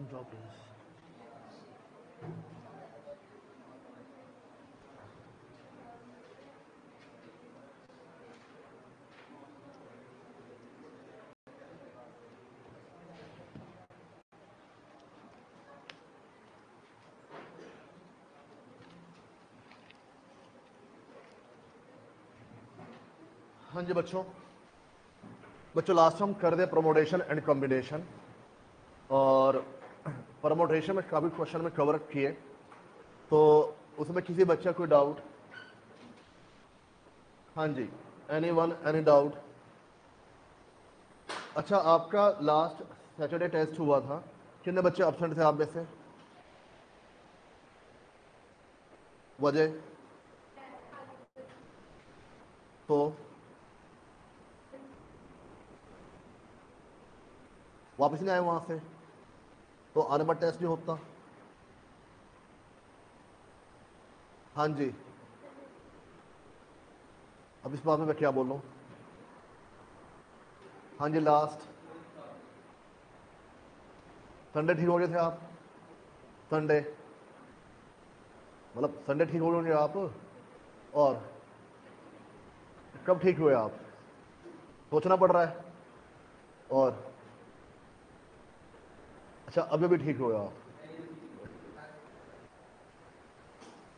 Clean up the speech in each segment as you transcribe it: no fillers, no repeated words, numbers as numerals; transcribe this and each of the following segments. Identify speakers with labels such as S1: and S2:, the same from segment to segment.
S1: जाओ प्लीज। हाँ जी बच्चों, लास्ट हम कर दे प्रमोटेशन एंड कॉम्बिनेशन, और प्रमोटेशन में काफ़ी क्वेश्चन में कवर किए, तो उसमें किसी बच्चे कोई डाउट? हाँ जी, एनी वन एनी डाउट? अच्छा, आपका लास्ट सैटरडे टेस्ट हुआ था, कितने बच्चे एब्सेंट थे आप में से? वजह? तो वापस नहीं आए वहां से, तो आने बाद टेस्ट नहीं होता। हाँ जी, अब इस बात में मैं क्या बोलूँ? हाँ जी, लास्ट संडे ठीक हो गए थे आप? संडे मतलब संडे ठीक हो गए आप? और कब ठीक हुए आप? सोचना पड़ रहा है। और अच्छा, अभी भी ठीक हुए आप?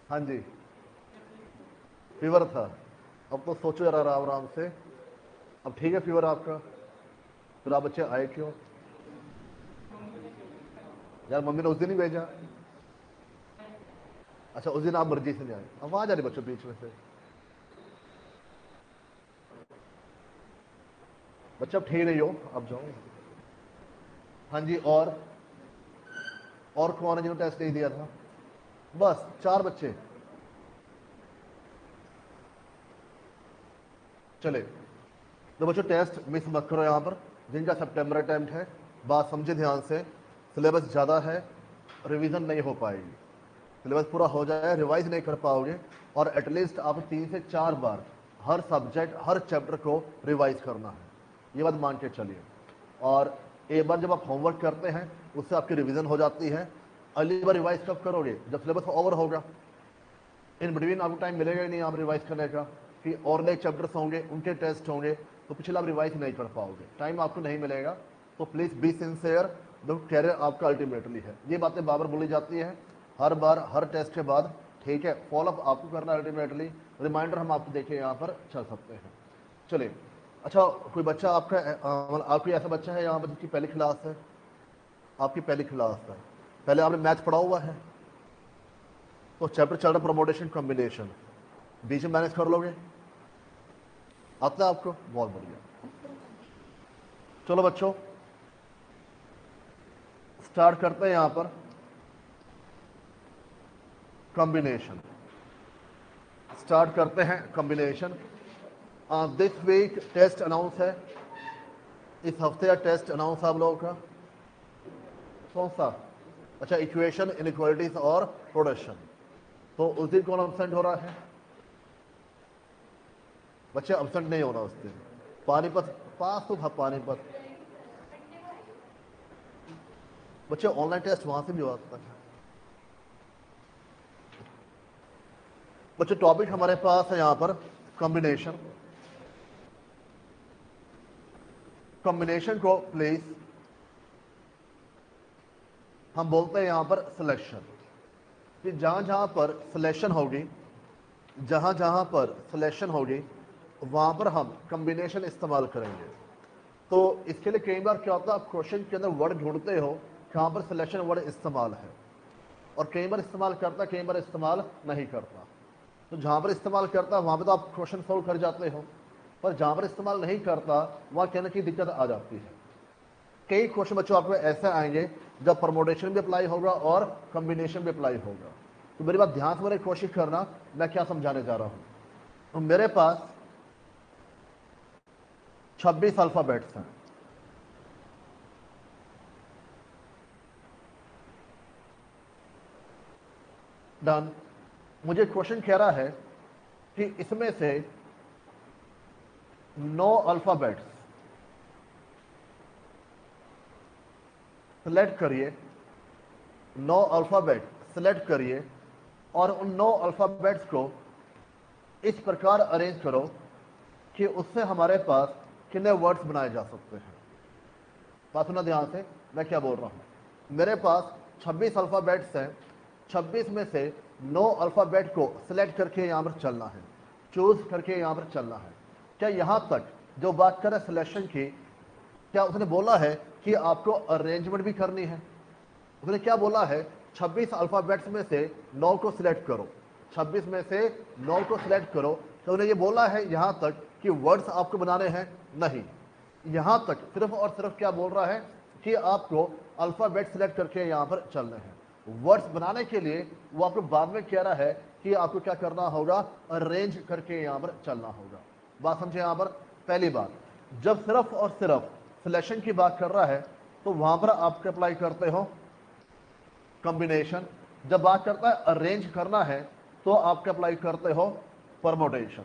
S1: हाँ जी, फीवर था। अब तो सोचो जरा आराम आराम से। अब ठीक है फीवर आपका? फिर आप बच्चे आए क्यों? यार मम्मी ने उस दिन ही भेजा। अच्छा, उस दिन आप मर्जी से नहीं आए, अब आ जा रही बच्चों बीच में से। बच्चा अब ठीक नहीं हो, अब जाओ। हाँ जी, और कौन है जिन्होंने टेस्ट नहीं दिया था? बस 4 बच्चे? चले, तो बच्चों टेस्ट मिस मत करो यहाँ पर। जिनका सितंबर अटेम्प्ट है, बात समझे ध्यान से, सिलेबस ज़्यादा है, रिवीजन नहीं हो पाएगी। सिलेबस पूरा हो जाए, रिवाइज नहीं कर पाओगे, और एटलीस्ट आप 3 से 4 बार हर सब्जेक्ट हर चैप्टर को रिवाइज करना है, ये बात मान के चलिए। और एक बार जब आप होमवर्क करते हैं उससे आपकी रिवीजन हो जाती है। अगली बार रिवाइज कब करोगे? जब सिलेबस ओवर होगा। इन बिटवीन आपको टाइम मिलेगा ही नहीं आप रिवाइज करने का, कि और नए चैप्टर्स होंगे, उनके टेस्ट होंगे, तो पिछला आप रिवाइज नहीं कर पाओगे, टाइम आपको नहीं मिलेगा। तो प्लीज़ बी सिंसियर, जो कैरियर आपका अल्टीमेटली है। ये बातें बार बार बोली जाती हैं हर बार हर टेस्ट के बाद, ठीक है? फॉलोअप आपको करना है अल्टीमेटली, रिमाइंडर हम आपको देखिए यहाँ पर चल सकते हैं। चलिए, अच्छा कोई बच्चा आपका मतलब आपकी ऐसा बच्चा है यहाँ पर जिसकी पहली क्लास है? आपकी पहली क्लास है, पहले आपने मैथ पढ़ा हुआ है? तो चैप्टर चल रहा प्रमोटेशन कॉम्बिनेशन, बीच में मैनेज कर लोगे? आता है आपको? बहुत बढ़िया। चलो बच्चों, स्टार्ट करते हैं यहां पर कॉम्बिनेशन। स्टार्ट करते हैं combination. This week test announce है, इस हफ्ते का टेस्ट अनाउंस आप लोगों का कौन सा? अच्छा, इक्वेशन, इनइक्वालिटीज और प्रोडक्शन। तो उस दिन कौन अब्सेंट हो रहा है? बच्चे अब्सेंट नहीं होना उस दिन। पानीपत पास तो था, पानीपत। बच्चे ऑनलाइन टेस्ट वहां से भी होता है। बच्चे टॉपिक हमारे पास है यहाँ पर कॉम्बिनेशन। कॉम्बिनेशन को प्लीज हम बोलते हैं यहाँ पर सिलेक्शन, कि जहाँ जहाँ पर सिलेक्शन होगी, जहाँ जहाँ पर सिलेक्शन होगी वहाँ पर हम कॉम्बिनेशन इस्तेमाल करेंगे। तो इसके लिए कई बार क्या होता है, आप क्वेश्चन के अंदर वर्ड ढूंढते हो कहाँ पर सिलेक्शन वर्ड इस्तेमाल है, और कई बार इस्तेमाल करता, कई बार इस्तेमाल नहीं करता। तो जहाँ पर इस्तेमाल करता वहाँ पर तो आप क्वेश्चन सोल्व कर जाते हो, पर जहाँ पर इस्तेमाल नहीं करता वहाँ कहने की दिक्कत आ जाती है। कई क्वेश्चन बच्चों आपको ऐसे आएंगे जब परमोटेशन भी अप्लाई होगा और कॉम्बिनेशन भी अप्लाई होगा। तो मेरी बात ध्यान से मेरी कोशिश करना, मैं क्या समझाने जा रहा हूं। तो मेरे पास 26 अल्फाबेट्स हैं। डन। मुझे क्वेश्चन कह रहा है कि इसमें से 9 अल्फाबेट्स सेलेक्ट करिए 9 अल्फ़ाबेट सेलेक्ट करिए और उन 9 अल्फ़ाबेट्स को इस प्रकार अरेंज करो कि उससे हमारे पास कितने वर्ड्स बनाए जा सकते हैं। बात सुना ध्यान से, मैं क्या बोल रहा हूं। मेरे पास 26 अल्फ़ाबेट्स हैं, 26 में से 9 अल्फ़ाबेट को सिलेक्ट करके यहाँ पर चलना है, चूज करके यहाँ पर चलना है। क्या यहाँ तक जो बात कर रहे सिलेक्शन की, क्या उसने बोला है कि आपको अरेंजमेंट भी करनी है? उसने क्या बोला है, 26 अल्फ़ाबेट्स में से 9 को सिलेक्ट करो, 26 में से 9 को सिलेक्ट करो। तो उन्हें ये बोला है यहाँ तक कि वर्ड्स आपको बनाने हैं? नहीं, यहाँ तक सिर्फ और सिर्फ क्या बोल रहा है कि आपको अल्फ़ाबेट सिलेक्ट करके यहाँ पर चलने हैं। वर्ड्स बनाने के लिए वो आपको बाद में कह रहा है कि आपको क्या करना होगा, अरेंज करके यहाँ पर चलना होगा। बात समझे यहाँ पर। पहली बात, जब सिर्फ और सिर्फ सिलेक्शन की बात कर रहा है तो वहां पर आप अप्लाई करते हो कॉम्बिनेशन। जब बात करता है अरेंज करना है तो आप अप्लाई करते हो परमोटेशन।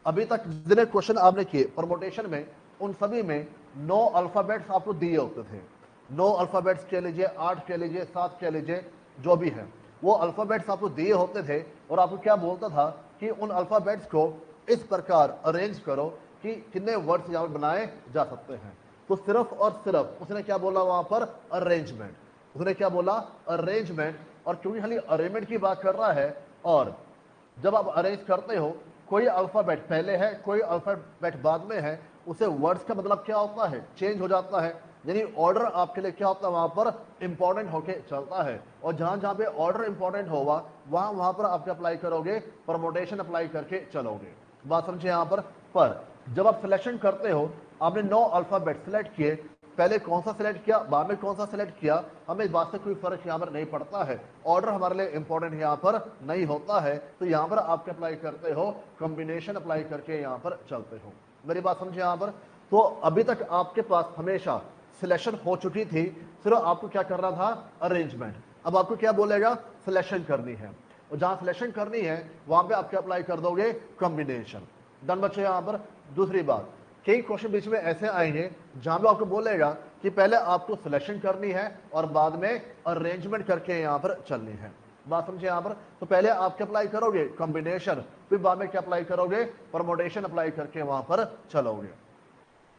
S1: अभी तक जितने क्वेश्चन आपने किए परमोटेशन में, उन सभी में 9 अल्फ़ाबेट्स आपको दिए होते थे। 9 अल्फ़ाबेट्स कह लीजिए, 8 कह लीजिए, 7 कह लीजिए, जो भी है वो अल्फ़ाबेट्स आपको दिए होते थे और आपको क्या बोलता था कि उन अल्फ़ाबेट्स को इस प्रकार अरेंज करो कि कितने वर्ड्स यहाँ पर बनाए जा सकते हैं। तो सिर्फ और सिर्फ उसने क्या बोला वहां पर, अरेंजमेंट। उसने क्या बोला, अरेंजमेंट। और क्योंकि खाली अरेंजमेंट की बात कर रहा है, और जब आप अरेंज करते हो, कोई अल्फ़ाबेट पहले है, कोई अल्फ़ाबेट बाद में है, उसे वर्ड्स का मतलब क्या होता है, चेंज हो जाता है। यानी ऑर्डर आपके लिए क्या होता है, वहां पर इंपॉर्टेंट होके चलता है। और जहां जहां पे ऑर्डर इंपॉर्टेंट होगा वहां पर आप अप्लाई करोगे, परमोटेशन अप्लाई करके चलोगे। बात समझे यहाँ पर जब आप सिलेक्शन करते हो, आपने 9 अल्फ़ाबेट सिलेक्ट किए, पहले कौन सा सिलेक्ट किया, बाद में कौन सा सिलेक्ट किया, हमें इस बात से कोई फर्क यहाँ पर नहीं पड़ता है। ऑर्डर हमारे लिए इंपॉर्टेंट यहाँ पर नहीं होता है। तो यहाँ पर आप अप्लाई करते हो, कॉम्बिनेशन अप्लाई करके यहाँ पर चलते हो। मेरी बात समझे यहाँ पर। तो अभी तक आपके पास हमेशा सिलेक्शन हो चुकी थी, सिर्फ आपको क्या करना था, अरेंजमेंट। अब आपको क्या बोलेगा, सिलेक्शन करनी है, और जहां सिलेक्शन करनी है वहां पे आप क्या अप्लाई कर दोगे, कॉम्बिनेशन। डन बच्चे यहाँ पर। दूसरी बात, कई क्वेश्चन बीच में ऐसे आएंगे जहां पे आपको बोलेगा कि पहले आपको सिलेक्शन करनी है और बाद में अरेंजमेंट करके यहाँ पर चलनी है। बात समझे यहाँ पर। तो पहले आप क्या अप्लाई करोगे, कॉम्बिनेशन, फिर बाद में क्या अप्लाई करोगे, परमोटेशन अप्लाई करके वहां पर चलोगे।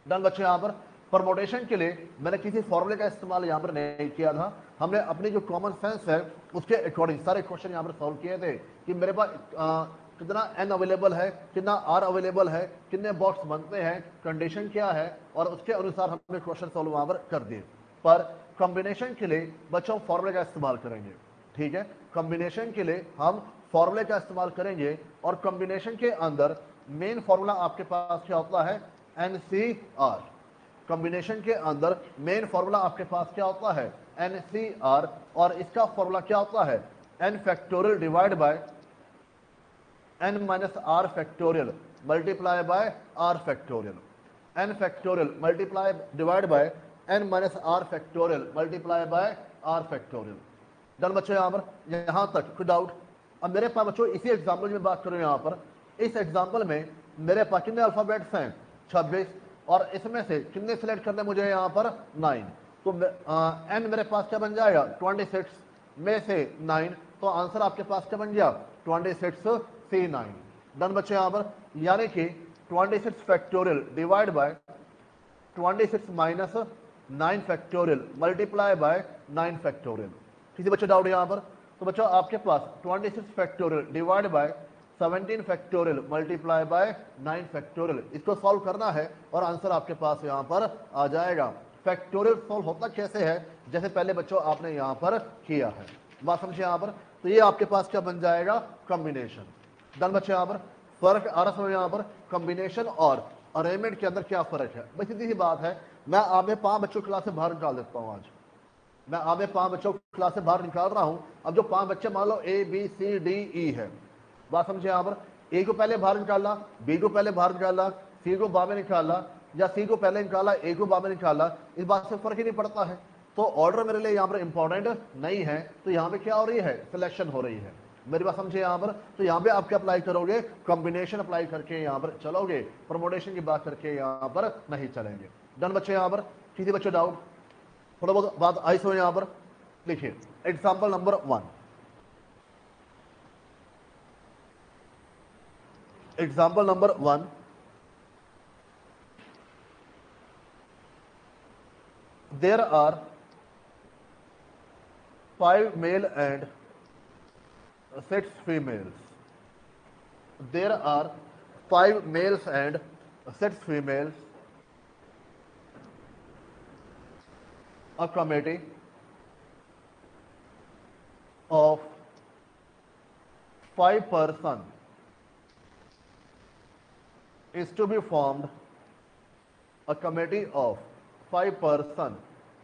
S1: डन बच्चे यहाँ पर। परमोटेशन के लिए मैंने किसी फॉर्मूले का इस्तेमाल यहाँ पर नहीं किया था, हमने अपनी जो कॉमन सेंस है उसके अकॉर्डिंग सारे क्वेश्चन यहाँ पर सॉल्व किए थे कि मेरे पास कितना एन अवेलेबल है, कितना आर अवेलेबल है, कितने बॉक्स बनते हैं, कंडीशन क्या है, और उसके अनुसार हमने क्वेश्चन सॉल्व वहां पर कर दिए। पर कॉम्बिनेशन के लिए बच्चों फॉर्मूले का इस्तेमाल करेंगे, ठीक है। कॉम्बिनेशन के लिए हम फॉर्मूले का इस्तेमाल करेंगे, और कॉम्बिनेशन के अंदर मेन फॉर्मूला आपके पास क्या होता है, NCR। कॉम्बिनेशन के अंदर मेन फॉर्मूला आपके पास क्या होता है, NCR, और इसका फॉर्मूला क्या होता है, n factorial divide by n minus R factorial multiply by R factorial. n factorial multiply divide by n minus R factorial multiply by R factorial. Done बच्चों यहाँ पर, यहाँ तक कोई डाउट। अब मेरे पास बच्चों इसी एग्जाम्पल में बात करूँ, यहाँ पर इस एग्जाम्पल में मेरे पास कितने अल्फाबेट्स हैं, 26, और इसमें से कितने सिलेक्ट करने मुझे यहाँ पर, 9। तो n मेरे पास क्या बन जाएगा, 26 में से 9, तो आंसर आपके पास क्या बन गया, 26C9। डन बच्चे यहाँ पर। यानी कि 26 factorial divide bye 26 minus 9 factorial multiply bye 9 factorial. किसी बच्चे डाउट यहाँ पर। तो बच्चों आपके पास 26 factorial divide bye 17 factorial multiply bye 9 factorial, इसको सॉल्व करना है और आंसर आपके पास यहाँ पर आ जाएगा। फैक्टोरियल सॉल्व होता कैसे है, जैसे पहले बच्चों आपने यहाँ पर किया है। बात समझे यहाँ पर। तो ये आपके पास क्या बन जाएगा, कॉम्बिनेशन। डन बच्चे यहाँ पर। फर्क आ रहा समझ यहाँ पर, कॉम्बिनेशन और अरेंजमेंट के अंदर क्या फर्क है। बस सीधी सी बात है, मैं आप में 5 बच्चों क्लास से बाहर निकाल देता हूँ। आज मैं आप में 5 बच्चों क्लास से बाहर निकाल रहा हूँ। अब जो 5 बच्चे मान लो ABCDE है, बात समझे यहाँ पर। ए को पहले बाहर निकाला, बी को पहले बाहर निकाला, सी को बाद में निकाला, या सी को पहले निकाला, ए को बाद में निकाला, इस बात से फर्क ही नहीं पड़ता है। तो ऑर्डर मेरे लिए यहाँ पर इंपॉर्टेंट नहीं है। तो यहाँ पे क्या हो रही है, सिलेक्शन हो रही है। मेरी बात समझे यहाँ पर। तो यहाँ पे आप क्या अप्लाई करोगे, कॉम्बिनेशन अप्लाई करके यहाँ पर चलोगे, प्रमोटेशन की बात करके यहाँ पर नहीं चलेंगे। डन बच्चे यहाँ पर। किसी बच्चे डाउट, थोड़ा बहुत बात आई समझ यहाँ पर। लिखिए example number 1, example number 1, there are 5 male and 6 females. There are 5 males and 6 females. A committee of 5 persons is to be formed. A committee of 5 persons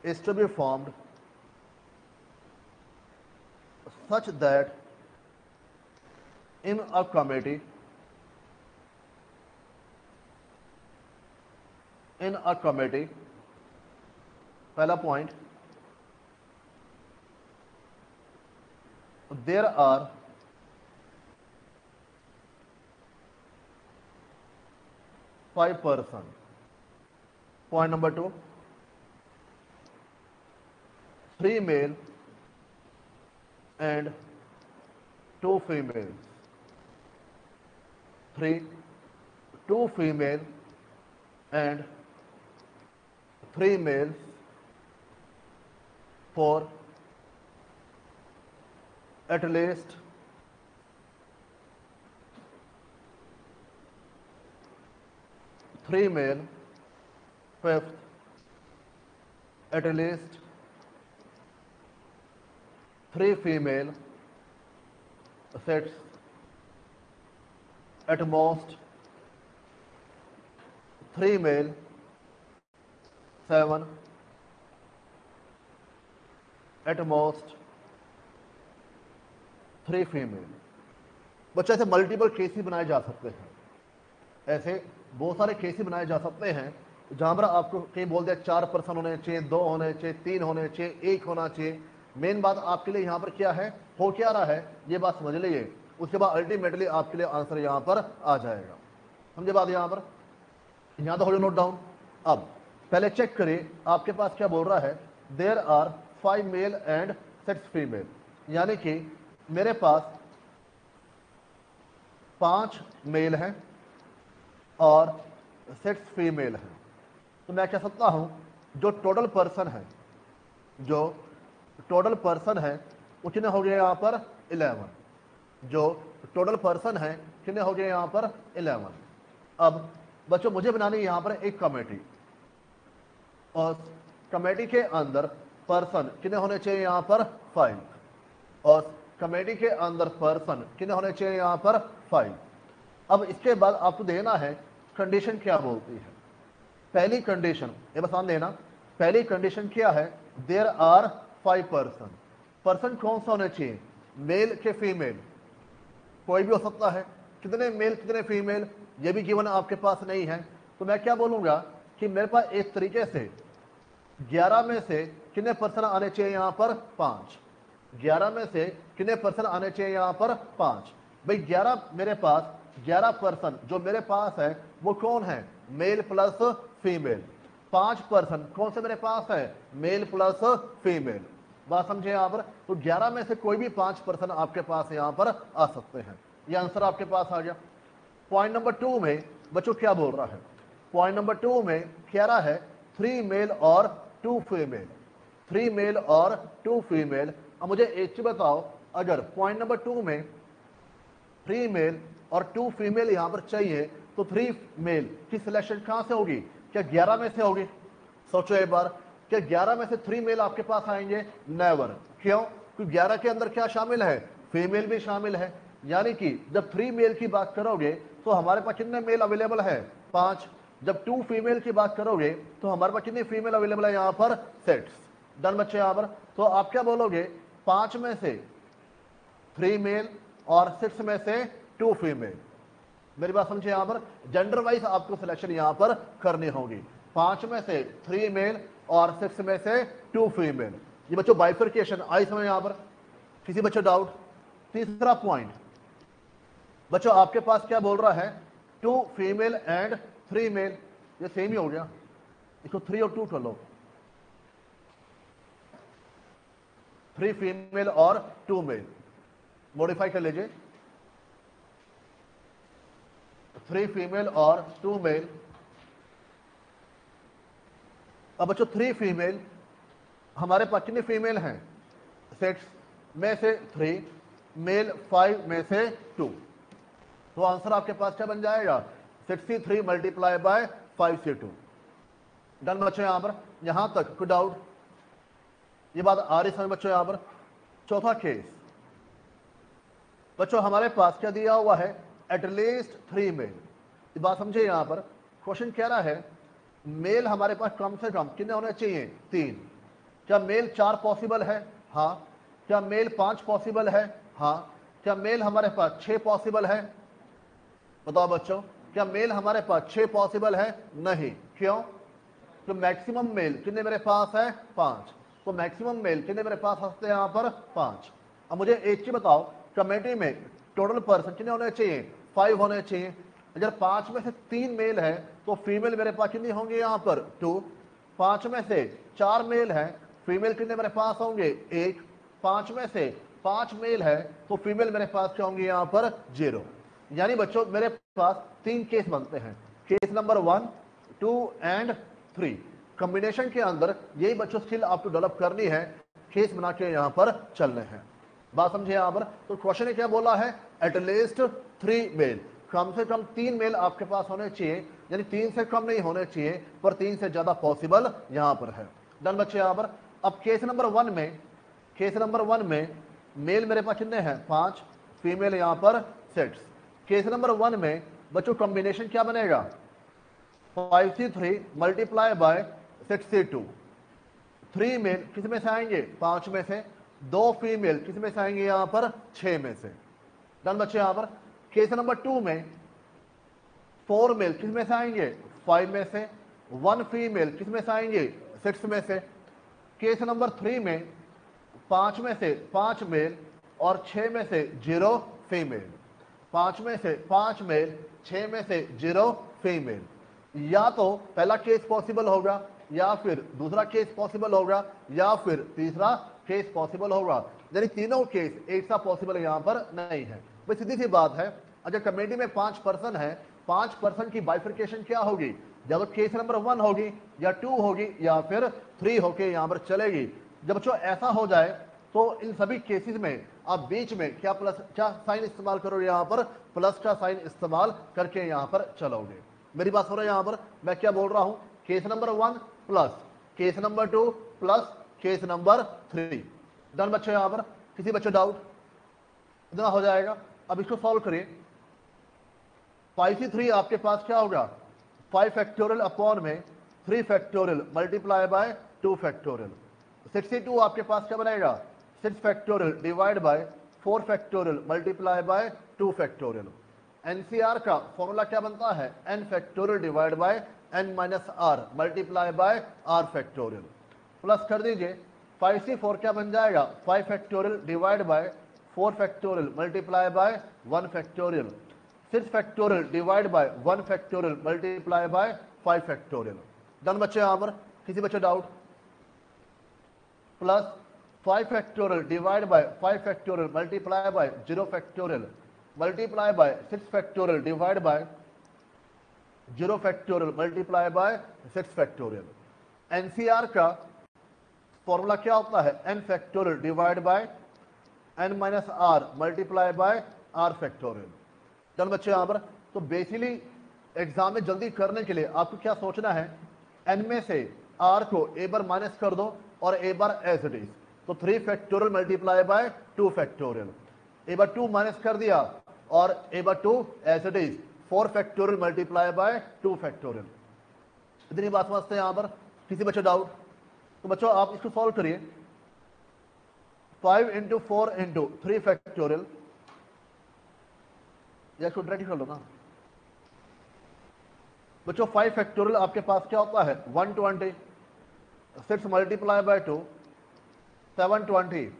S1: is to be formed such that in a committee, पहला point, there are 5 persons. Point number 2, 3 male and 2 females. 2 female and 3 males for at least 3 male, 5th, at least 3 female, 6th, at most 3 male, 7, at most 3 female. बच्चों ऐसे multiple case ही बनाए जा सकते हैं, ऐसे बहुत सारे केस ही बनाए जा सकते हैं जहां पर आपको कहीं बोल दिया 4 पर्सन होने चाहिए, 2 होने चाहिए, 3 होने चाहिए, 1 होना चाहिए। मेन बात आपके लिए यहाँ पर क्या है, हो क्या रहा है, ये बात समझ लीजिए। उसके बाद अल्टीमेटली आपके लिए आंसर यहाँ पर आ जाएगा। समझे बात यहाँ पर? यहाँ तो हो नोट डाउन। अब पहले चेक करिए आपके पास क्या बोल रहा है, there are 5 male and 6 female, यानी कि मेरे पास 5 मेल हैं और 6 फीमेल हैं। तो मैं कह सकता हूं जो टोटल पर्सन है, जो टोटल पर्सन है वो कितने हो गए यहाँ पर 11। जो टोटल पर्सन है कितने हो गए यहाँ पर 11। अब बच्चों मुझे बनानी है यहाँ पर एक कमेटी, और कमेटी के अंदर पर्सन कितने होने चाहिए यहाँ पर 5, और कमेटी के अंदर पर्सन कितने होने चाहिए यहाँ पर 5। अब इसके बाद आपको देना है कंडीशन क्या बोलती है। पहली कंडीशन ये बस देना, पहली कंडीशन क्या है, देयर आर 5 पर्सन। पर्सन कौन सा होने चाहिए, मेल के फीमेल, कोई भी हो सकता है। कितने मेल कितने फीमेल ये भी गिवन आपके पास नहीं है, तो मैं क्या बोलूंगा कि मेरे पास इस तरीके से 11 में से कितने पर्सन आने चाहिए यहाँ पर 5। 11 में से कितने पर्सन आने चाहिए यहाँ पर 5। भाई 11 मेरे पास 11 पर्सन जो मेरे पास है वो कौन है, मेल प्लस फीमेल। 5 पर्सन कौन से मेरे पास है, मेल प्लस फीमेल। बात समझे यहाँ पर? तो 11 में से कोई भी 5 पर्सन आपके पास यहाँ पर आ सकते हैं। ये आंसर आपके पास आ गया। पॉइंट नंबर 2 में बच्चों क्या बोल रहा है, पॉइंट नंबर 2 में कह रहा है 3 मेल और 2 फीमेल। 3 मेल और 2 फीमेल। अब मुझे एक चीज बताओ, अगर पॉइंट नंबर 2 में 3 मेल और 2 फीमेल यहां पर चाहिए तो 3 मेल की सिलेक्शन कहां से होगी, क्या 11 में से होगी? सोचो एक बार, क्या 11 में से 3 मेल आपके पास आएंगे? नेवर। क्यों? क्योंकि 11 के अंदर क्या शामिल है, फीमेल भी शामिल है। यानी कि जब 3 मेल की बात करोगे तो हमारे पास कितने मेल अवेलेबल है, 5। जब 2 फीमेल की बात करोगे तो हमारे पास कितनी फीमेल अवेलेबल है यहाँ पर, 6। डन बच्चे यहाँ पर? तो आप क्या बोलोगे, 5 में से 3 मेल और 6 में से 2 फीमेल। मेरी बात समझे? यहाँ पर जेंडर वाइज आपको सिलेक्शन यहाँ पर करनी होगी। 5 में से 3 मेल और 6 में से 2 फीमेल। ये बच्चों बाइफर्केशन आई समझ यहाँ पर? किसी बच्चों डाउट? तीसरा पॉइंट बच्चों आपके पास क्या बोल रहा है, 2 फीमेल एंड 3 मेल। ये सेम ही हो गया, इसको 3 और 2 कर लो। 3 फीमेल और 2 मेल, मॉडिफाई कर लीजिए, 3 फीमेल और 2 मेल। अब बच्चों 3 फीमेल, हमारे पास कितनी फीमेल हैं? 6 में से 3, मेल 5 में से 2, तो आंसर आपके पास क्या बन जाएगा? 63 मल्टीप्लाई बाय 5 से 2। डन बच्चों, यहां पर यहां तक कोई डाउट? ये बात आ रही समझ बच्चों? यहां पर चौथा केस बच्चों हमारे पास क्या दिया हुआ है? At least 3 male. ये बात समझे? यहां पर क्वेश्चन कह रहा है मेल हमारे पास कम से कम कितने होने चाहिए? 3। क्या मेल 4 पॉसिबल है? हाँ। क्या मेल 5 पॉसिबल है? हाँ। क्या मेल हमारे पास 6 पॉसिबल है? बताओ बच्चों, क्या मेल हमारे पास 6 पॉसिबल है? नहीं। क्यों? तो मैक्सिमम मेल कितने मेरे पास है? 5। तो मैक्सिमम मेल कितने मेरे पास हंसते हैं? यहां पर 5। अब मुझे एक चीज बताओ, कमेटी में टोटल पर्सन कितने होने चाहिए? 5 होने चाहिए। अगर 5 में से 3 मेल है तो फीमेल मेरे पास कितनी होंगे? यहां पर 2। 5 में से 4 मेल है, फीमेल कितने मेरे पास होंगे? 1। 5 में से 5 मेल है तो फीमेल मेरे पास क्या होंगे? यहां पर 0। यानी बच्चों मेरे पास 3 केस बनते हैं, केस नंबर 1, 2 एंड 3। कॉम्बिनेशन के अंदर यही बच्चों स्किल आपको डेवलप करनी है, केस बना के यहां पर चलने हैं। बात समझे यहां पर? तो क्वेश्चन ने क्या बोला है? एटलीस्ट 3 मेल, कम से कम 3 मेल आपके पास होने चाहिए, यानी 3 से कम नहीं होने चाहिए, पर 3 से ज्यादा पॉसिबल यहां पर है। डन बच्चे यहां पर? अब केस नंबर 1 में, केस नंबर 1 में मेल मेरे पास कितने हैं? 5, फीमेल यहां पर 6। केस नंबर 1 में बच्चों कॉम्बिनेशन क्या बनेगा? 5C3 multiply by 6C2। 3 mail किस में से आएंगे? 5 में से। 2 फीमेल किस में से आएंगे? यहां पर 6 में से। डन बच्चे यहां पर? केस नंबर 2 में 4 मेल किस में से आएंगे? 5 में से। 1 फीमेल किस में से आएंगे? 6 में से। केस नंबर 3 में 5 में से 5 मेल और 6 में से 0 फीमेल। 5 में से 5 मेल, 6 में से 0 फीमेल। या तो पहला केस पॉसिबल होगा, या फिर दूसरा केस पॉसिबल होगा, या फिर तीसरा केस पॉसिबल होगा। यानी तीनों केस एक सा पॉसिबल यहां पर नहीं है। भाई सीधी सी बात है, अगर कमेटी में 5 पर्सन है, 5 पर्सन की बाइफिकेशन क्या होगी? जब केस नंबर 1 होगी, या 2 होगी, या फिर 3 होके यहां पर चलेगी। जब बच्चों ऐसा हो जाए तो इन सभी केसेस में आप बीच में क्या साइन इस्तेमाल करोगे? यहां पर प्लस का साइन इस्तेमाल करके यहां पर चलोगे। मेरी बात हो रहा है? यहां पर मैं क्या बोल रहा हूं? Case number 1 plus case number 2 plus case number 3। Done बच्चों? यहां पर किसी बच्चों डाउट? इतना हो जाएगा। अब इसको सॉल्व करिए। 5C3 आपके पास क्या होगा? 5 फैक्टोरियल अपॉन में 3 फैक्टोरियल मल्टीप्लाई बाय 2 फैक्टोरियल। 62 आपके पास क्या बनेगा? 6 factorial divide by 4 factorial multiply by 2 factorial. NCR का फॉर्मूला क्या बनता है? n factorial divide by n minus R multiply by r factorial. Plus कर दीजिए, 5C4 क्या बन जाएगा? 5 factorial divide by 4 factorial multiply by 1 factorial. 6 factorial divide by 1 factorial multiply by 5 factorial. Done बच्चे? यहां पर किसी बच्चे doubt? Plus 5 factorial divide by 5 factorial multiply by 0 factorial multiply by 6 factorial divide by 0 factorial multiply by 6 factorial. NCR का formula क्या होता है? n factorial divide by n minus R multiply by r factorial. चल बच्चे यहां पर तो basically exam में जल्दी करने के लिए आपको क्या सोचना है? n में से r को a बार माइनस कर दो और a bar as it is. तो 3 factorial multiply by 2 factorial. a bar 2 minus कर दिया और a bar 2 as it is. 4 factorial multiply by 2 factorial. इतनी बात समझते हैं यहां पर? किसी बच्चों डाउट? तो बच्चों आप इसको सॉल्व करिए। 5 इंटू 4 इंटू 3 फैक्टोरियल, या इसको डायरेक्ट कर लो ना बच्चों। 5 फैक्टोरियल आपके पास क्या होता है? 120। 6 multiply by 2 720।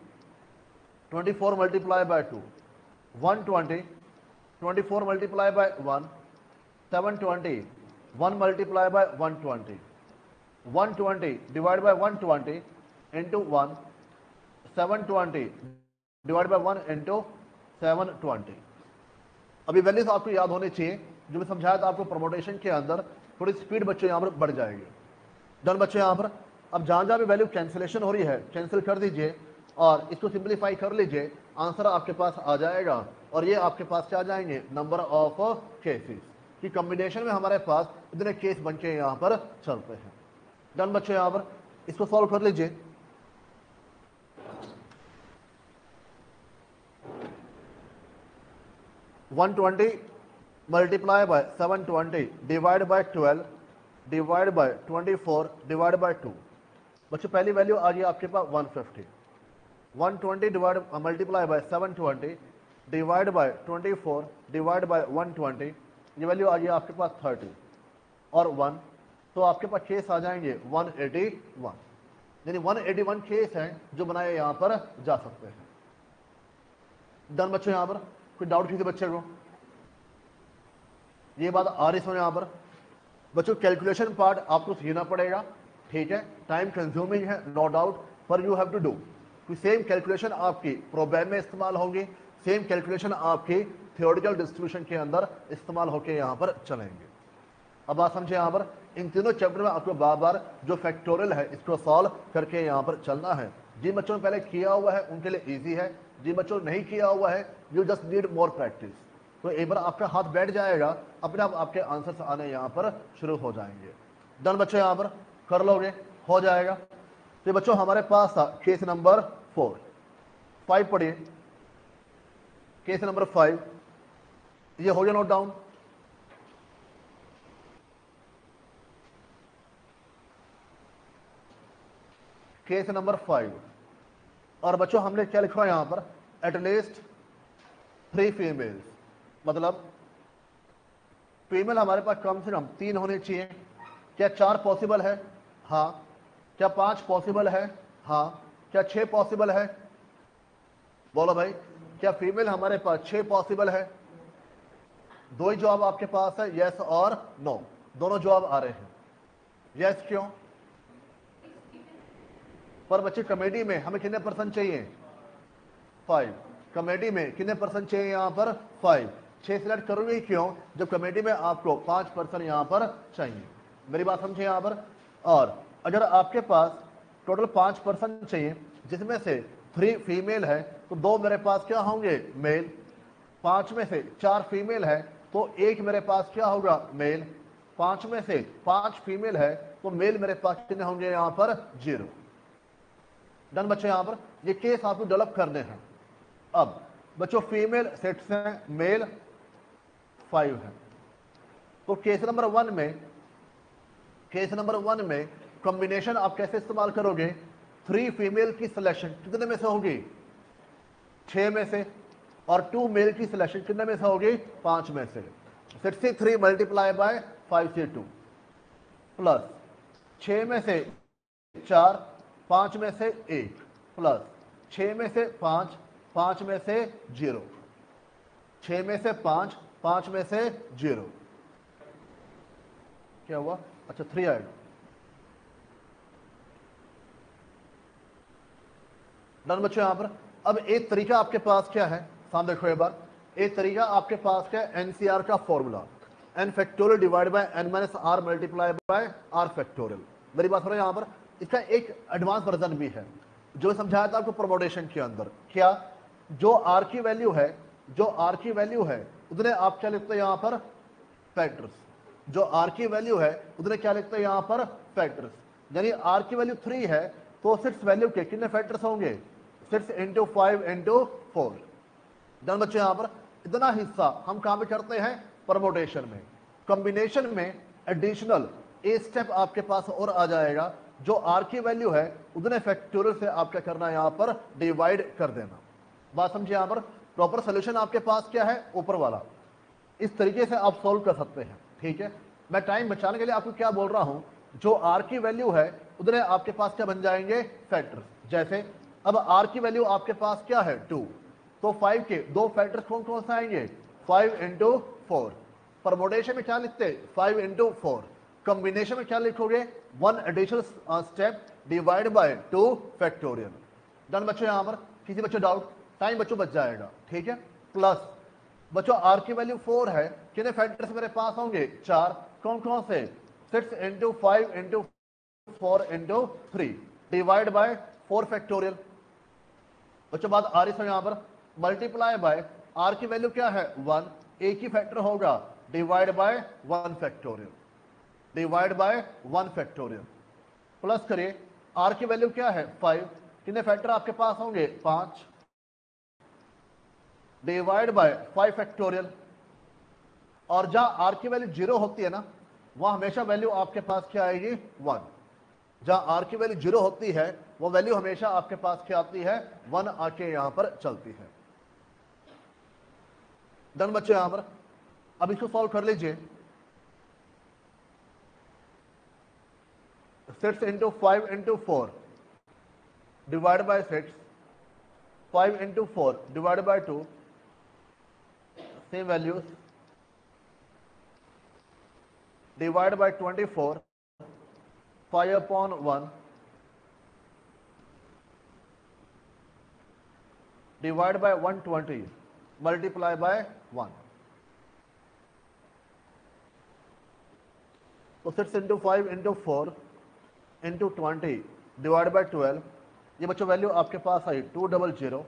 S1: 24 multiply by 2 120। 24 multiply by 1 720। 1 multiply by 120। 120 divide by 120 into 1 720 divide by 1 into 720। अभी वैल्यूज आपको याद होनी चाहिए, जो मैं समझाया था आपको परमोटेशन के अंदर, थोड़ी स्पीड बच्चों यहाँ पर बढ़ जाएगी। डन बच्चों यहाँ पर। अब जहाँ जहाँ भी वैल्यू कैंसिलेशन हो रही है कैंसिल कर दीजिए और इसको सिंप्लीफाई कर लीजिए, आंसर आपके पास आ जाएगा। और ये आपके पास क्या आ जाएंगे, नंबर ऑफ केसेस की कॉम्बिनेशन में हमारे पास इतने केस बन के यहाँ पर चलते हैं। डन बच्चों यहाँ पर, इसको सॉल्व कर लीजिए। One 120 multiply by 720 divide by 12 divide by 24 divide by 2। बच्चों पहली वैल्यू आ गई आपके पास 150। 120 divide multiply by 720 divide by 24 divide by 120, ये वैल्यू आ गई आपके पास 30 और 1, तो आपके पास केस आ जाएंगे 181, यानी 181 केस हैं जो बनाए यहाँ पर जा सकते हैं। डन बच्चों यहाँ पर, कोई डाउट किसी बच्चे को? ये बात आ रही समझ यहाँ पर? बच्चों कैलकुलेशन पार्ट आपको सीखना पड़ेगा, ठीक है, टाइम कंज्यूमिंग है नो डाउट, पर you have to do. Same calculation आपकी प्रोग्राम में इस्तेमाल होगी, सेम कैलकुलेशन आपकी थियोरिटिकल डिस्ट्रीब्यूशन के अंदर इस्तेमाल होकर यहाँ पर चलेंगे। अब बात समझे यहाँ पर, इन तीनों चैप्टर में आपको बार बार जो फैक्टोरियल है इसको सॉल्व करके यहाँ पर चलना है। जिन बच्चों ने पहले किया हुआ है उनके लिए इजी है, जिन बच्चों ने नहीं किया हुआ है you just need more practice. तो एक बार आपका हाथ बैठ जाएगा, अपने आप आपके आंसर्स आने यहाँ पर शुरू हो जाएंगे। डन बच्चों यहाँ पर कर लोगे, हो जाएगा। तो बच्चों हमारे पास था केस नंबर 4। 5 पढ़िए, केस नंबर 5, ये हो गया नोट डाउन। केस नंबर 5, और बच्चों हमने क्या लिखा है यहाँ पर, एटलीस्ट 3 फीमेल्स, मतलब फीमेल हमारे पास कम से कम 3 होने चाहिए। क्या 4 पॉसिबल है? हाँ। क्या 5 पॉसिबल है? हाँ। क्या 6 पॉसिबल है? बोलो भाई, क्या फीमेल हमारे पास 6 पॉसिबल है? 2 ही जवाब आपके पास है, यस और नो, दोनों जवाब आ रहे हैं। यस क्यों? पर बच्चे कमेटी में हमें कितने परसेंट चाहिए? 5। कमेटी में कितने परसेंट चाहिए यहाँ पर? 5। 6 सिलेक्ट करोगे क्यों जब कमेटी में आपको 5% यहाँ पर चाहिए? मेरी बात समझे यहाँ पर। और अगर आपके पास टोटल 5% चाहिए, जिसमें से 3 फीमेल है, तो 2 मेरे पास क्या होंगे? मेल। 5 में से 4 फीमेल है तो 1 मेरे पास क्या होगा? मेल। 5 में से 5 फीमेल है तो मेल मेरे पास कितने होंगे यहाँ पर? 0। डन बच्चों यहाँ पर, ये केस आपको डेवलप करने हैं। अब बच्चों फीमेल सेट्स हैं, मेल 5 है, तो केस नंबर 1 में कॉम्बिनेशन आप कैसे इस्तेमाल करोगे? 3 फीमेल की सिलेक्शन कितने में से होगी? 6 में से, और 2 मेल की सिलेक्शन कितने में से होगी? 5 में से। 63 मल्टीप्लाई बाय 5 से 2 प्लस 6 में से 4, 5 में से 1 प्लस 6 में से 5, 5 में से 0, 6 में से 5, 5 में से 0, क्या हुआ? अच्छा 3 ऐड। डन बच्चों यहाँ पर। अब एक तरीका आपके पास क्या है, सामने देखो एक बार। एक तरीका आपके पास क्या है, एनसीआर का formula, N factorial divide by N minus R multiply by R factorial. मेरी बात हो रही है यहाँ पर। इसका एक एडवांस वर्जन भी है जो समझाया था आपको प्रोमोटेशन के अंदर। क्या? जो आर की वैल्यू है, उतने आप क्या लिखते हैं यहाँ पर? फैक्टर्स। जो आर की वैल्यू है उतने क्या लिखते हैं यहाँ पर? फैक्टर्स। यानी आर की वैल्यू 3 है तो 6 वैल्यू के कितने फैक्टर्स होंगे? 6 इंटू 5 इंटू 4। डन बच्चों यहाँ पर। इतना हिस्सा हम कहाँ पे करते हैं? परमोटेशन में। कॉम्बिनेशन में एडिशनल एक स्टेप आपके पास और आ जाएगा, जो आर की वैल्यू है उतने फैक्टोरियल से आप क्या करना है यहाँ पर? डिवाइड कर देना। बात समझिए यहाँ पर। प्रॉपर सोल्यूशन आपके पास क्या है? ऊपर वाला। इस तरीके से आप सोल्व कर सकते हैं, ठीक है। मैं टाइम बचाने के लिए आपको क्या बोल रहा हूं, जो आर की वैल्यू है उतने आपके पास क्या बन जाएंगे? फैक्टर्स। जैसे अब आर की वैल्यू आपके पास क्या है? 2, तो 5 के 2 फैक्टर्स कौन कौन से आएंगे? 5 इंटू 4। परमोटेशन में क्या लिखते? 5 इंटू 4। कॉम्बिनेशन में क्या लिखोगे? 1 additional step divide by 2 factorial. Done बच्चों, यहां पर किसी बच्चों डाउट? टाइम बच्चों बच जाएगा, ठीक है। प्लस बच्चों आर की वैल्यू 4 है, कितने फैक्टर्स मेरे पास होंगे? 4। कौन कौन से? 6 into 5 into 4 into 3 divide by 4 factorial. बच्चों बात आ रही है यहां पर, मल्टीप्लाई बाय आर की वैल्यू क्या है? 1, एक ही फैक्टर होगा, divide by 1 factorial, divide by 1 factorial. Plus करिए आर की वैल्यू क्या है? 5, कितने फैक्टर आपके पास होंगे? 5, डिवाइड बाय 5 फैक्टोरियल। और जहां आर की वैल्यू 0 होती है ना, वहां हमेशा वैल्यू आपके पास क्या आएगी? 1। जहां आर की वैल्यू 0 होती है वो वैल्यू हमेशा आपके पास क्या आती है? 1 आके यहां पर चलती है। डन बच्चों, यहां पर अब इसको सॉल्व कर लीजिए। 6 into 5 into 4 divide by 6, 5 into 4 divide by 2, same values, divide by 24, 5 upon 1 divide by 120 multiply by 1। तो 6 into 5 into 4 into 20 divide by 12, ये बच्चों वैल्यू आपके पास आई 200।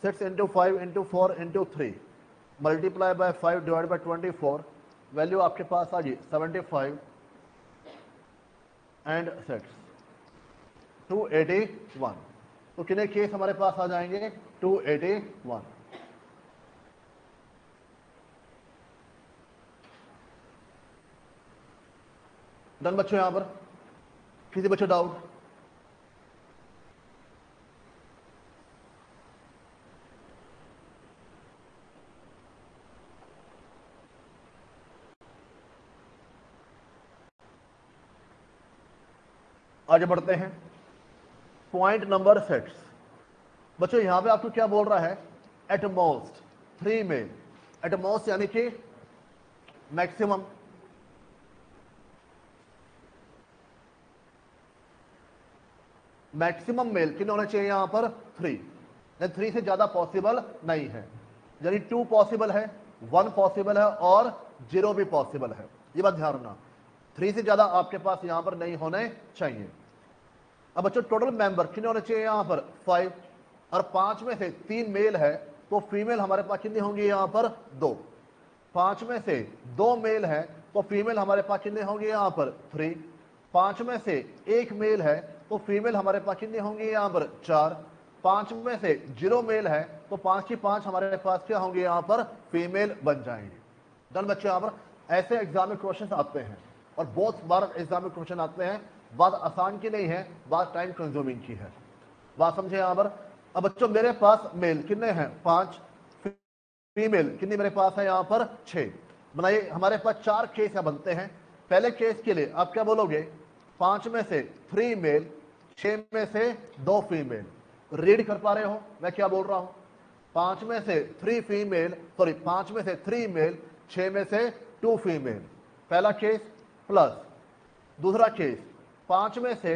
S1: 6 into 5 into 4 into 3 multiply by 5 divide by 24, value आपके पास आ गई 75 and 6 281। तो कितने case हमारे पास आ जाएंगे? 281। डन बच्चों, यहां पर किसी बच्चों डाउट? आगे बढ़ते हैं। पॉइंट नंबर 6 बच्चों, यहां पे आपको क्या बोल रहा है? At most 3 mail. एटमोस्ट यानी कि मैक्सिमम, मैक्सिमम मेल कितने होने चाहिए? यहां पर 3, 3 से ज्यादा पॉसिबल नहीं है। यानी 2 पॉसिबल है, 1 पॉसिबल है और 0 भी पॉसिबल है। ये बात ध्यान रखना, 3 से ज्यादा आपके पास यहां पर नहीं होने चाहिए। अब बच्चों टोटल मेंबर कितने होने चाहिए? यहां पर 5, और 5 में से 3 मेल है तो फीमेल हमारे पास कितनी होंगी? यहां पर 2। 5 में से 2 मेल है तो फीमेल हमारे पास कितने होंगे? यहां पर 3। 5 में से 1 मेल है तो फीमेल हमारे पास कितनी होंगी? यहां पर 4। 5 में से 0 मेल है तो 5 की 5 हमारे पास क्या होंगे? यहां पर फीमेल बन जाएंगे। डन बच्चे, यहां पर ऐसे एग्जाम में क्वेश्चन आते हैं और बहुत बार एग्जाम में क्वेश्चन आते हैं। बात आसान की नहीं है, बात टाइम कंज्यूमिंग की है। बात समझे यहां पर? अब बच्चों मेरे पास मेल कितने हैं? 5, फीमेल कितनी मेरे पास है? यहां पर 6। बनाइए, हमारे पास 4 केस यहाँ बनते हैं। पहले केस के लिए आप क्या बोलोगे? 5 में से 3 मेल, 6 में से 2 फीमेल। रीड कर पा रहे हो मैं क्या बोल रहा हूं? 5 में से 3 फीमेल, सॉरी 5 में से 3 मेल, 6 में से 2 फीमेल, पहला केस। प्लस दूसरा केस, 5 में से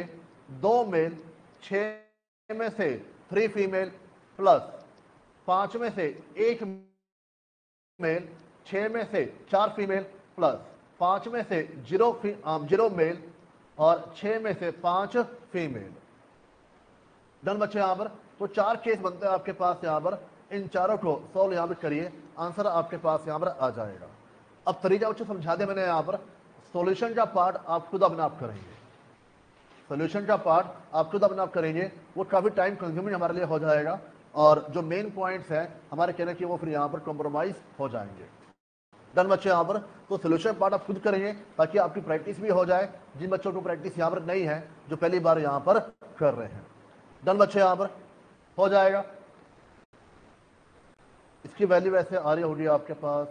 S1: 2 मेल, 6 में से 3 फीमेल, प्लस 5 में से 1 मेल, 6 में से 4 फीमेल, प्लस 5 में से 0 मेल और 6 में से 5 फीमेल। डन बच्चे, यहां पर तो 4 केस बनते हैं आपके पास यहां पर। इन चारों को सॉल्व यहां पर करिए, आंसर आपके पास यहां पर आ जाएगा। अब तरीका बच्चों समझा दिया मैंने यहां पर। सॉल्यूशन का पार्ट आप खुद अपने आप करेंगे, सोल्यूशन का पार्ट आप खुद अपने आप करेंगे, वो काफ़ी टाइम कंज्यूमिंग हमारे लिए हो जाएगा और जो मेन पॉइंट्स हैं हमारे कहने की वो फिर यहाँ पर कॉम्प्रोमाइज़ हो जाएंगे। डन बच्चे, यहाँ पर तो सोल्यूशन पार्ट आप खुद करेंगे ताकि आपकी प्रैक्टिस भी हो जाए, जिन बच्चों को प्रैक्टिस यहाँ पर नहीं है, जो पहली बार यहाँ पर कर रहे हैं। डन बच्चे, यहाँ पर हो जाएगा। इसकी वैल्यू वैसे आ रही होगी आपके पास,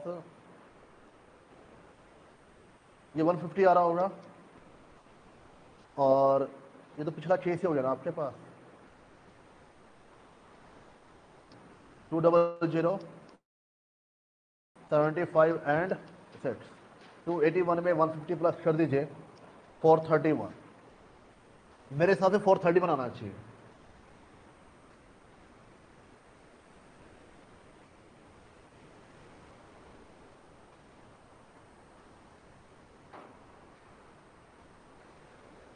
S1: ये 150 आ रहा होगा और ये तो पिछला केस ही हो गया ना आपके पास, 200 75 एंड 6। 281 में 150 प्लस कर दीजिए 431। मेरे हिसाब से 430 बनाना चाहिए।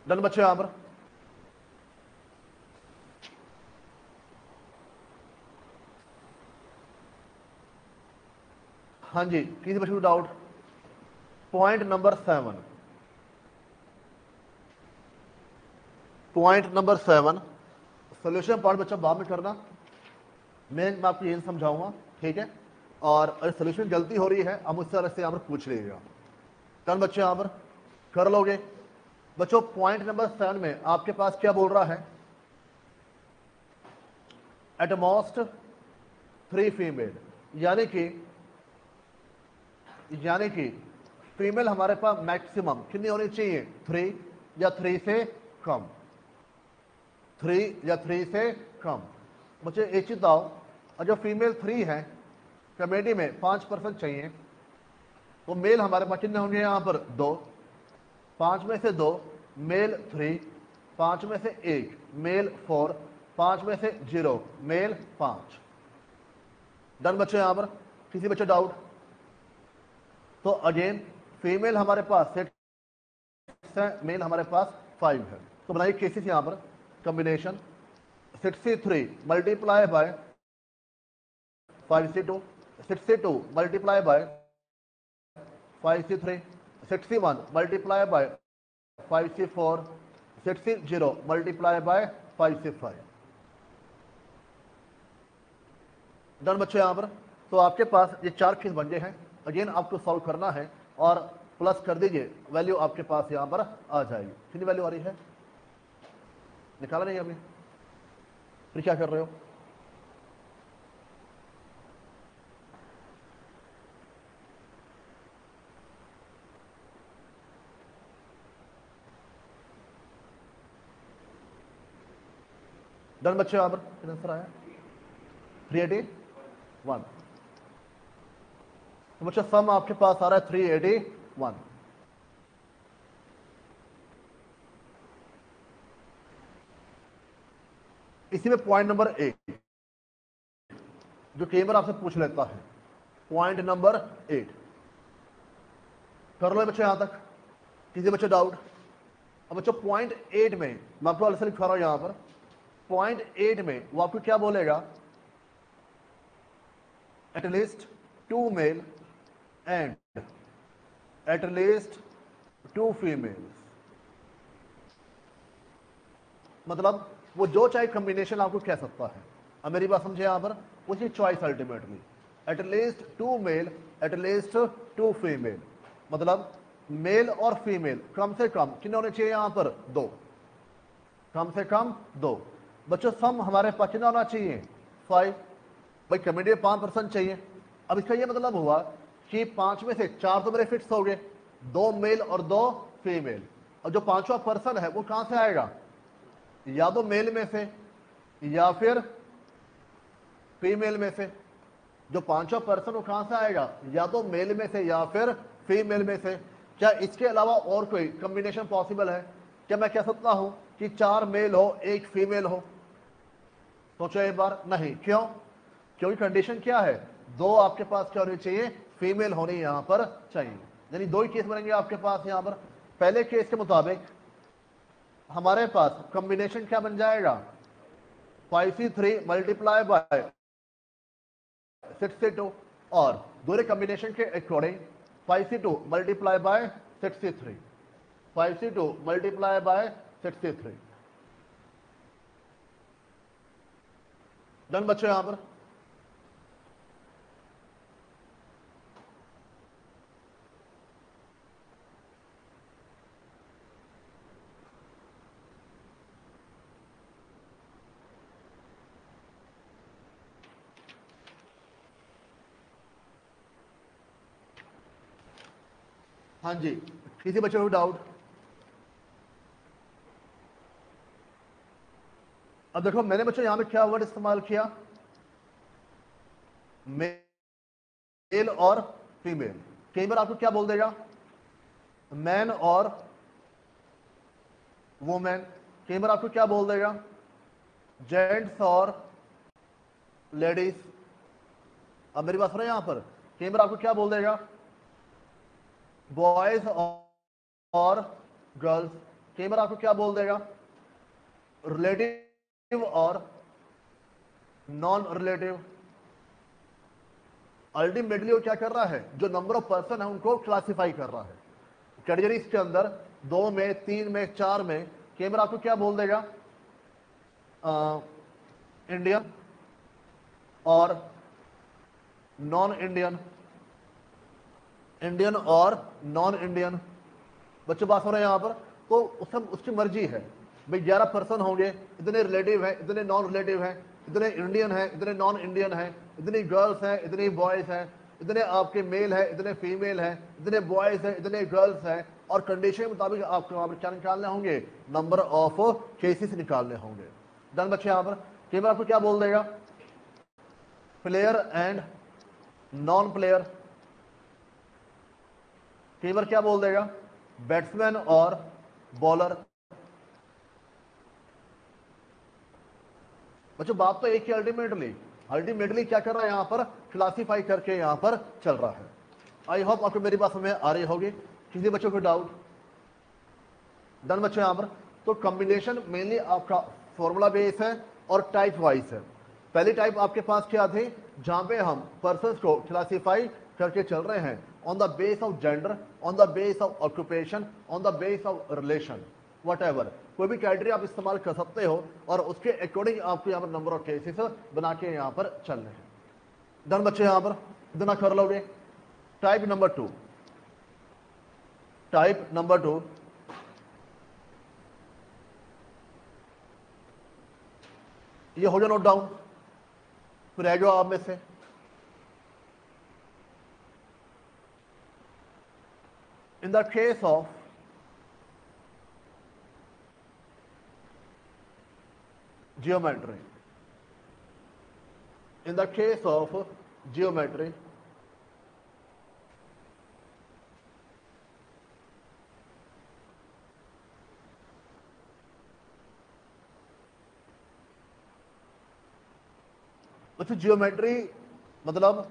S1: डन बच्चे यहां पर? हाँ जी, किसी बच्चे को doubt? Point number 7, point number 7, solution part बच्चा बाद में करना, मैं आपको यही समझाऊंगा, ठीक है? और अगर सोल्यूशन गलती हो रही है आप मुझसे अलग से यहाँ पर पूछ लीजिएगा। डन बच्चे यहाँ पर कर लोगे? बच्चों पॉइंट नंबर 7 में आपके पास क्या बोल रहा है? एट मोस्ट 3 फीमेल, यानी कि फीमेल हमारे पास मैक्सिमम कितनी होनी चाहिए? 3 या 3 से कम, 3 या 3 से कम। मुझे एक चीज बताओ, और जो फीमेल 3 है कमेटी में 5% चाहिए, तो मेल हमारे पास कितने होंगे यहाँ पर? 2, 5 में से 2 मेल 3, 5 में से 1 मेल 4, 5 में से 0 मेल 5। डन बच्चे यहाँ पर? किसी बच्चे डाउट? तो अगेन फीमेल हमारे पास 6 है, मेल हमारे पास 5 है। तो बनाइए केसेस यहाँ पर, combination 63 multiply by 5C2, 62 multiply by 5C3, 61 multiply by 5C4, 60 multiply by 5C5। Done बच्चे यहाँ पर? तो आपके पास ये 4 केस बन गए हैं। अगेन आपको सॉल्व करना है और प्लस कर दीजिए, वैल्यू आपके पास यहाँ पर आ जाएगी। कितनी वैल्यू आ रही है? निकाला नहीं अभी? फिर क्या कर रहे हो? डन बच्चे यहाँ पर आंसर आया 381। तो बच्चों सम आपके पास आ रहा है 381। इसी में पॉइंट नंबर 8 जो कई बार आपसे पूछ लेता है, पॉइंट नंबर 8 कर लो बच्चे यहां तक? किसी बच्चे डाउट? अब बच्चों पॉइंट 8 में मैं आपको अलग से लिखा रहा हूं यहां पर, पॉइंट 8 में वो आपको क्या बोलेगा? At least 2 male and at least 2 females. मतलब वो जो चाहे कॉम्बिनेशन आपको कह सकता है। अब मेरी बात समझे यहां पर? उसकी choice ultimately at least 2 male at least 2 female, मतलब मेल और फीमेल कम से कम कितने होने चाहिए यहां पर? 2, कम से कम 2। बच्चों सम हमारे पास कितना होना चाहिए? 5। भाई कमेटी में 5% चाहिए। अब इसका ये मतलब हुआ कि 5 में से 4 तो मेरे फिक्स हो गए, 2 मेल और 2 फीमेल। और जो 5वां पर्सन है वो कहां से आएगा? या तो मेल में से या फिर फीमेल में से। जो 5वां पर्सन वो कहां से आएगा? या तो मेल में से या फिर फीमेल में से। क्या इसके अलावा और कोई कॉम्बिनेशन पॉसिबल है? क्या मैं कह सकता हूं कि 4 मेल हो 1 फीमेल हो? सोचो एक बार। नहीं। क्यों? क्योंकि कंडीशन क्या है? 2 आपके पास क्या होनी चाहिए? फीमेल होनी यहां पर चाहिए। यानी 2 ही केस बनेंगे आपके पास यहां पर। पहले केस के मुताबिक हमारे पास कॉम्बिनेशन क्या बन जाएगा? 5C3 मल्टीप्लाई बाय 6C2, और दूसरे कॉम्बिनेशन के according 5C2 multiply by 6C3, 5C2 multiply by 6C3। Done बच्चों यहां पर? हाँ जी, किसी बच्चे को डाउट? अब देखो मैंने बच्चों यहां पे क्या वर्ड इस्तेमाल किया? मेल और फीमेल। कई बार आपको क्या बोल देगा? मैन और वुमेन। कई बार आपको क्या बोल देगा? जेंट्स और लेडीज। अब मेरी बात सुनो यहां पर, कई बार आपको क्या बोल देगा? बॉयज और गर्ल्स। कई बार आपको क्या बोल देगा, रिलेटिव और नॉन रिलेटिव। अल्टीमेटली वो क्या कर रहा है, जो नंबर ऑफ पर्सन है उनको क्लासिफाई कर रहा है कैटेगरीज के अंदर, 2 में, 3 में, 4 में। कई बार आपको क्या बोल देगा, इंडियन और नॉन इंडियन, इंडियन और नॉन इंडियन। बच्चों बात हो रहे हैं यहाँ पर, तो उसकी मर्जी है भाई 11 पर्सन होंगे, इतने रिलेटिव हैं, इतने नॉन रिलेटिव हैं, इतने इंडियन हैं, इतने नॉन इंडियन हैं, इतनी गर्ल्स हैं, इतनी बॉयज हैं, इतने आपके मेल हैं, इतने फीमेल हैं, इतने बॉयज हैं, इतने गर्ल्स हैं, और कंडीशन के मुताबिक आपको यहाँ पर क्या निकालने होंगे, नंबर ऑफ केसेस निकालने होंगे। डन बच्चे। यहाँ पर कई बार आपको क्या बोल देगा, प्लेयर एंड नॉन प्लेयर। कई बार क्या बोल देगा, बैट्समैन और बॉलर। बच्चों बात तो एक ही, अल्टीमेटली क्या कर रहा है यहाँ पर, क्लासिफाई करके यहाँ पर चल रहा है। आई होप आपको मेरी बात समझ आ रही होगी। किसी बच्चों को डाउट? डन बच्चों। यहाँ पर तो कॉम्बिनेशन मेनली आपका फॉर्मूला बेस है और टाइप वाइज है। पहली टाइप आपके पास क्या थी, जहां पे हम पर्सन्स को क्लासिफाई करके चल रहे हैं on the base of gender, on the base of occupation, on the base of relation, what कोई भी क्राइटेरिया आप इस्तेमाल कर सकते हो और उसके अकॉर्डिंग आपको यहाँ पर नंबर ऑफ केसेस बना के यहाँ पर चल रहे हैं। डन बच्चे। यहाँ पर इतना कर लोगे। टाइप नंबर 2, टाइप नंबर 2, ये हो जाए नोट डाउन, फिर रह जाओ आप में से। In the case of geometry, in the case of geometry, बच्चों जियोमेट्री मतलब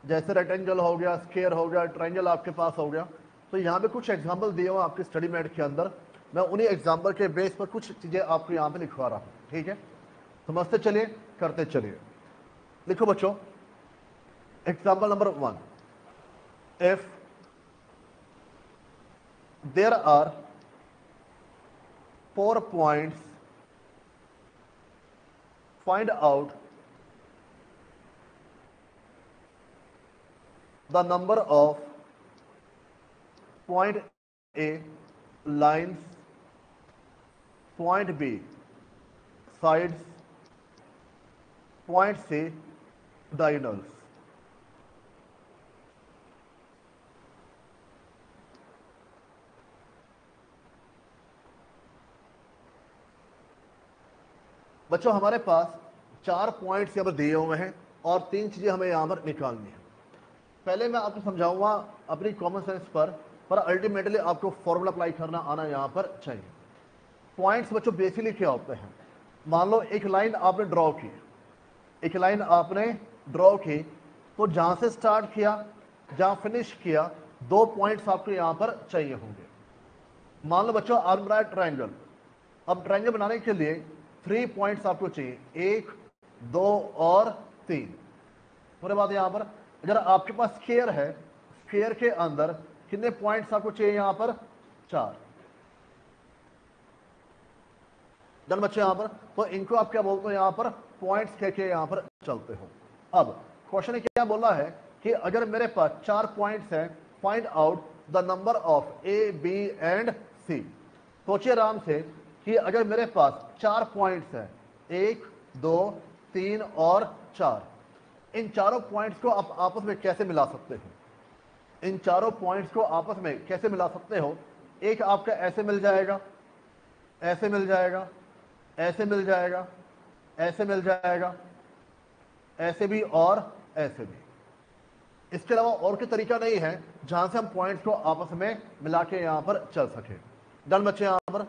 S1: जैसे रेक्टेंगल हो गया, स्क्वायर हो गया, ट्रायंगल आपके पास हो गया, तो यहाँ पे कुछ एग्जांपल दिए हुए आपके स्टडी मेट के अंदर। मैं उन्हीं एग्जांपल के बेस पर कुछ चीजें आपको यहाँ पे लिखवा रहा हूँ, ठीक है? समझते चलिए, करते चलिए। लिखो बच्चों, example number 1, if there are 4 points, find out the number of point A lines, point B sides, point C diagonals। बच्चों हमारे पास 4 पॉइंट्स यहाँ पर दिए हुए हैं और 3 चीजें हमें यहाँ पर निकालनी है। पहले मैं आपको समझाऊंगा अपनी कॉमन सेंस पर अल्टीमेटली आपको फॉर्मूला अप्लाई करना आना यहाँ पर चाहिए। पॉइंट्स बच्चों बेसिकली क्या होते हैं, मान लो एक लाइन आपने ड्रॉ की, एक लाइन आपने ड्रॉ की, तो जहां से स्टार्ट किया जहां फिनिश किया 2 पॉइंट्स आपको यहाँ पर चाहिए होंगे। मान लो बच्चों आपने बनाया ट्रायंगल, अब ट्रायंगल बनाने के लिए 3 पॉइंट्स आपको चाहिए, 1, 2 और 3। पूरे बात यहाँ पर अगर आपके पास स्क्वायर है, स्क्वायर के अंदर कितने पॉइंट्स आपको चाहिए यहाँ पर, 4। डन बच्चे। यहाँ पर तो इनको आप क्या बोलते हो, यहाँ पर पॉइंट्स कह के यहाँ पर चलते हो। अब क्वेश्चन क्या बोला है कि अगर मेरे पास 4 पॉइंट्स हैं, find out the number of A, B and C. सोचिए आराम से कि अगर मेरे पास 4 पॉइंट्स हैं, 1, 2, 3 और 4, इन चारों पॉइंट्स को आप आपस में कैसे मिला सकते हो, इन चारों पॉइंट्स को आपस में कैसे मिला सकते हो। एक आपका ऐसे मिल जाएगा, ऐसे मिल जाएगा, ऐसे मिल जाएगा, ऐसे मिल जाएगा, ऐसे भी और ऐसे भी। इसके अलावा और कोई तरीका नहीं है जहां से हम पॉइंट्स को आपस में मिला के यहां पर चल सके। डन बच्चे। यहां पर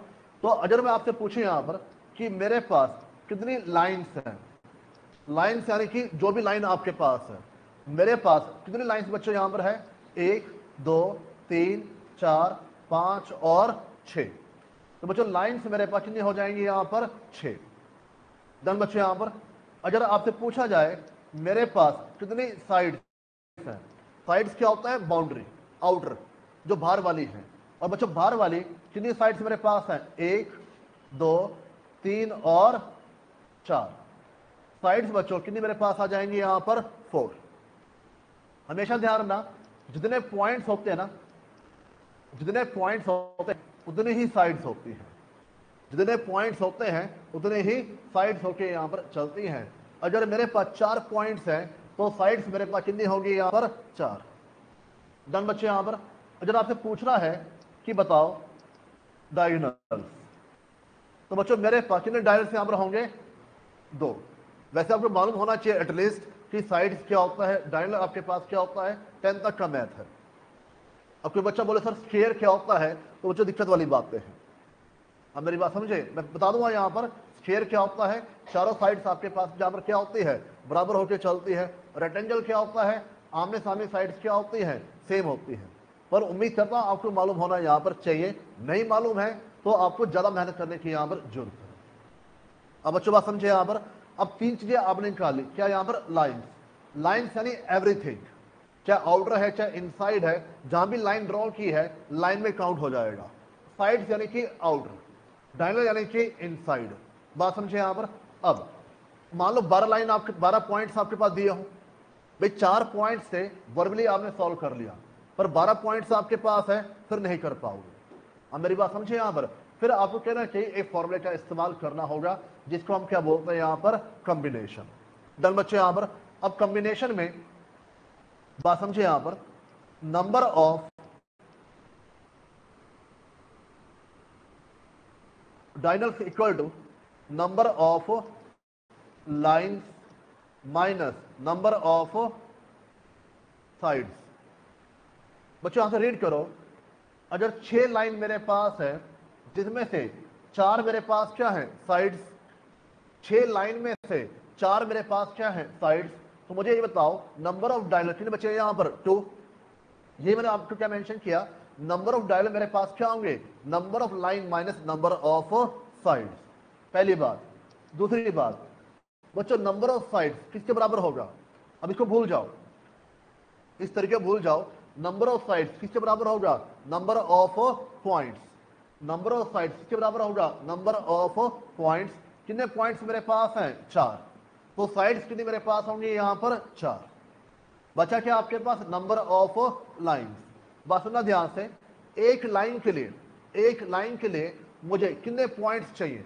S1: तो अगर मैं आपसे पूछूं यहां पर कि मेरे पास कितनी लाइंस हैं, लाइन्स यानी कि जो भी लाइन आपके पास है, मेरे पास कितनी लाइन्स बच्चों यहां पर है, 1, 2, 3, 4, 5 और 6। तो बच्चों लाइन्स मेरे पास कितनी हो जाएंगी यहाँ पर 6। डन बच्चों। यहाँ पर अगर आपसे पूछा जाए मेरे पास कितनी साइड्स हैं, साइड्स क्या होता है, बाउंड्री, आउटर, जो बाहर वाली है। और बच्चों बाहर वाली कितनी साइड्स मेरे पास हैं, 1 2 3 और 4 साइड्स बच्चों कितनी मेरे पास आ जाएंगी यहाँ पर 4। हमेशा ध्यान रखना जितने पॉइंट्स होते हैं ना, जितने पॉइंट्स होते हैं उतनी ही साइड्स होती हैं, जितने पॉइंट्स होते हैं उतने ही साइड्स होके यहाँ पर चलती हैं। अगर मेरे पास 4 पॉइंट्स हैं तो साइड्स मेरे पास कितनी होंगी यहाँ पर 4। डन बच्चे। यहाँ पर अगर आपसे पूछना है कि बताओ डायगोनल्स, तो बच्चों मेरे पास कितने डायगोनल्स यहाँ पर होंगे, 2। वैसे आपको मालूम होना चाहिए एटलीस्ट कि साइड्स क्या होता है, डायगोनल आपके पास क्या होता है, 10 तक का मैथ है। अब कोई बच्चा बोले सर स्क्वायर क्या होता है, तो बच्चों दिक्कत वाली बातें हैं। अब मेरी बात समझे, मैं बता दूंगा यहाँ पर स्क्वायर क्या होता है, चारों साइड्स आपके पास जहाँ पर क्या होती है, बराबर होकर चलती है। रेक्टेंगल क्या होता है, आमने सामने साइड्स क्या होती है, सेम होती है। पर उम्मीद करता हूँ आपको मालूम होना यहाँ पर चाहिए, नहीं मालूम है तो आपको ज्यादा मेहनत करने की यहाँ पर जरूरत है। अब बच्चों बात समझे यहाँ पर। अब 3 चीजें आपने निकाली, क्या यहाँ पर लाइन्स, लाइन्स यानी एवरीथिंग, चाहे आउटर है चाहे इनसाइड है, जहां भी लाइन ड्रॉ की है लाइन में काउंट हो जाएगा। साइड्स यानी कि आउटर, डायगोनल यानी कि इनसाइड। बात समझे यहाँ पर। अब मान लो 12 लाइन आपके 12 पॉइंट्स आपके पास दिए हो भाई, 4 पॉइंट्स से वर्बली आपने सॉल्व कर लिया, पर 12 पॉइंट्स आपके पास है फिर नहीं कर पाओगे। अब मेरी बात समझे यहाँ पर, फिर आपको कहना चाहिए एक फॉर्मूले का इस्तेमाल करना होगा जिसको हम क्या बोलते हैं यहाँ पर, कॉम्बिनेशन। डन बच्चे। यहाँ पर अब कॉम्बिनेशन में बात समझे यहां पर, number of diagonals equal to number of lines minus number of sides. बच्चों यहां से रीड करो, अगर 6 लाइन मेरे पास है जिसमें से 4 मेरे पास क्या है, साइड्स, 6 लाइन में से 4 मेरे पास क्या है, साइड्स, तो मुझे ये बताओ नंबर ऑफ डायगोनल कितने बचे यहां पर, 2। ये मैंने आपको क्या मेंशन किया, नंबर ऑफ डायगोनल मेरे पास क्या होंगे, number of line minus number of sides, पहली बात। दूसरी बात बच्चों, नंबर ऑफ साइड्स किसके बराबर होगा, अब इसको भूल जाओ, इस तरीके भूल जाओ। नंबर ऑफ साइड्स किसके बराबर होगा, number of points. Number of sides किसके बराबर होगा, नंबर ऑफ पॉइंट्स। कितने पॉइंट्स मेरे पास हैं, 4, तो साइड्स कितनी मेरे पास होंगी यहां पर, 4। बचा क्या आपके पास, नंबर ऑफ लाइंस। बात सुनना ध्यान से, एक लाइन के लिए मुझे कितने पॉइंट्स चाहिए,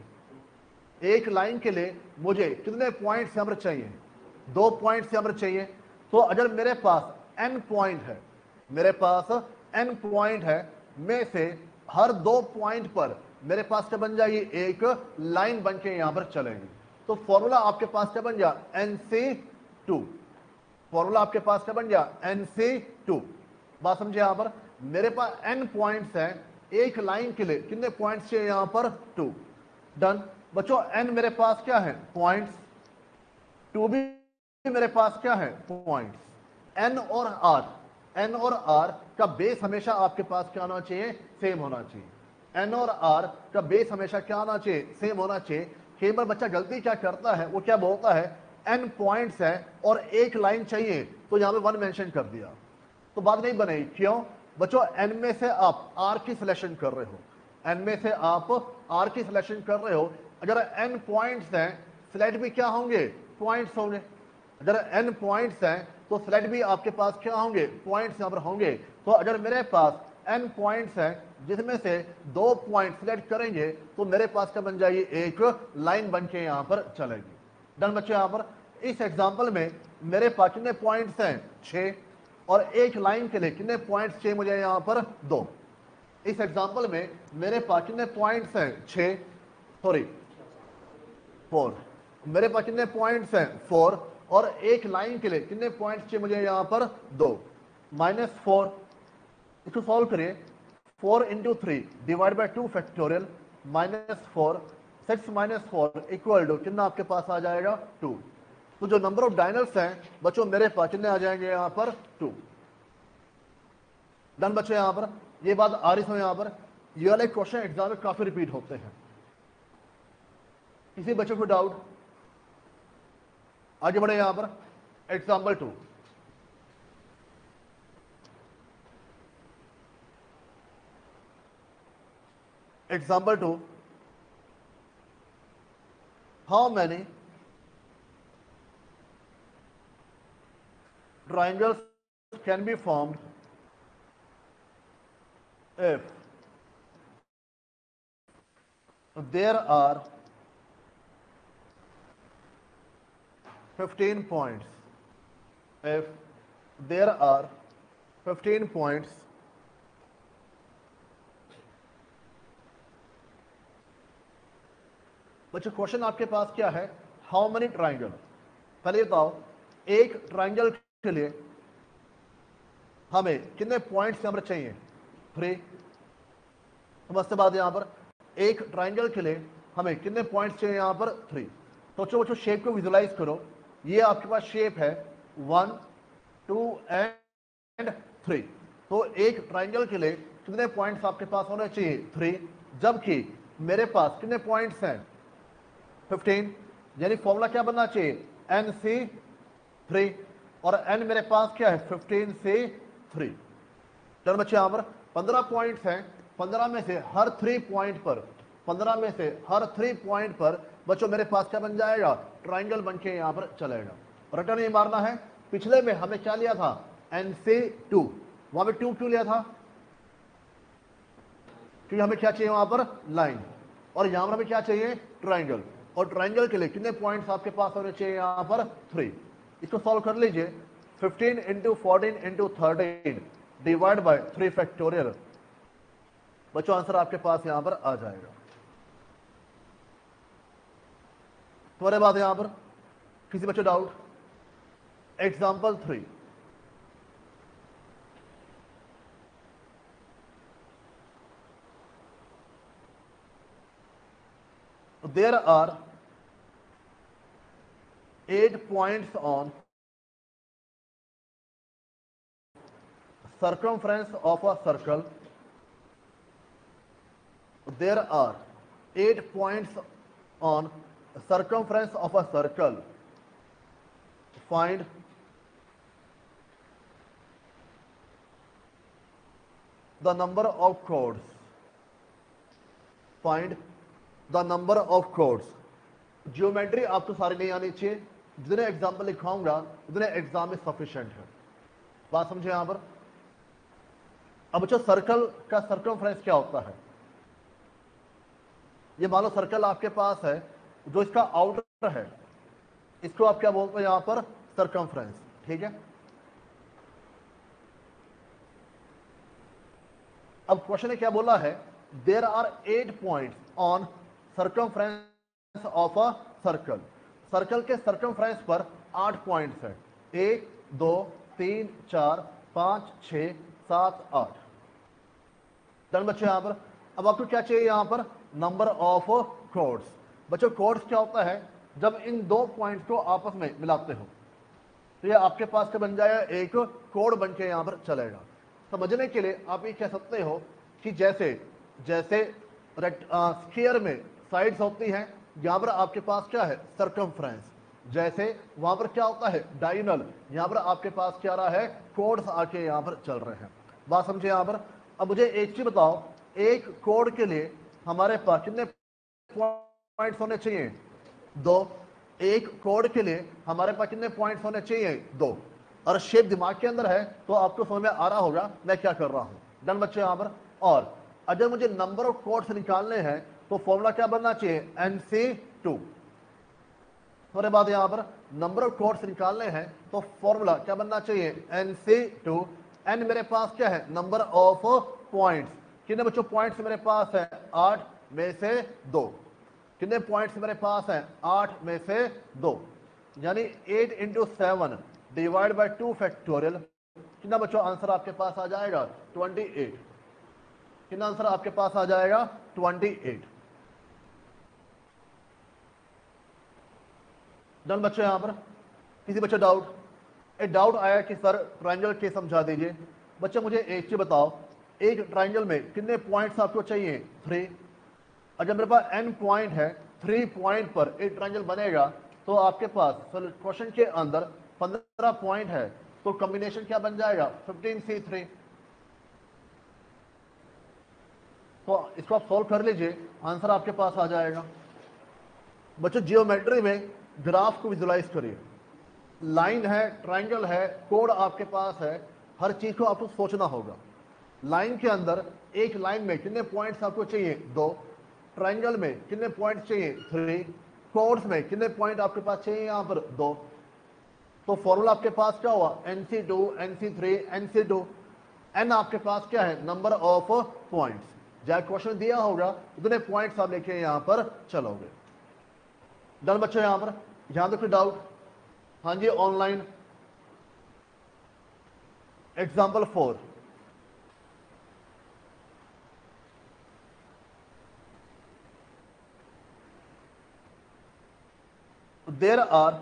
S1: एक लाइन के लिए मुझे कितने पॉइंट्स यहां पर चाहिए, 2 पॉइंट्स यहां पर चाहिए। तो अगर मेरे पास n पॉइंट है, मेरे पास n पॉइंट है, में से हर 2 पॉइंट पर मेरे पास क्या बन जाएगी, एक लाइन बन के यहां पर चलेगी। तो फॉर्मूला आपके पास क्या बन गया, NC2। फॉर्मूला आपके पास क्या बन गया, NC2। बात समझे यहां पर, मेरे पास n पॉइंट्स हैं, एक लाइन के लिए कितने पॉइंट्स चाहिए यहां पर, 2। डन बच्चों, n मेरे पास क्या है, पॉइंट्स, 2 भी मेरे पास क्या है, पॉइंट्स। n और r का बेस हमेशा आपके पास क्या होना चाहिए, सेम होना चाहिए। n और r का बेस हमेशा क्या होना चाहिए, सेम होना चाहिए। कई बार बच्चा गलती क्या करता है, वो क्या बोलता है, n पॉइंट्स है और एक लाइन चाहिए, तो यहां पे 1 मेंशन कर दिया, तो बात नहीं बनेगी। क्यों बच्चों, n में से आप r की सिलेक्शन कर रहे हो, n में से आप r की सिलेक्शन कर रहे हो। अगर n पॉइंट्स हैं, सिलेक्ट भी क्या होंगे, पॉइंट्स होंगे। अगर n पॉइंट्स हैं तो सिलेक्ट भी आपके पास क्या होंगे, पॉइंट्स यहां पर होंगे। तो अगर मेरे पास n पॉइंट्स हैं जिसमें से 2 पॉइंट सिलेक्ट करेंगे, तो मेरे पास क्या बन जाएगी, एक लाइन बन के यहां पर चलेगी। डन बच्चे। यहां पर इस एग्जांपल में मेरे पास कितने पॉइंट्स हैं, 6, और एक लाइन के लिए कितने पॉइंट्स चाहिए मुझे यहां पर, 2। इस एग्जांपल में मेरे पास कितने पॉइंट्स हैं, 4। मेरे पास कितने पॉइंट्स हैं, 4, और एक लाइन के लिए कितने पॉइंट्स चाहिए मुझे यहां पर, 2। -4, इसको सॉल्व करिए, 4 × 3 divide by 2 factorial, -4, 6 - 4 equal to कितना आपके पास आ जाएगा, 2। तो जो नंबर ऑफ डायगोनल्स हैं बच्चों मेरे पास कितने आ जाएंगे यहां पर, 2। डन बच्चों। यहां पर ये बात आ रही है यहां पर, ये वाले क्वेश्चन एग्जाम में काफी रिपीट होते हैं। किसी बच्चे को डाउट? आगे बढ़े यहां पर। Example 2, example 2, how many triangles can be formed if there are 15 points? If there are 15 points बच्चों क्वेश्चन आपके पास क्या है? How many triangle. पहले बताओ एक ट्राइंगल के लिए हमें कितने पॉइंट्स यहां पर चाहिए? 3। समझते बाद यहां पर एक ट्राइंगल के लिए हमें कितने पॉइंट्स चाहिए? यहां पर 3। तो बच्चों शेप को विजुलाइज करो। ये आपके पास शेप है 1, 2 एंड 3। तो एक ट्राइंगल के लिए कितने पॉइंट्स आपके पास होने चाहिए? 3। जबकि मेरे पास कितने पॉइंट्स हैं? 15। यानी फॉर्मूला क्या बनना चाहिए? NC3। और n मेरे पास क्या है? 15C3। चलो बच्चे यहां पर 15 पॉइंट्स हैं। 15 में से हर 3 पॉइंट पर 15 में से हर 3 पॉइंट पर बच्चों मेरे पास क्या बन जाएगा? ट्राइंगल बन के यहां पर चलेगा। रिटर्न ये मारना है। पिछले में हमें क्या लिया था? NC2। वहां पे 2 क्यों लिया था? क्योंकि हमें क्या चाहिए वहां पर? लाइन। और यहां पर हमें क्या चाहिए? ट्राइंगल। और ट्राइंगल के लिए कितने पॉइंट्स आपके पास होने चाहिए? यहां पर 3। इसको सॉल्व कर लीजिए। 15 into 14 into 13 divide by 3 factorial. बच्चों आंसर आपके पास यहां पर आ जाएगा। तुम्हारे बाद यहां पर किसी बच्चे doubt? Example 3, there are 8 points on circumference of a circle. There are 8 points on circumference of a circle. Find the number of chords. Find the number of chords. Geometry आपको सारी नहीं आनी चाहिए। जितने एग्जाम्पल लिखाऊंगा उतने एग्जाम में sufficient है। बात समझे यहां पर? अब बच्चों सर्कल का सर्कमफ्रेंस क्या होता है? ये मान लो सर्कल आपके पास है, जो इसका आउटर है इसको आप क्या बोलते हैं यहां पर? सर्कमफ्रेंस। ठीक है। अब क्वेश्चन ने क्या बोला है? There are 8 points on circumference of a circle. Circle के सर्कमफ्रेंस पर 8 पॉइंट्स हैं। 1, 2, 3, 4, 5, 6, 7, 8। डन बच्चों यहां पर। अब आपको क्या चाहिए यहां पर? Number of codes. बच्चों कोड्स क्या होता है? जब इन 2 पॉइंट्स को आपस में मिलाते हो तो ये आपके पास क्या बन जाएगा? एक कोड बन के यहां पर चलेगा। समझने के लिए आप ये कह सकते हो कि जैसे जैसे स्फीयर में साइड्स होती हैं, यहां पर आपके पास क्या है? सर्कमफ्रेंस। जैसे वहां पर क्या होता है? डायगोनल। यहां पर आपके पास क्या रहा है? कोड्स आके यहां पर चल रहे हैं। बात समझे यहां पर? अब मुझे एक चीज बताओ, एक कोड के लिए हमारे पास कितने पॉइंट्स होने चाहिए? 2। एक कोड के लिए हमारे पास कितने पॉइंट्स होने चाहिए? 2। और शेप दिमाग के अंदर है तो आपको समझ में आ रहा होगा मैं क्या कर रहा हूं। डन बच्चे यहां पर। और अगर मुझे नंबर ऑफ कोड्स निकालने हैं तो फॉर्मूला क्या बनना चाहिए? NC2। थोड़े बाद यहां पर नंबर ऑफ कोड्स निकालने हैं तो फॉर्मूला क्या बनना चाहिए? NC2। एन मेरे पास क्या है? Number of points. कितने बच्चों पॉइंट्स मेरे पास है? 8 में से 2। कितने पॉइंट्स मेरे पास हैं? 8 में से 2। यानी 8 इंटू 7 डिवाइड बाई 2 फैक्टोरियल। कितना बच्चों आंसर आपके पास आ जाएगा? 28। कितना आंसर आपके पास आ जाएगा? 28। डन बच्चों यहां पर किसी बच्चे डाउट? एक डाउट आया कि सर ट्रायंगल के समझा दीजिए। बच्चे मुझे एक चीज बताओ, एक ट्राइंगल में कितने पॉइंट्स आपको चाहिए? 3। और जब मेरे पास n पॉइंट है, 3 पॉइंट पर एक ट्राइंगल बनेगा, तो आपके पास क्वेश्चन के अंदर 15 पॉइंट है, तो कॉम्बिनेशन क्या बन जाएगा? 15C3। तो इसको आप सॉल्व कर लीजिए, आंसर आपके पास आ जाएगा। बच्चों जियोमेट्री में ग्राफ को विजुलाइज करिए। लाइन है, ट्राइंगल है, कोड आपके पास है, हर चीज को आपको सोचना होगा। लाइन के अंदर एक लाइन में कितने पॉइंट्स आपको चाहिए? 2। ट्राइंगल में कितने पॉइंट चाहिए? 3। कोड्स में कितने पॉइंट आपके पास चाहिए? यहां पर 2। तो फॉर्मूला आपके पास क्या हुआ? NC2 NC3 NC2। n आपके पास क्या है? Number of points. जब क्वेश्चन दिया होगा उतने पॉइंट्स आप लेके यहां पर चलोगे। डन बच्चों? यहां पर यहां तो कोई डाउट? हाँ जी, online example 4। There are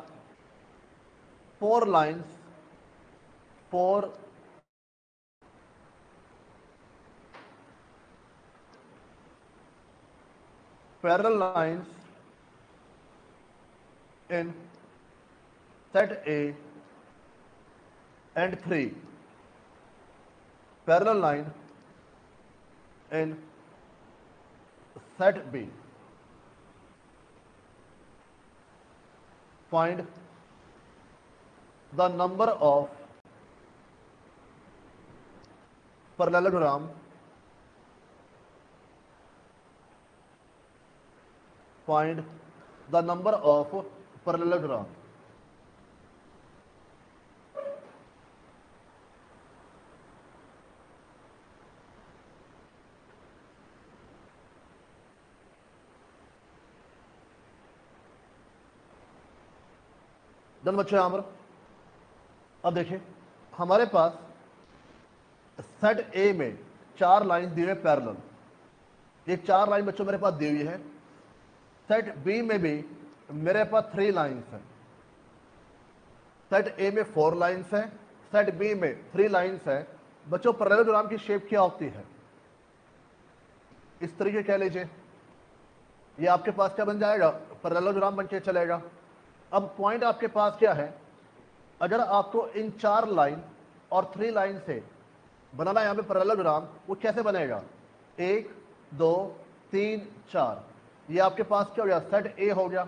S1: 4 lines, 4 parallel lines in set A and 3 parallel line in set B. Find the number of parallelogram find the number of parallelogram. Done बच्चों? यहां पर अब देखिए, हमारे पास सेट ए में 4 लाइन दी हुई है पैरेलल। ये 4 लाइन बच्चों मेरे पास दी हुई है। सेट बी में भी मेरे पास 3 लाइन्स हैं। सेट ए में 4 लाइन्स है, सेट बी में 3 लाइन्स है। बच्चों पैरेललोग्राम की शेप क्या होती है? इस तरीके कह लीजिए, ये आपके पास क्या बन जाएगा? पैरेललोग्राम बन के चलेगा। अब पॉइंट आपके पास क्या है? अगर आपको इन 4 लाइन और 3 लाइन से बनाना है यहां पे पैरेललोग्राम, वो कैसे बनेगा? 1 2 3 4। ये आपके पास क्या हो गया? सेट ए हो गया।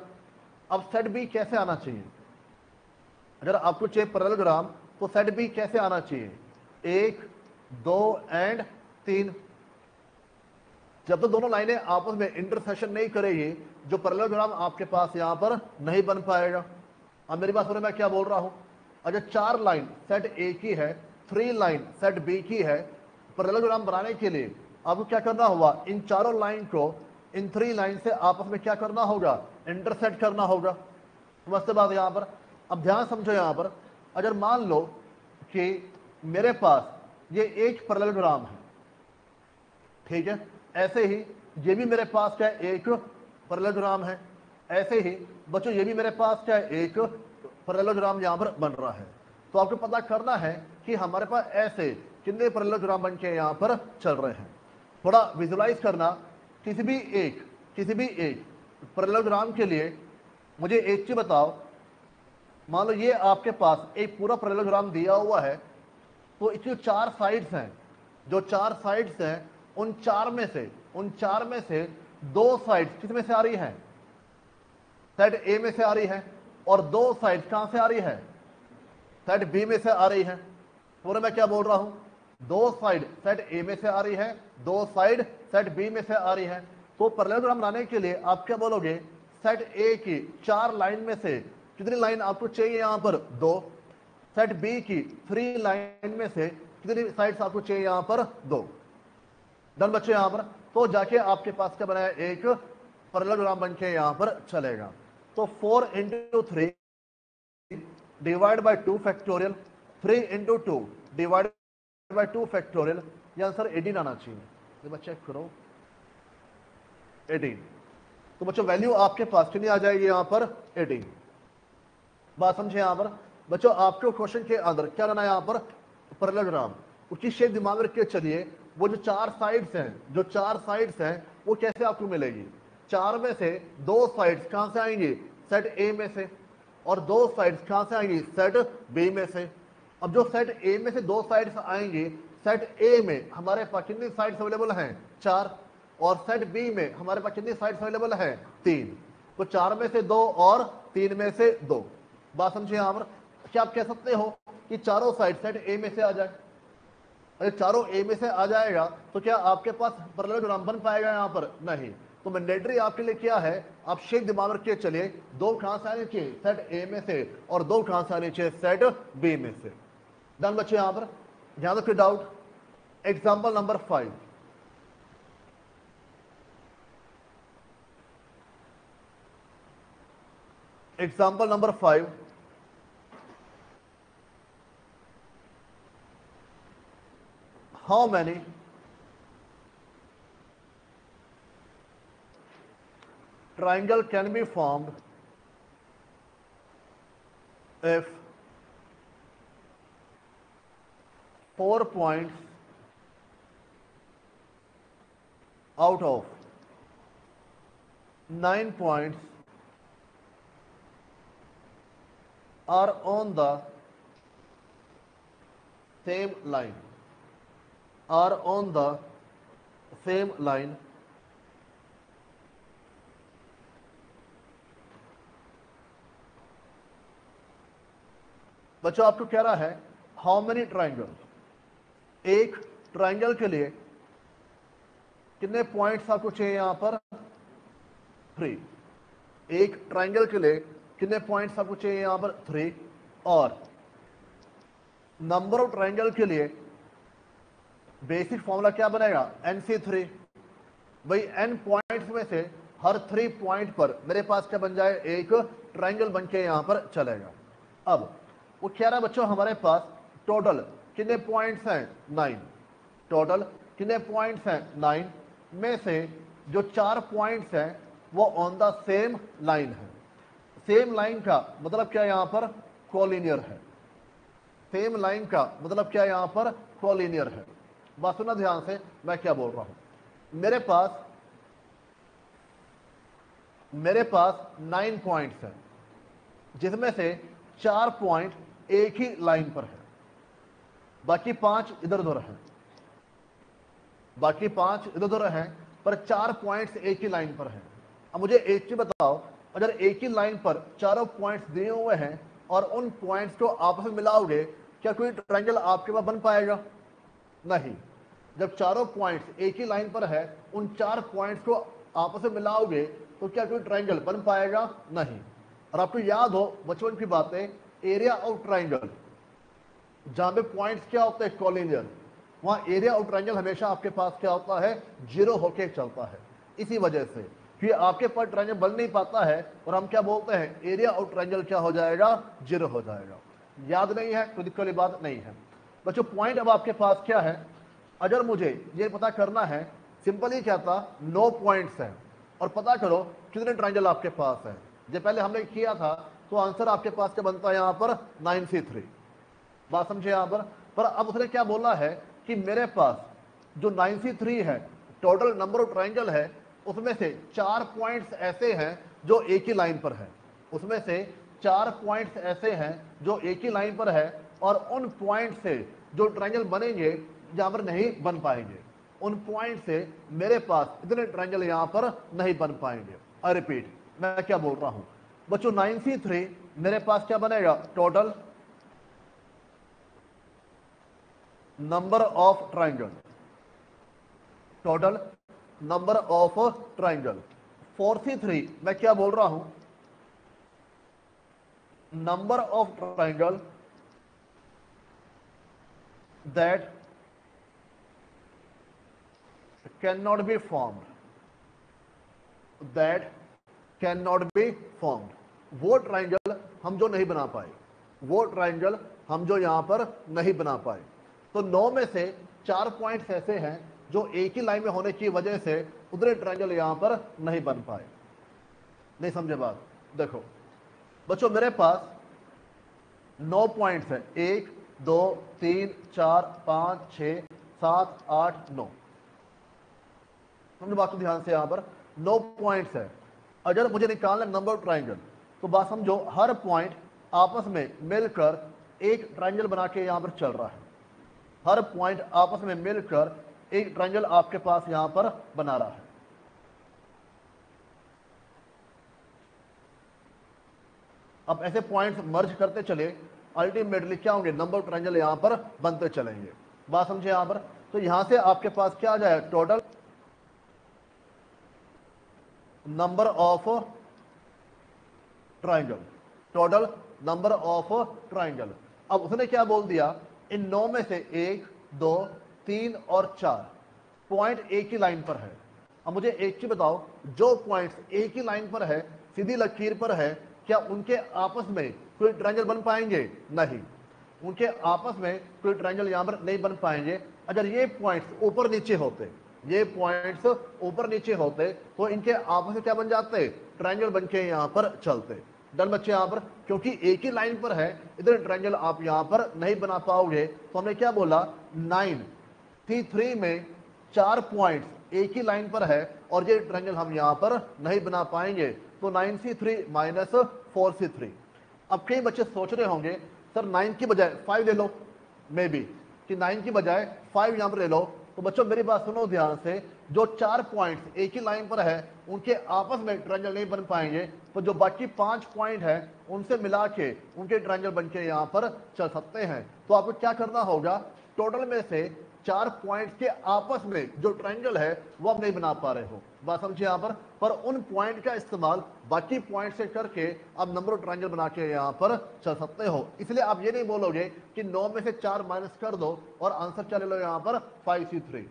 S1: अब सेट बी कैसे आना चाहिए? अगर आपको चाहिए पैरेललोग्राम, तो सेट बी कैसे आना चाहिए? 1 2 एंड 3। जब तो दोनों लाइनें आपस में इंटरसेक्शन नहीं करेगी, जो पैरेललोग्राम आपके पास यहां पर नहीं बन पाएगा। अब मेरी बात सुनो, मैं क्या बोल रहा हूं। अगर 4 लाइन सेट ए की है, 3 लाइन सेट बी की है, पैरेललोग्राम बनाने के लिए आपको क्या करना होगा? इन चारों लाइन को इन 3 लाइन से आपस में क्या करना होगा? इंटरसेक्ट करना होगा। समझते बात यहां पर? अब ध्यान समझो, यहां पर अगर मान लो कि मेरे पास ये एक पैरेललोग्राम है, ठीक है, ऐसे ही ये भी मेरे पास क्या है? एक पैरेललोग्राम है। ऐसे ही बच्चों ये भी मेरे पास क्या है? एक पैरेललोग्राम यहां पर बन रहा है। तो आपको पता करना है कि हमारे पास ऐसे कितने पैरेललोग्राम बन के यहां पर चल रहे हैं। थोड़ा विजुलाइज करना। किसी भी एक पैरेललोग्राम के लिए मुझे एक चीज बताओ। मान लो ये आपके पास एक पूरा पैरेललोग्राम दिया हुआ है, तो इसकी 4 साइड्स हैं, जो 4 साइड्स हैं, उन चार में से 2 साइड्स किस में से आ रही है? सेट ए में से आ रही है। और 2 साइड्स कहां से आ रही है? सेट बी में से आ रही है। पूरा मैं क्या बोल रहा हूं? 2 साइड सेट ए में से आ रही है, 2 साइड सेट बी में से आ रही है। तो पैरेललोग्राम बनाने के लिए आप क्या बोलोगे? सेट ए की 4 लाइन में से कितनी लाइन आपको चाहिए? यहां पर 2। सेट बी की 3 लाइन में से कितनी साइड्स आपको चाहिए? यहां पर 2। डन बच्चे? यहां पर तो जाके आपके पास क्या बनाया? एक पैरेललोग्राम बन के यहां पर चलेगा। तो 4 × 3 divide by 2 factorial, 3 × 2 divide by 2 factorial, ये आंसर 18 आना चाहिए। तो बच्चे चेक करो, 18। तो बच्चों वैल्यू आपके पास कितनी आ जाएगी? यहां पर 18। बात समझे? यहां पर बच्चों आपके क्वेश्चन के अंदर क्या लेना है? यहां पर पैरेललोग्राम, उसकी शेप दिमाग में रख के चलिए। वो जो 4 साइड्स हैं वो कैसे आपको मिलेगी? 4 में से 2 साइड्स कहां से आएंगी? सेट ए में से, और 2 साइड्स कहां से आएंगी? सेट बी में से। अब जो सेट ए में से 2 साइड्स आएंगी, सेट ए में हमारे पास कितनी साइड्स अवेलेबल हैं? 4, और सेट बी में हमारे पास कितनी साइड्स अवेलेबल हैं? 3। तो 4 में से 2 और 3 में से 2। बात समझिए यहां पर। क्या आप कह सकते हो कि चारों साइड सेट ए में से आ जाए? अगर चारों ए में से आ जाएगा तो क्या आपके पास पैरेललोग्राम बन पाएगा? यहां पर नहीं। तो मैंडेटरी आपके लिए क्या है? आप शेख दिमाग रख के चलिए, 2 कहां से आने चाहिए? सेट ए में से, और 2 कहां से आने चाहिए? सेट बी में से। डन बच्चे? यहां पर ध्यान रखिए doubt. Example number 5, example number 5, how many triangle can be formed if 4 points out of 9 points are on the same line, are on the same line. बच्चों आपको कह रहा है हाउ मेनी ट्राइंगल, एक ट्राइंगल के लिए कितने पॉइंट्स आपको चाहिए? यहां पर 3। एक ट्राइंगल के लिए कितने पॉइंट्स आपको चाहिए? यहां पर 3। और नंबर ऑफ ट्राइंगल के लिए बेसिक फॉर्मूला क्या बनेगा? NC3। भाई n पॉइंट्स में से हर 3 पॉइंट पर मेरे पास क्या बन जाए? एक ट्राइंगल बन के यहां पर चलेगा। अब वो कह रहा है बच्चों हमारे पास टोटल कितने पॉइंट्स हैं? 9। टोटल कितने पॉइंट्स हैं? 9 में से जो 4 पॉइंट्स हैं वो ऑन द सेम लाइन है। सेम लाइन का मतलब क्या? यहां पर कोलिनियर है। सेम लाइन का मतलब क्या? यहां पर कोलिनियर है। बात सुना ध्यान से, मैं क्या बोल रहा हूं। मेरे पास 9 पॉइंट्स हैं, जिसमें से 4 पॉइंट एक ही लाइन पर है, बाकी 5 इधर उधर हैं। बाकी 5 इधर उधर हैं, पर 4 पॉइंट्स एक ही लाइन पर हैं। अब मुझे एक चीज बताओ, अगर एक ही लाइन पर चारों पॉइंट्स दिए हुए हैं और उन पॉइंट्स को आपस में मिलाओगे, क्या कोई ट्रायंगल आपके पास बन पाएगा? नहीं। जब चारों पॉइंट्स एक ही लाइन पर है, उन 4 पॉइंट्स को आपस में मिलाओगे तो क्या कोई ट्रायंगल बन पाएगा? नहीं। और आपको याद हो बचपन की बातें, एरिया ऑफ ट्रायंगल, जहां पे पॉइंट्स क्या होते हैं? कॉलिनियर, वहां एरिया ऑफ ट्रायंगल हमेशा आपके पास क्या होता है? 0 होके चलता है। इसी वजह से कि आपके पास ट्रायंगल बन नहीं पाता है, और हम क्या बोलते हैं? एरिया ऑफ ट्रायंगल क्या हो जाएगा? 0 हो जाएगा। याद नहीं है तो दिक्कत वाली बात नहीं है बच्चों। पॉइंट अब आपके पास क्या है? अगर मुझे ये पता करना है, सिंपल ही क्या था, 9 पॉइंट्स हैं और पता करो कितने ट्रायंगल आपके पास है। जो पहले हमने किया था, तो आंसर आपके पास क्या बनता है? यहां पर 9C3। बात समझे यहां पर अब उसने क्या बोला है कि मेरे पास जो 9C3 है, टोटल नंबर ऑफ ट्रायंगल है, उसमें से 4 पॉइंट्स ऐसे हैं जो एक ही लाइन पर है। उसमें से 4 पॉइंट्स ऐसे हैं जो एक ही लाइन पर है, और उन पॉइंट से जो ट्रायंगल बनेंगे यहां पर नहीं बन पाएंगे। उन पॉइंट से मेरे पास इतने ट्रायंगल यहां पर नहीं बन पाएंगे। आई रिपीट, मैं क्या बोल रहा हूं बच्चों? 9C3 मेरे पास क्या बनेगा? Total number of triangle, total number of triangle. 4C3 मैं क्या बोल रहा हूं? Number of triangle that can not be formed, that can not be formed. वो ट्रायंगल हम जो नहीं बना पाए, वो ट्रायंगल हम जो यहां पर नहीं बना पाए। तो 9 में से 4 पॉइंट्स ऐसे हैं जो एक ही लाइन में होने की वजह से उतने ट्रायंगल यहां पर नहीं बन पाए। नहीं समझे बात? देखो बच्चों, मेरे पास 9 पॉइंट्स हैं, 1 2 3 4 5 6 7, 8, 9। समझो बात को ध्यान से, यहां पर 9 पॉइंट्स है। अगर मुझे निकालना नंबर ऑफ ट्राइंगल, तो बात समझो हर पॉइंट आपस में मिलकर एक ट्राइंगल बना के यहां पर चल रहा है। हर पॉइंट आपस में मिलकर एक ट्राइंगल आपके पास यहां पर बना रहा है। अब ऐसे पॉइंट्स मर्ज करते चले, अल्टीमेटली क्या होंगे, नंबर ऑफ ट्राइंगल यहां पर बनते चलेंगे। बात समझे यहां पर? तो यहां से आपके पास क्या आ जाए, total number of triangle, total number of triangle. अब उसने क्या बोल दिया, इन 9 में से 1, 2, 3 और 4 पॉइंट एक ही लाइन पर है। अब मुझे एक चीज बताओ, जो पॉइंट्स एक ही लाइन पर है, सीधी लकीर पर है, क्या उनके आपस में कोई ट्रायंगल बन पाएंगे? नहीं, उनके आपस में कोई ट्रायंगल यहां पर नहीं बन पाएंगे। अगर ये पॉइंट्स ऊपर नीचे होते, ये पॉइंट्स ऊपर नीचे होते, तो इनके आपस में क्या बन जाते, ट्रायंगल बन के यहां पर चलते। डन बच्चे यहां पर, क्योंकि एक ही लाइन पर है, इधर ट्रायंगल आप यहां पर नहीं बना पाओगे। तो हमने क्या बोला, 9C3 में 4 पॉइंट्स एक ही लाइन पर है और ये ट्रायंगल हम यहां पर नहीं बना पाएंगे। तो 9C3 माइनस 4C3। अब कई बच्चे सोच रहे होंगे, सर 9 की बजाय 5 ले लो, मे बी कि 9 की बजाय 5 यहां पर ले लो। तो बच्चों मेरी बात सुनो ध्यान से, जो 4 पॉइंट्स एक ही लाइन पर है उनके आपस में ट्रायंगल नहीं बन पाएंगे, तो जो बाकी 5 पॉइंट है उनसे मिला के उनके ट्रायंगल बन के यहां पर चल सकते हैं। तो आपको क्या करना होगा, टोटल में से 4 पॉइंट के आपस में जो ट्रायंगल है वो आप नहीं बना पा रहे हो, बात समझिए यहां पर उन पॉइंट का इस्तेमाल बाकी पॉइंट से करके आप नंबर ऑफ ट्रायंगल बना के यहां पर चल सकते हो। इसलिए आप ये नहीं बोलोगे कि 9 में से 4 माइनस कर दो और आंसर क्या ले लो यहां पर 5C3।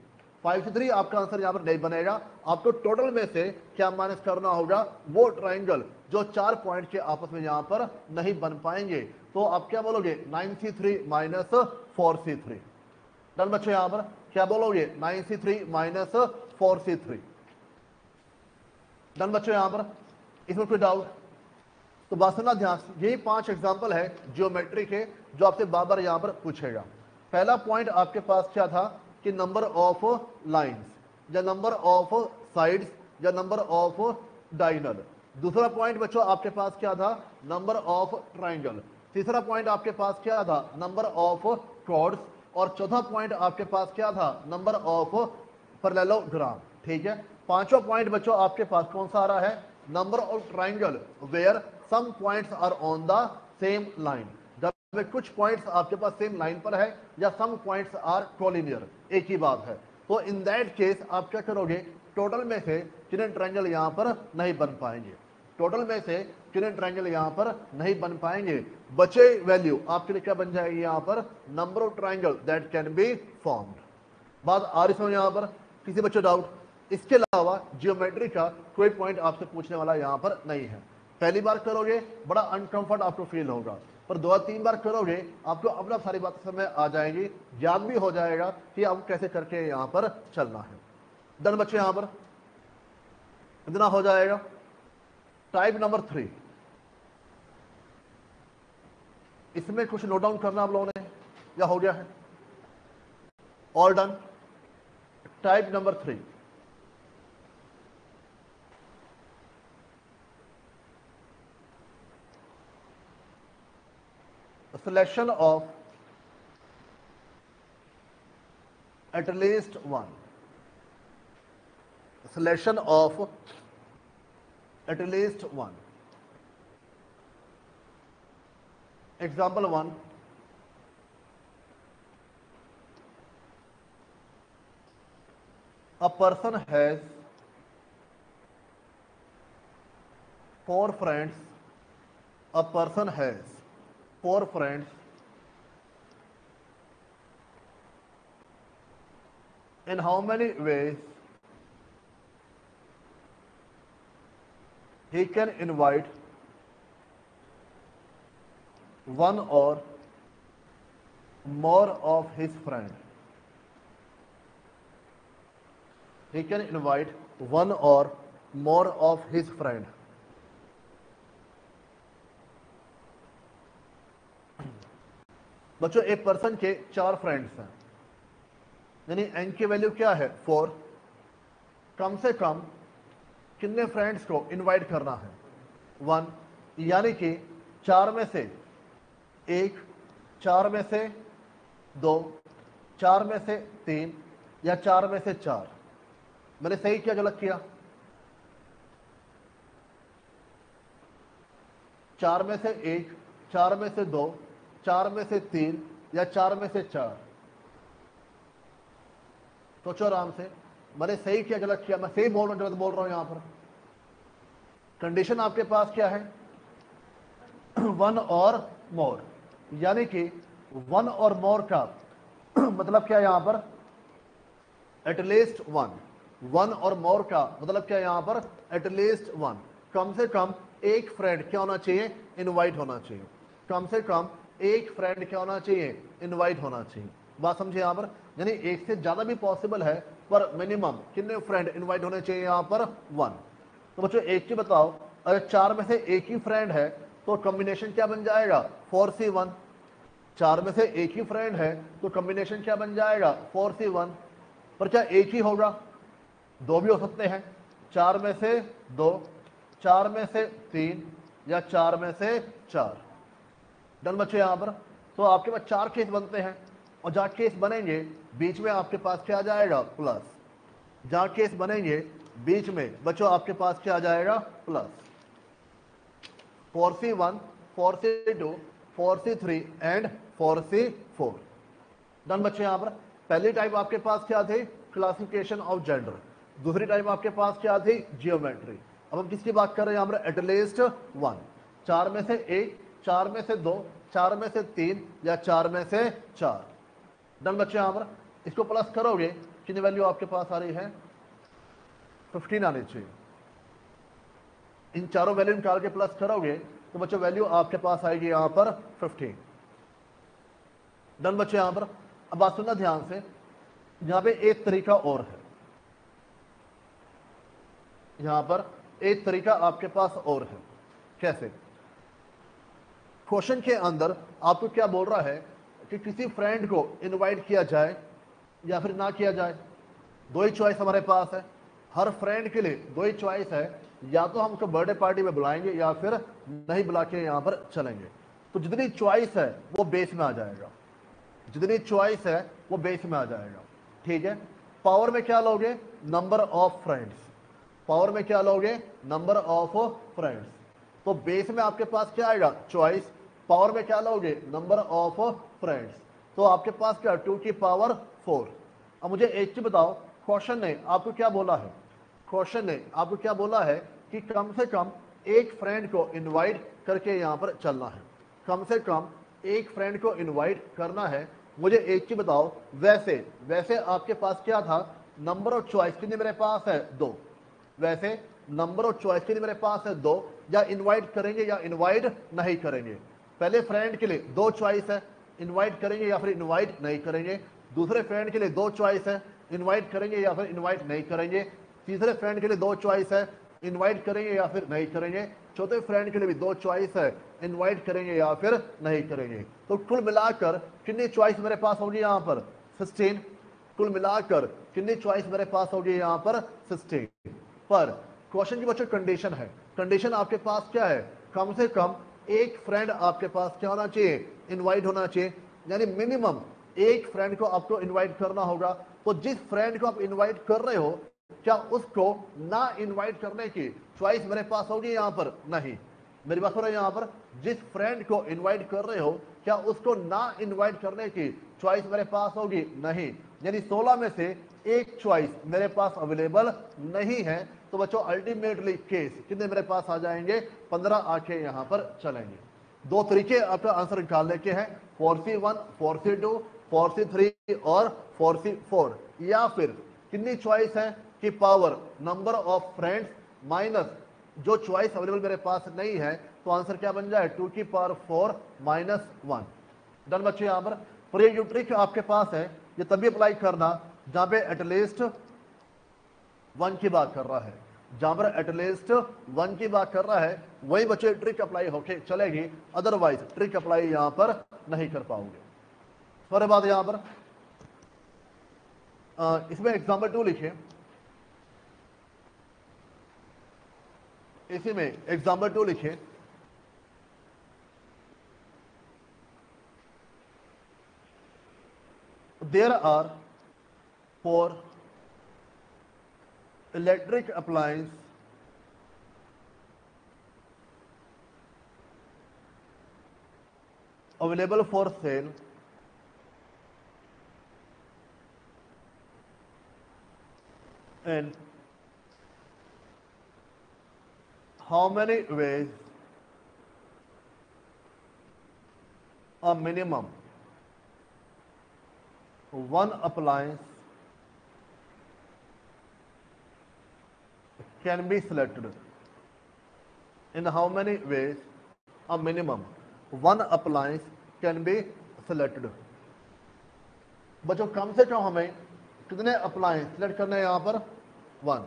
S1: 5C3 आपका आंसर यहां पर नहीं बनेगा। आपको टोटल में से क्या माइनस करना होगा, वो ट्रायंगल जो 4 पॉइंट के आपस में यहां पर नहीं बन पाएंगे। तो आप क्या बोलोगे, 9C3 माइनस 4C3। डन बच्चों, यहां पर क्या बोलोगे, 9C3 माइनस 4C3। डन बच्चों यहां पर, इसमें कोई डाउट? तो बात सुनना ध्यान से, यही 5 एग्जाम्पल है ज्योमेट्री के जो आपसे बार बार यहां पर पूछेगा। पहला पॉइंट आपके पास क्या था कि नंबर ऑफ लाइंस या नंबर ऑफ साइड्स या नंबर ऑफ डायगोनल। दूसरा पॉइंट बच्चों आपके पास क्या था, नंबर ऑफ ट्राइंगल। तीसरा पॉइंट आपके पास क्या था, नंबर ऑफ कॉर्ड्स। और चौथा पॉइंट आपके पास क्या था, नंबर ऑफ पैरेललोग्राम। ठीक है, पांचवा पॉइंट बच्चों आपके पास कौन सा आ रहा है, number of triangle where some points are on the same line. जब कुछ पॉइंट्स आपके पास सेम लाइन पर है या सम पॉइंट्स आर कोलिनियर, एक ही बात है। तो इन दैट केस आप क्या करोगे, टोटल में से कितने ट्रायंगल यहां पर नहीं बन पाएंगे, टोटल में से कितने ट्रायंगल यहां पर नहीं बन पाएंगे। बचे वैल्यू आपके लिए क्या बन जाएगी यहां पर, number of triangle that can be formed. बात आ रही समझ यहां पर, किसी बच्चों डाउट? इसके अलावा जियोमेट्री का कोई पॉइंट आपसे पूछने वाला यहां पर नहीं है। पहली बार करोगे बड़ा अनकंफर्ट आपको फील होगा, पर 2 या 3 बार करोगे आपको अपना सारी बातें समझ आ जाएंगी, याद भी हो जाएगा कि आपको कैसे करके यहां पर चलना है। डन बच्चे, यहां पर इतना हो जाएगा। टाइप नंबर 3, इसमें कुछ नोट डाउन करना आप लोगों ने या हो गया है? All done. Type number 3, selection of at least one, selection of at least one. Example 1, a person has 4 friends. A person has 4 friends. In how many ways he can invite one or more of his friend? He can invite one or more of his friend. बच्चों एक person के 4 friends हैं, यानी n की value क्या है 4, कम से कम कितने फ्रेंड्स को इनवाइट करना है 1, यानी कि 4 में से 1, 4 में से 2, 4 में से 3 या 4 में से 4। मैंने सही किया गलत किया? 4 में से 1, 4 में से 2, 4 में से 3 या 4 में से 4। सोचो आराम से, मैंने सही किया गलत किया? मैं सही बोल रहा हूं गलत बोल रहा हूं? यहां पर कंडीशन आपके पास क्या है 1 और मोर, यानी कि 1 और मोर का मतलब क्या यहां पर एटलीस्ट 1 और मोर का मतलब क्या यहां पर एटलीस्ट 1, कम से कम एक फ्रेंड क्या होना चाहिए इनवाइट होना चाहिए, कम से कम एक फ्रेंड क्या होना चाहिए इनवाइट होना चाहिए। बात समझे यहां पर? यानी एक से ज्यादा भी पॉसिबल है पर मिनिमम कितने फ्रेंड इनवाइट होने चाहिए यहां पर 1। तो बच्चों एक चीज बताओ, अगर 4 में से एक ही फ्रेंड है तो कॉम्बिनेशन क्या बन जाएगा 4C1। 4 में से एक ही फ्रेंड है तो कॉम्बिनेशन क्या बन जाएगा 4C1। पर क्या एक ही होगा? 2 भी हो सकते हैं, 4 में से 2, 4 में से 3 या 4 में से 4। डन बच्चे यहां पर? तो आपके पास 4 केस बनते हैं और जहां केस बनेंगे बीच में आपके पास क्या आ जाएगा प्लस, जहां केस बनेंगे बीच में बच्चों आपके पास क्या आ जाएगा plus. 4C1, 4C2, 4C3 and 4C4। Done बच्चे यहां पर? पहली टाइप आपके पास क्या थी क्लासिफिकेशन ऑफ जेंडर, दूसरी टाइप आपके पास क्या थी जियोमेट्री। अब हम किसकी बात कर रहे हैं यहां पर एटलीस्ट 1, 4 में से 1, 4 में से 2, 4 में से 3 या 4 में से 4। डन बच्चे यहां पर? इसको प्लस करोगे कितनी वैल्यू आपके पास आ रही है 15 आनी चाहिए। इन चारों वैल्यू निकाल के प्लस करोगे तो बच्चों वैल्यू आपके पास आएगी यहां पर 15। डन बच्चे यहां पर? अब बात सुनना ध्यान से, यहां पे एक तरीका और है, यहां पर एक तरीका आपके पास और है। कैसे? क्वेश्चन के अंदर आपको क्या बोल रहा है कि किसी फ्रेंड को इनवाइट किया जाए या फिर ना किया जाए। दो ही चॉइस हमारे पास है, हर फ्रेंड के लिए दो ही चॉइस है, या तो हम उसको बर्थडे पार्टी में बुलाएंगे या फिर नहीं बुला के यहां पर चलेंगे। तो जितनी चॉइस है वो बेस में आ जाएगा, जितनी चॉइस है वो बेस में आ जाएगा। ठीक है, पावर में क्या लोगे नंबर ऑफ फ्रेंड्स, पावर में क्या लोगे नंबर ऑफ फ्रेंड्स। तो बेस में आपके पास क्या आएगा चॉइस, पावर में क्या लोगे नंबर ऑफ फ्रेंड्स। तो आपके पास क्या 2 की पावर 4। अब मुझे एक चीज बताओ, क्वेश्चन ने आपको क्या बोला है, क्वेश्चन ने आपको क्या बोला है कि कम से कम एक फ्रेंड को इनवाइट करके यहां पर चलना है, कम से कम एक फ्रेंड को इनवाइट करना है। मुझे एक चीज बताओ, वैसे वैसे आपके पास क्या था नंबर ऑफ चॉइस कितने मेरे पास है 2, वैसे नंबर ऑफ चॉइस कितने मेरे पास है 2, या इनवाइट करेंगे या इनवाइट नहीं करेंगे। पहले फ्रेंड के लिए 2 चॉइस है, इनवाइट करेंगे या फिर इनवाइट नहीं करेंगे। दूसरे फ्रेंड के लिए 2 चॉइस है, इनवाइट करेंगे या फिर इनवाइट नहीं करेंगे। तीसरे फ्रेंड के लिए 2 चॉइस है, इनवाइट करेंगे या फिर नहीं करेंगे। चौथे फ्रेंड के लिए भी 2 चॉइस है, इनवाइट करेंगे या फिर नहीं करेंगे। तो कुल मिलाकर कितनी चॉइस मेरे पास होगी यहाँ पर 16। कुल मिलाकर कितनी चॉइस मेरे पास होगी यहाँ पर 16। पर क्वेश्चन की बच्चों कंडीशन है, कंडीशन आपके पास क्या है कम से कम एक फ्रेंड आपके पास क्या होना चाहिए इनवाइट होना चाहिए, यानी मिनिमम एक फ्रेंड को आपको इनवाइट करना होगा। तो जिस फ्रेंड को आप इनवाइट कर रहे हो क्या उसको ना इनवाइट करने की चॉइस मेरे पास होगी यहां पर नहीं। मेरी बात हो रही है यहां पर, जिस फ्रेंड को इनवाइट कर रहे हो क्या उसको ना इनवाइट करने की चॉइस मेरे पास होगी नहीं। यानी 16 में से एक चॉइस मेरे पास अवेलेबल नहीं है। तो बच्चों अल्टीमेटली केस कितने मेरे पास आ जाएंगे 15 आके यहां पर चलेंगे। दो तरीके आपका आंसर निकालने के हैं 4C1, 4C2, 4C3 और 4C4, या फिर कितनी चॉइस है कि power number of friends minus जो चॉइस अवेलेबल मेरे पास नहीं है। तो आंसर क्या बन जाए 2 की पावर 4 माइनस 1। डन बच्चे यहां पर ये जो ट्रिक आपके पास है ये तभी अप्लाई करना जहां पे एटलीस्ट 1 की बात कर रहा है, जहां पर एटलीस्ट 1 की बात कर रहा है वही बच्चे ट्रिक अप्लाई होके चलेगी, अदरवाइज ट्रिक अप्लाई यहां पर नहीं कर पाओगे। फर्क बात यहां पर इसमें एग्जाम्पल 2 लिखिए, इसी में एग्जाम्पल 2 लिखिए। There are 4 electric appliance available for sale in how many ways a minimum one appliance can be selected? In how many ways a minimum one appliance can be selected? बच्चों कम से कम हमें कितने appliance select करने हैं यहाँ पर? 1,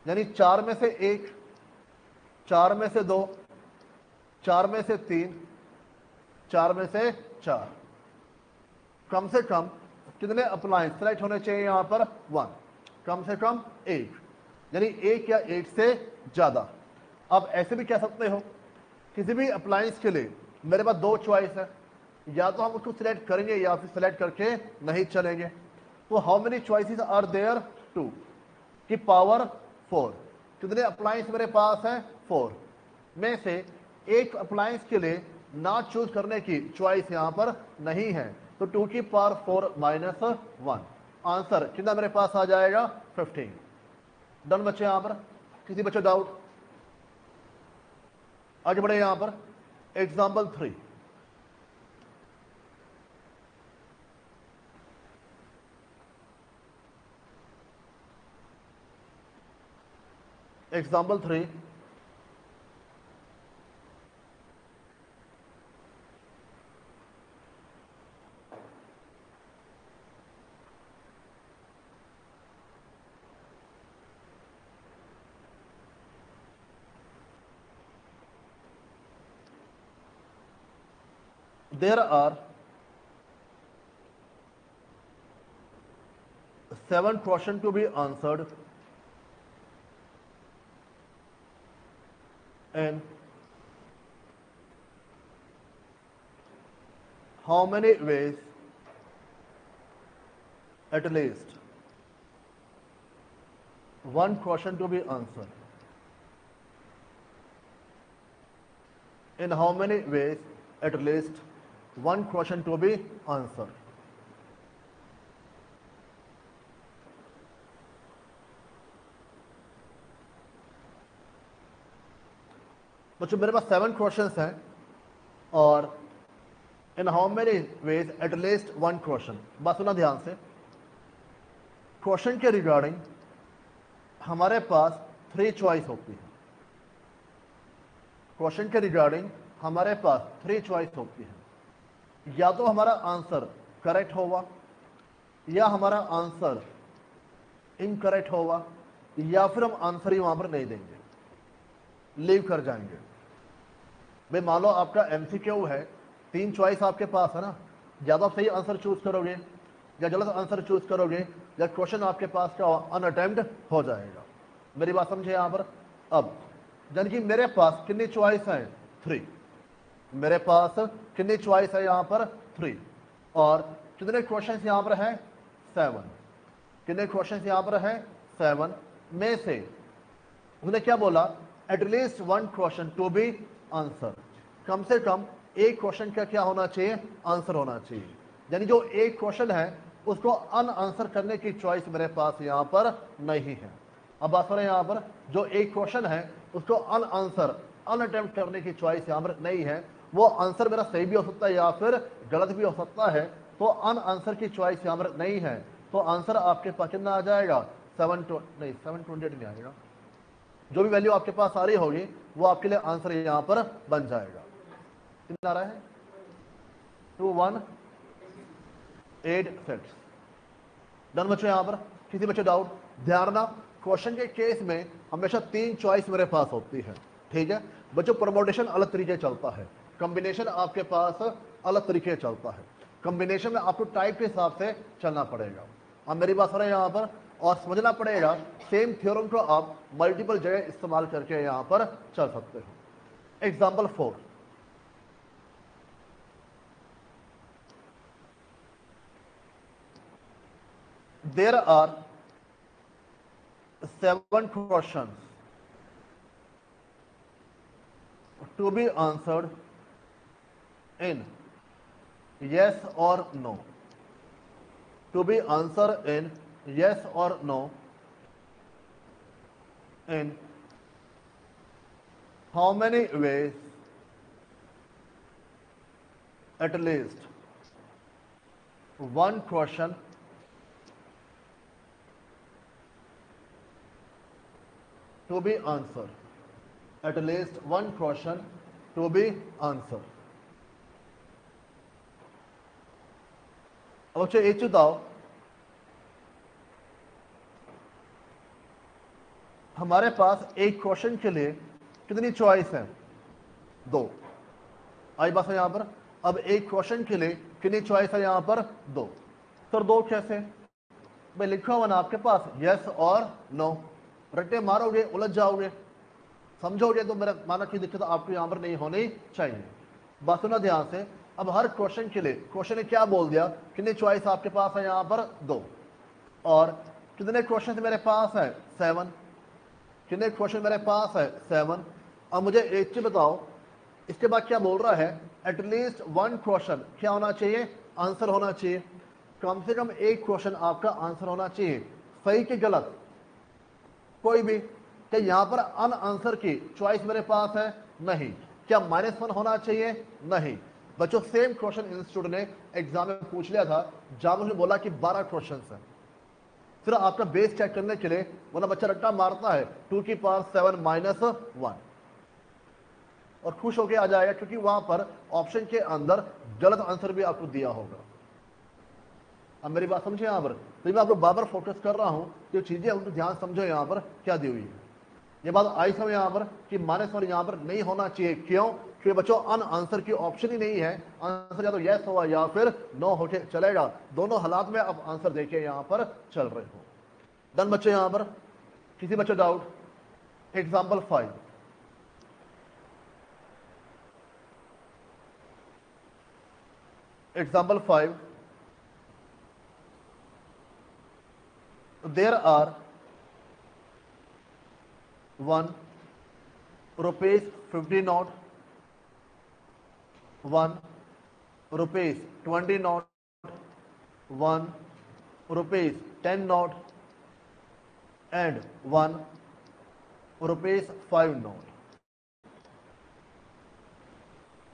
S1: यानी 4 में से 1, 4 में से 2, 4 में से 3, 4 में से 4। कम से कम कितने अप्लायंस सेलेक्ट होने चाहिए यहाँ पर? 1, कम से कम 1, यानी 1 या 1 से ज्यादा। अब ऐसे भी कह सकते हो, किसी भी अप्लायंस के लिए मेरे पास 2 चॉइस है, या तो हम उसको सिलेक्ट करेंगे या फिर सिलेक्ट करके नहीं चलेंगे। तो how many choices are there? 2 की पावर 4। कितने अप्लायंस मेरे पास है? 4 में से एक अप्लायंस के लिए ना चूज करने की चॉइस यहां पर नहीं है, तो 2 की पावर 4 माइनस 1। आंसर कितना मेरे पास आ जाएगा? 15। डन बच्चे? यहां पर किसी बच्चे डाउट? आगे बढ़े यहां पर example 3। Example 3, there are 7 questions to be answered and how many ways? At least 1 question to be answered. In how many ways? At least 1 question to be answered. बच्चों मेरे पास 7 क्वेश्चंस हैं और इन how many veg at least 1 question. बात सुना ध्यान से, question के regarding हमारे पास 3 चॉइस होती है। क्वेश्चन के रिगार्डिंग हमारे पास 3 चॉइस होती है, या तो हमारा आंसर करेक्ट होगा, या हमारा आंसर इनकरेक्ट होगा, या फिर हम आंसर ही वहां पर नहीं देंगे, लीव कर जाएंगे। भाई मान लो आपका एमसीक्यू है, 3 चॉइस आपके पास है ना, या तो आप सही आंसर चूज करोगे या गलत आंसर चूज करोगे, या क्वेश्चन आपके पास क्या अनअटेम्प्ट हो जाएगा। मेरी बात समझे यहाँ पर? अब यानी कि मेरे पास कितनी चॉइस है? 3। मेरे पास कितनी चॉइस है यहाँ पर? 3। और कितने क्वेश्चन यहाँ पर है? 7। कितने क्वेश्चन यहाँ पर है? 7 में से उन्होंने क्या बोला? At least 1 question to be answer. कम से कम एक क्वेश्चन का क्या होना चाहिए? आंसर होना चाहिए। यानी जो एक क्वेश्चन है उसको अनआंसर करने की चॉइस मेरे पास यहाँ पर नहीं है। अब बात करें यहाँ पर, जो एक क्वेश्चन है उसको अनआंसर अनअटेम्प्ट करने की चॉइस यहाँ पर नहीं है। वो आंसर मेरा सही भी हो सकता है या फिर गलत भी हो सकता है, तो अनआंसर की चॉइस यहाँ पर नहीं है। तो आंसर आपके पास कितना आ जाएगा? 728 नहीं आएगा, जो भी वैल्यू आपके पास आ रही होगी वो आपके लिए आंसर यहां पर बन जाएगा। कितना आ रहा है? 2186। डन बच्चों? यहां पर किसी बच्चे डाउट? ध्यान रखना, क्वेश्चन के केस में हमेशा 3 चॉइस मेरे पास होती है, ठीक है बच्चों। परमोटेशन अलग तरीके चलता है, कॉम्बिनेशन आपके पास अलग तरीके चलता है। कॉम्बिनेशन में आपको टाइप के हिसाब से चलना पड़ेगा। अब मेरी बात सुना यहाँ पर, और समझना पड़ेगा सेम थ्योरम को आप मल्टीपल जगह इस्तेमाल करके यहाँ पर चल सकते हो। Example 4, there are 7 questions to be answered in yes or no. To be answered in yes or no in how many ways? At least one question to be answered. At least one question to be answered. अब बच्चों एक चीज बताओ, हमारे पास एक question के लिए कितनी चॉइस है? 2। आई बात है यहाँ पर। अब एक क्वेश्चन के लिए कितनी चॉइस है यहाँ पर? 2। सर 2 कैसे? भाई लिखा हुआ ना आपके पास यस और नो, रट्टे मारोगे उलझ जाओगे, समझोगे तो मेरा माना की दिक्कत आपको यहाँ पर नहीं होनी चाहिए। बात सुना ध्यान से। अब हर क्वेश्चन के लिए क्वेश्चन ने क्या बोल दिया, कितनी चॉइस आपके पास है यहाँ पर? 2। और कितने क्वेश्चन मेरे पास है? 7। कितने क्वेश्चन मेरे पास है? 7। अब मुझे एक चीज बताओ, इसके बाद क्या बोल रहा है? एटलीस्ट वन क्वेश्चन क्या होना चाहिए? आंसर होना चाहिए। कम से कम एक क्वेश्चन आपका आंसर होना चाहिए। सही कि गलत? कोई भी। क्या यहाँ पर अन आंसर की चॉइस मेरे पास है? नहीं। क्या -1 होना चाहिए? नहीं। बच्चों सेम क्वेश्चन इंस्टीट्यूट ने एग्जाम में पूछ लिया था, जहां उसने बोला कि 12 क्वेश्चन है। फिर आपका बेस चेक करने के लिए वरना बच्चा रट्टा मारता है 2 की पावर 7 -1 और खुश होके आ जाएगा, क्योंकि वहां पर ऑप्शन के अंदर गलत आंसर भी आपको दिया होगा। अब मेरी बात समझे यहाँ पर? तो मैं आपको बार फोकस कर रहा हूं, जो चीजें उनको ध्यान समझो यहाँ पर क्या दी हुई है। ये बात आई समझ यहाँ पर कि -1 यहाँ पर नहीं होना चाहिए। क्यों? क्योंकि बच्चों अन आंसर की ऑप्शन ही नहीं है। आंसर या तो यस होगा या फिर नो होके चलेगा। दोनों हालात में आप आंसर देके यहाँ पर चल रहे हो। डन बच्चों? यहाँ पर किसी बच्चों doubt? Example 5, example 5, there are 1 rupees 50 note, 1 rupees 20 note, 1 rupees 10 note and 1 rupees 5 note.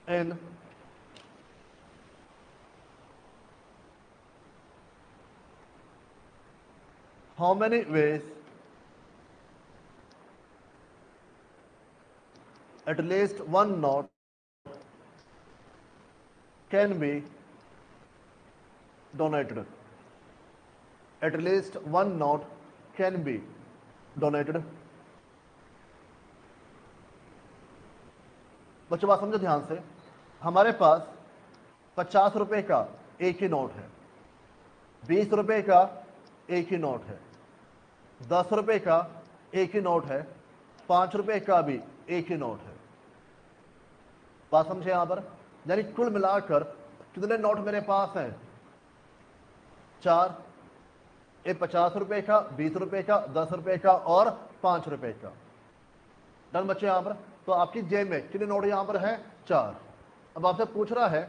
S1: In how many ways at least one note can be donated? At least one note can be donated. बच्चों बात समझो ध्यान से। हमारे पास 50 रुपए का एक ही note है, 20 रुपए का एक ही नोट है, 10 रुपए का एक ही नोट है, 5 रुपए का भी एक ही नोट है। बात समझे यहाँ पर? यानी कुल मिलाकर कितने नोट मेरे पास हैं? 4। एक 50 रुपए का, 20 रुपए का, 10 रुपए का और 5 रुपए का। डन बच्चे यहाँ पर? तो आपकी जेब में कितने नोट यहाँ पर है? 4। अब आपसे पूछ रहा है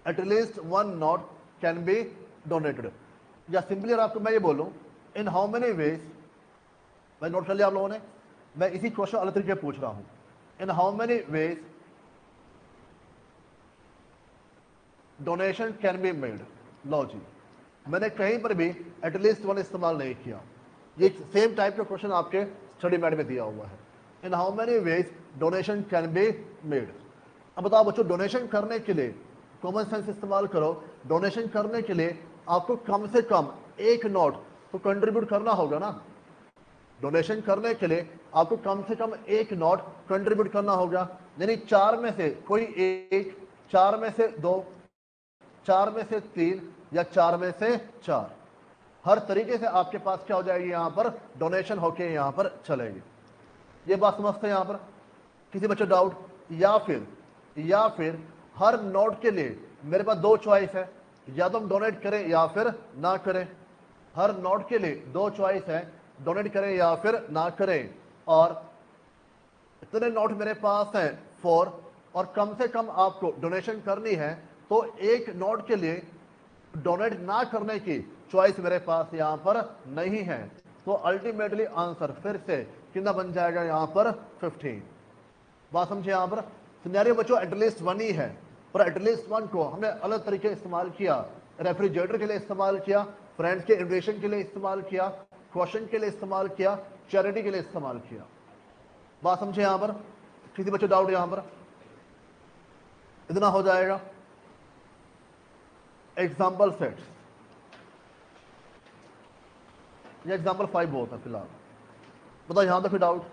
S1: at least one note can be donated, या सिंपली अगर आपको मैं ये बोलूं इन हाउ मेनी वेज, मैं नोट कर लिया आप लोगों ने, मैं इसी क्वेश्चन अलग तरीके पूछ रहा हूं। In how many ways donation can be made? लो जी, मैंने कहीं पर भी एटलीस्ट वन इस्तेमाल नहीं किया। ये सेम टाइप का क्वेश्चन आपके स्टडी मैट में दिया हुआ है। इन how many ways donation can be made. अब बताओ बच्चों, डोनेशन करने के लिए कॉमन सेंस इस्तेमाल करो। डोनेशन करने के लिए आपको कम से कम एक नोट तो कंट्रीब्यूट करना होगा ना। डोनेशन करने के लिए आपको कम से कम एक नोट कंट्रीब्यूट करना होगा। यानी 4 में से कोई एक, 4 में से 2, 4 में से 3 या 4 में से 4। हर तरीके से आपके पास क्या हो जाएगी, यहाँ पर डोनेशन होके यहाँ पर चलेगी। ये बात समझते हैं यहाँ पर? किसी बच्चे डाउट? या फिर हर नोट के लिए मेरे पास दो चॉइस है, या तो हम डोनेट करें या फिर ना करें। हर नोट के लिए दो चॉइस है, डोनेट करें या फिर ना करें। और इतने नोट मेरे पास हैं 4, और कम से कम आपको डोनेशन करनी है, तो एक नोट के लिए डोनेट ना करने की चॉइस मेरे पास यहां पर नहीं है। तो अल्टीमेटली आंसर फिर से कितना बन जाएगा यहां पर 15। बात समझे यहां पर? सिनेरियो बच्चों एटलीस्ट 1 ही है, पर एटलीस्ट 1 को हमने अलग तरीके इस्तेमाल किया। रेफ्रिजरेटर के लिए इस्तेमाल किया, फ्रेंड्स के इन्विटेशन के लिए इस्तेमाल किया, क्वेश्चन के लिए इस्तेमाल किया, चैरिटी के लिए इस्तेमाल किया। बात समझे यहां पर? किसी बच्चों डाउट यहां पर? इतना हो जाएगा। एग्जाम्पल सेट्स, ये एग्जाम्पल 5 बहुत है फिलहाल। बताओ यहां तक कोई doubt?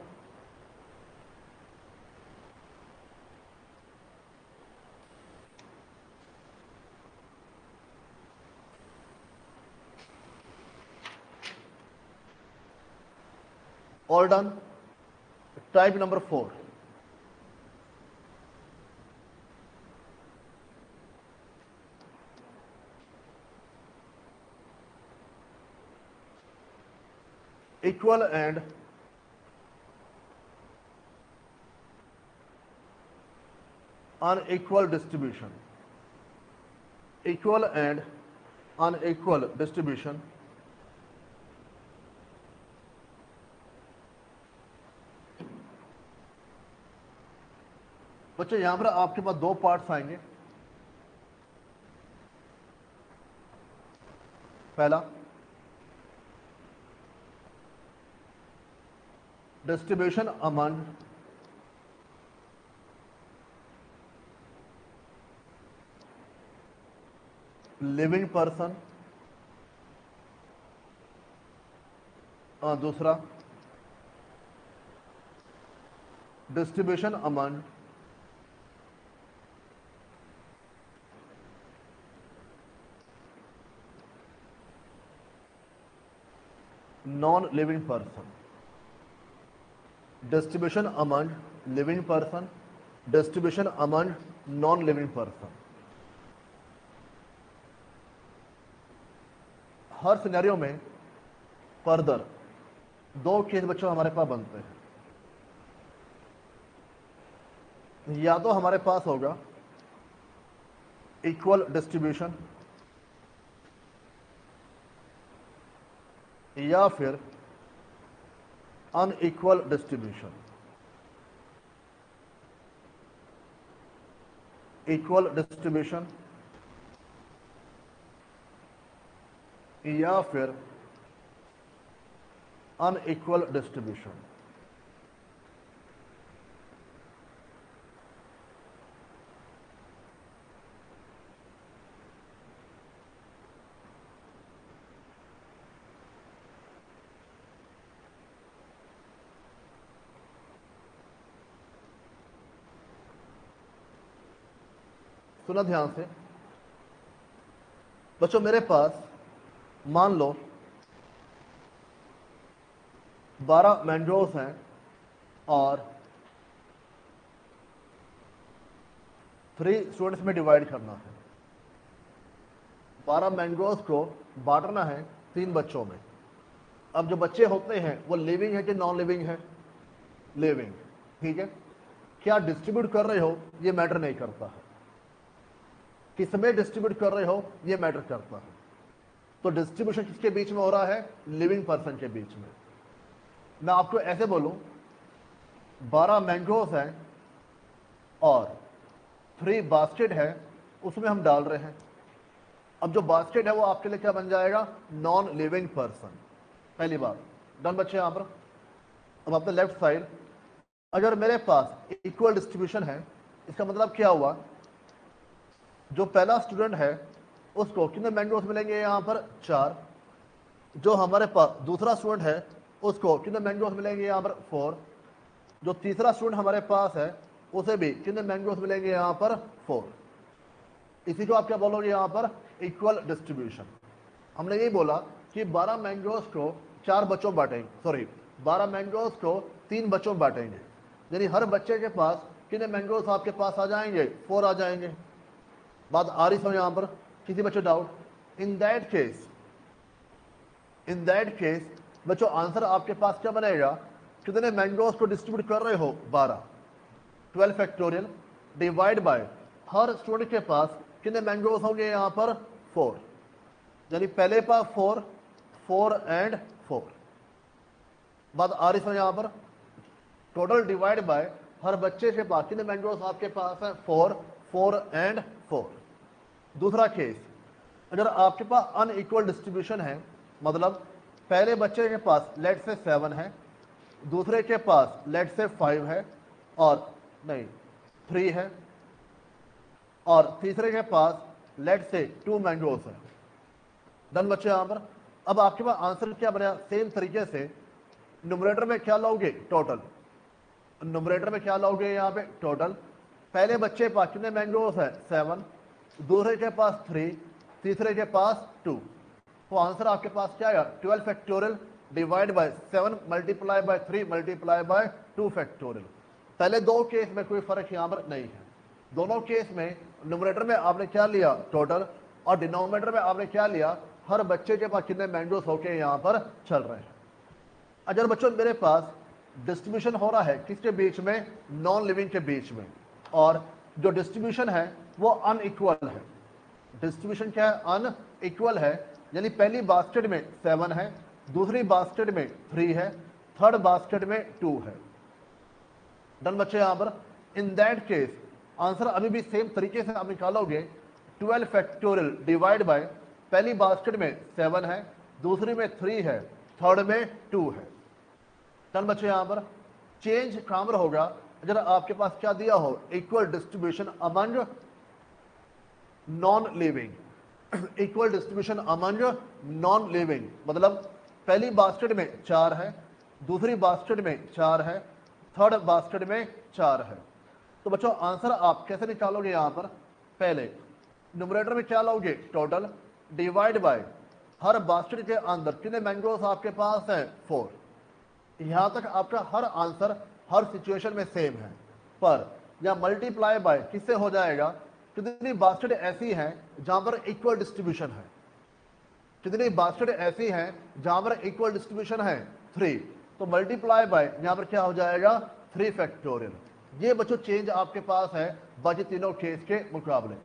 S1: All done? Type number 4, equal and unequal distribution. Equal and unequal distribution बच्चों यहां पर आपके पास दो पार्ट्स आएंगे। पहला डिस्ट्रीब्यूशन अमंग लिविंग पर्सन, और दूसरा distribution among non living person. Distribution among living person, distribution among non living person. हर सिनेरियो में फर्दर दो केस बच्चों हमारे पास बनते हैं। या तो हमारे पास होगा इक्वल डिस्ट्रीब्यूशन, या फिर अनइक्वल डिस्ट्रीब्यूशन। इक्वल डिस्ट्रीब्यूशन या फिर अनइक्वल डिस्ट्रीब्यूशन। सुना ध्यान से बच्चों, मेरे पास मान लो 12 मैंगोस हैं और 3 स्टूडेंट्स में डिवाइड करना है। 12 मैंगोस को बांटना है 3 बच्चों में। अब जो बच्चे होते हैं वो लिविंग है कि नॉन लिविंग है? लिविंग, ठीक है। क्या डिस्ट्रीब्यूट कर रहे हो ये मैटर नहीं करता है, किसमें डिस्ट्रीब्यूट कर रहे हो ये मैटर करता है। तो डिस्ट्रीब्यूशन किसके बीच में हो रहा है? लिविंग पर्सन के बीच में। मैं आपको ऐसे बोलूं 12 मैंगोस हैं और 3 बास्केट है, उसमें हम डाल रहे हैं। अब जो बास्केट है वो आपके लिए क्या बन जाएगा? Non living person. पहली बात डन बच्चे यहां पर। अब अपने लेफ्ट साइड अगर मेरे पास इक्वल डिस्ट्रीब्यूशन है, इसका मतलब क्या हुआ? जो पहला स्टूडेंट है उसको कितने मैंगोस मिलेंगे? यहां पर 4। जो हमारे पास दूसरा स्टूडेंट है उसको कितने मैंगोस मिलेंगे? यहां पर 4। जो तीसरा स्टूडेंट हमारे पास है उसे भी कितने मैंगोस मिलेंगे? यहां पर 4। इसी को आप क्या बोलोगे? यहां पर इक्वल डिस्ट्रीब्यूशन। हमने यही बोला कि 12 मैंगोज को 4 बच्चों बांटेंगे, सॉरी 12 मैंगोज को 3 बच्चों बांटेंगे, यानी हर बच्चे के पास कितने मैंगोज आपके पास आ जाएंगे? 4 आ जाएंगे। बात आ रही समझ यहां पर? किसी बच्चों डाउट? इन दैट केस बच्चों आंसर आपके पास क्या बनेगा? कितने मैंगोज को डिस्ट्रीब्यूट कर रहे हो? 12। 12 फैक्टोरियल डिवाइड बाय हर स्टूडेंट के पास कितने मैंगोज होंगे यहां पर? 4, यानी पहले पास 4, 4 एंड 4। बात आ रही समझ यहां पर? टोटल डिवाइड बाय हर बच्चे के पास कितने मैंगोज आपके पास है? 4, 4 एंड 4। दूसरा केस, अगर आपके पास अनइक्वल डिस्ट्रीब्यूशन है, मतलब पहले बच्चे के पास लेट से 7 है, दूसरे के पास लेट से 5 है और नहीं 3 है, और तीसरे के पास लेट से 2 मैंगोज है। डन बच्चे यहां पर? अब आपके पास आंसर क्या बनेगा? सेम तरीके से न्यूमरेटर में क्या लाओगे? टोटल। न्यूमरेटर में क्या लाओगे? यहाँ पे टोटल। पहले बच्चे के पास कितने मैंगोज है? 7, दूसरे के पास 3, तीसरे के पास 2। तो आंसर आपके पास क्या आएगा? 12 factorial divide bye 7 multiply by 3 multiply by 2 factorial. पहले दो केस में कोई फर्क यहां पर नहीं है। दोनों केस में न्यूमरेटर में आपने क्या लिया? टोटल, और डिनोमिनेटर में आपने क्या लिया? हर बच्चे के पास कितने मैंगोज होके यहां पर चल रहे हैं। अगर बच्चों मेरे पास डिस्ट्रीब्यूशन हो रहा है किसके बीच में? नॉन लिविंग के बीच में, और जो डिस्ट्रीब्यूशन है वो अनइक्वल है। डिस्ट्रीब्यूशन क्या है? अनइक्वल है, यानी पहली बास्केट में 7 है, दूसरी बास्केट में 3 है, थर्ड बास्केट में 2 है। डन बच्चे यहां पर? इन दैट केस आंसर अभी भी सेम तरीके से आप निकालोगे। 12 फैक्टोरियल डिवाइड बाय पहली बास्केट में 7 है, दूसरी में 3 है, थर्ड में 2 है। डन बच्चे यहां पर? चेंज कामर होगा अगर आपके पास क्या दिया हो? Equal distribution among non living. Equal distribution among non living, मतलब पहली बास्केट में 4 है, दूसरी बास्केट में 4 है, थर्ड बास्केट में 4 है। तो बच्चों आंसर आप कैसे निकालोगे? यहां पर पहले न्यूमरेटर में क्या लोगे? Total divide by her basket के अंदर कितने मैंगोज आपके पास है? 4। यहां तक आपका हर आंसर हर सिचुएशन में सेम है, पर यहां मल्टीप्लाई बाय किससे हो जाएगा? कितनी बास्केट ऐसी हैं जहां पर इक्वल डिस्ट्रीब्यूशन है? कितनी बास्केट ऐसी हैं जहां पर इक्वल डिस्ट्रीब्यूशन है? 3। तो मल्टीप्लाई बाय यहां पर क्या हो जाएगा? 3 फैक्टोरियल। ये बच्चों चेंज आपके पास है बाकी तीनों केस के मुकाबले।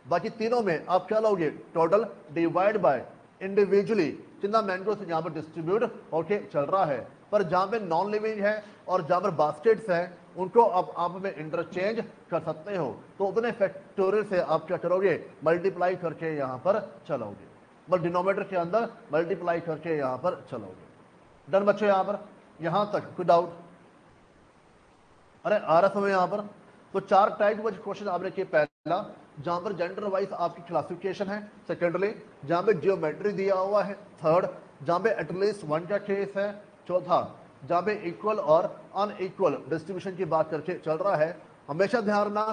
S1: बाकी तीनों में आप क्या लोगे? टोटल डिवाइड बाय इंडिविजुअली कितना मैंगोस यहाँ पर डिस्ट्रीब्यूट होके चल रहा है। पर जहां पे नॉन लिविंग है और जहां पर बास्केट्स हैं उनको आप में इंटरचेंज कर सकते हो, तो उतने फैक्टोरियल से आप क्या करोगे? मल्टीप्लाई करके यहाँ पर चलोगे, बस डिनोमिनेटर के अंदर मल्टीप्लाई करके यहाँ पर चलोगे। डन बच्चों यहाँ पर? यहाँ तक कोई डाउट? अरे आ रहा समय यहाँ पर? तो 4 टाइप के क्वेश्चन आपने किए। पहला जहां पर जेंडर वाइज आपकी क्लासिफिकेशन है, सेकेंडली जहां पे जियोमेट्री दिया हुआ है, थर्ड जहां पे एटलीस्ट 1 का केस है, चौथा जहां पे इक्वल और अनइक्वल डिस्ट्रीब्यूशन की बात करके चल रहा है। हमेशा ध्यान रखना,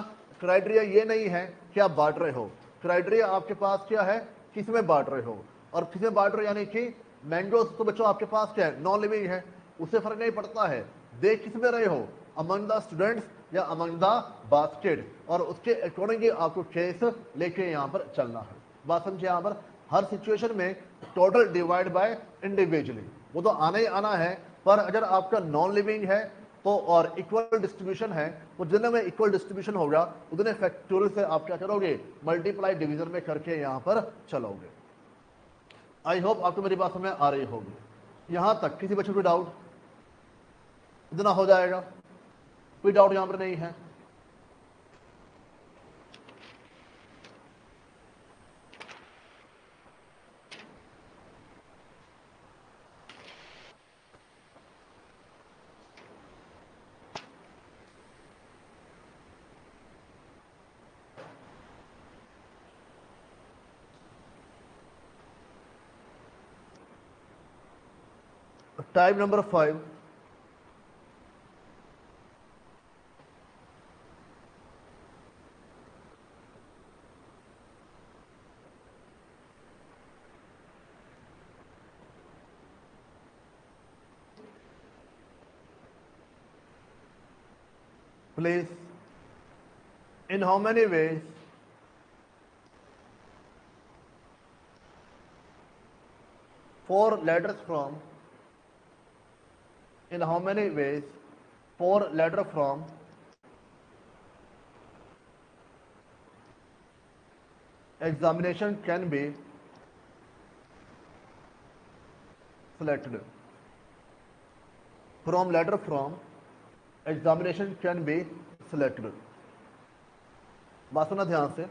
S1: क्राइटेरिया ये नहीं है कि आप बांट रहे हो, क्राइटेरिया आपके पास क्या है? किस में बांट रहे हो, और किस में बांट रहे हो, यानी कि मैंगोस तो बच्चों आपके पास क्या है? नॉन लिविंग है, उससे फर्क नहीं पड़ता है। देख किस में रहे हो? अमंग द स्टूडेंट्स या अमंग द बास्केट, और उसके अकॉर्डिंग आपको केस लेके यहाँ पर चलना है। बात समझे? यहाँ पर हर सिचुएशन में टोटल डिवाइड बाय इंडिविजुअली, वो तो आना ही आना है। पर अगर आपका नॉन लिविंग है तो और इक्वल डिस्ट्रीब्यूशन है, तो जितने में इक्वल डिस्ट्रीब्यूशन होगा उतने फैक्टोरियल से आप क्या करोगे? मल्टीप्लाई डिवीजन में करके यहाँ पर चलोगे। आई होप आपको मेरी बात समझ आ रही होगी। यहाँ तक किसी बच्चे को डाउट? इतना हो जाएगा, कोई डाउट यहां पर नहीं है? Type number 5, Please, in how many ways four letters from examination can be selected. Letter from examination can be selected. बात सुना ध्यान से,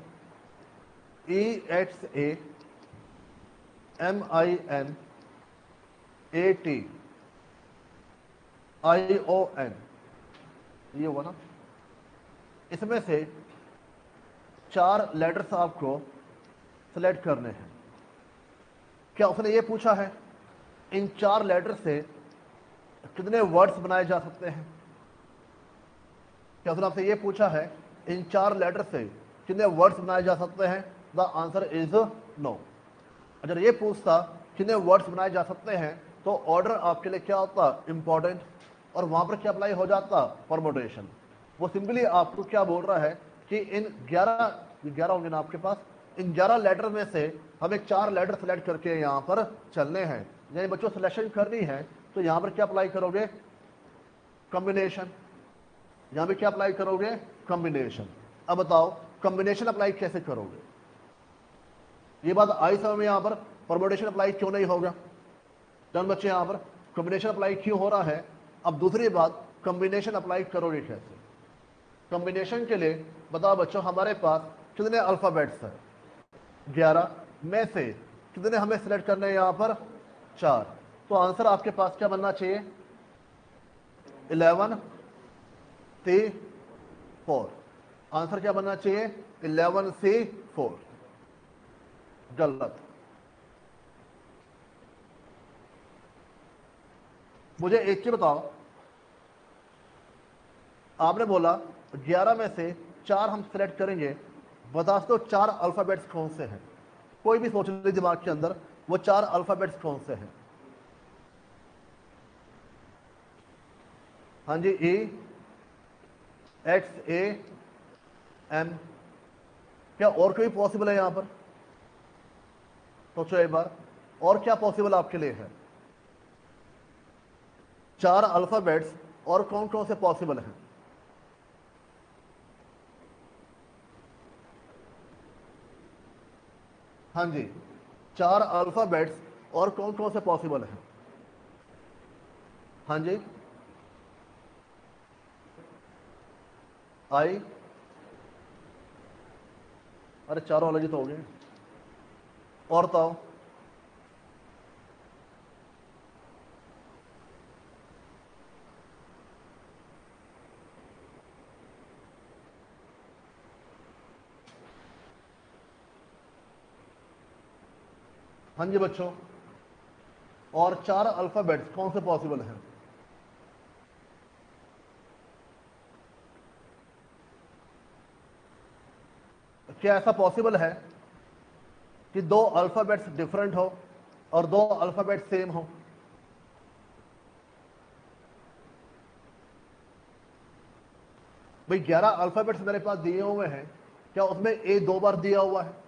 S1: EXAMINATION, ये हुआ ना। इसमें से 4 लेटर्स आपको सेलेक्ट करने हैं। क्या उसने ये पूछा है इन 4 लेटर से कितने वर्ड्स बनाए जा सकते हैं? क्या उसने आपसे ये पूछा है इन 4 लेटर से कितने वर्ड्स बनाए जा सकते हैं? The answer is no. अगर ये पूछता कितने वर्ड्स बनाए जा सकते हैं तो ऑर्डर आपके लिए क्या होता? इंपॉर्टेंट, और वहां पर क्या अप्लाई हो जाता? परमुटेशन। वो सिंपली आपको क्या बोल रहा है कि इन 11 होंगे ना आपके पास, इन 11 लेटर में से हमें 4 लेटर सेलेक्ट करके यहाँ पर चलने हैं। यानी बच्चों सिलेक्शन करनी है तो यहाँ पर क्या अप्लाई करोगे? कॉम्बिनेशन। यहाँ पे क्या अप्लाई करोगे? कॉम्बिनेशन। अब बताओ कॉम्बिनेशन अप्लाई कैसे करोगे? ये बात आई समझ में? यहाँ पर परमुटेशन अप्लाई क्यों नहीं होगा? डन बच्चे, यहाँ पर कॉम्बिनेशन अप्लाई क्यों हो रहा है? अब दूसरी बात, कॉम्बिनेशन अप्लाई करोगे कैसे? कॉम्बिनेशन के लिए बताओ बच्चों हमारे पास कितने अल्फाबेट्स हैं? 11 में से कितने हमें सिलेक्ट करने हैं? यहाँ पर 4। तो आंसर आपके पास क्या बनना चाहिए? 11 C4। आंसर क्या बनना चाहिए? 11 C4। गलत। मुझे एक चीज बताओ, आपने बोला 11 में से 4 हम सिलेक्ट करेंगे, बता दो 4 अल्फाबेट्स कौन से हैं? कोई भी सोच लीजिए दिमाग के अंदर, वो 4 अल्फाबेट्स कौन से हैं? हाँ जी, EXAM। क्या और कोई पॉसिबल है यहाँ पर? सोचो एक बार, और क्या पॉसिबल आपके लिए है? 4 अल्फाबेट्स और कौन कौन से पॉसिबल हैं? हाँ जी, 4 अल्फाबेट्स और कौन कौन से पॉसिबल हैं? हाँ जी, आई, अरे चारों अलग ही तो हो गए। और बताओ, हाँ जी बच्चों, और 4 अल्फाबेट्स कौन से पॉसिबल हैं? क्या ऐसा पॉसिबल है कि 2 अल्फाबेट्स डिफरेंट हो और 2 अल्फाबेट्स सेम हो? भाई 11 अल्फाबेट्स मेरे पास दिए हुए हैं, क्या उसमें ए 2 बार दिया हुआ है?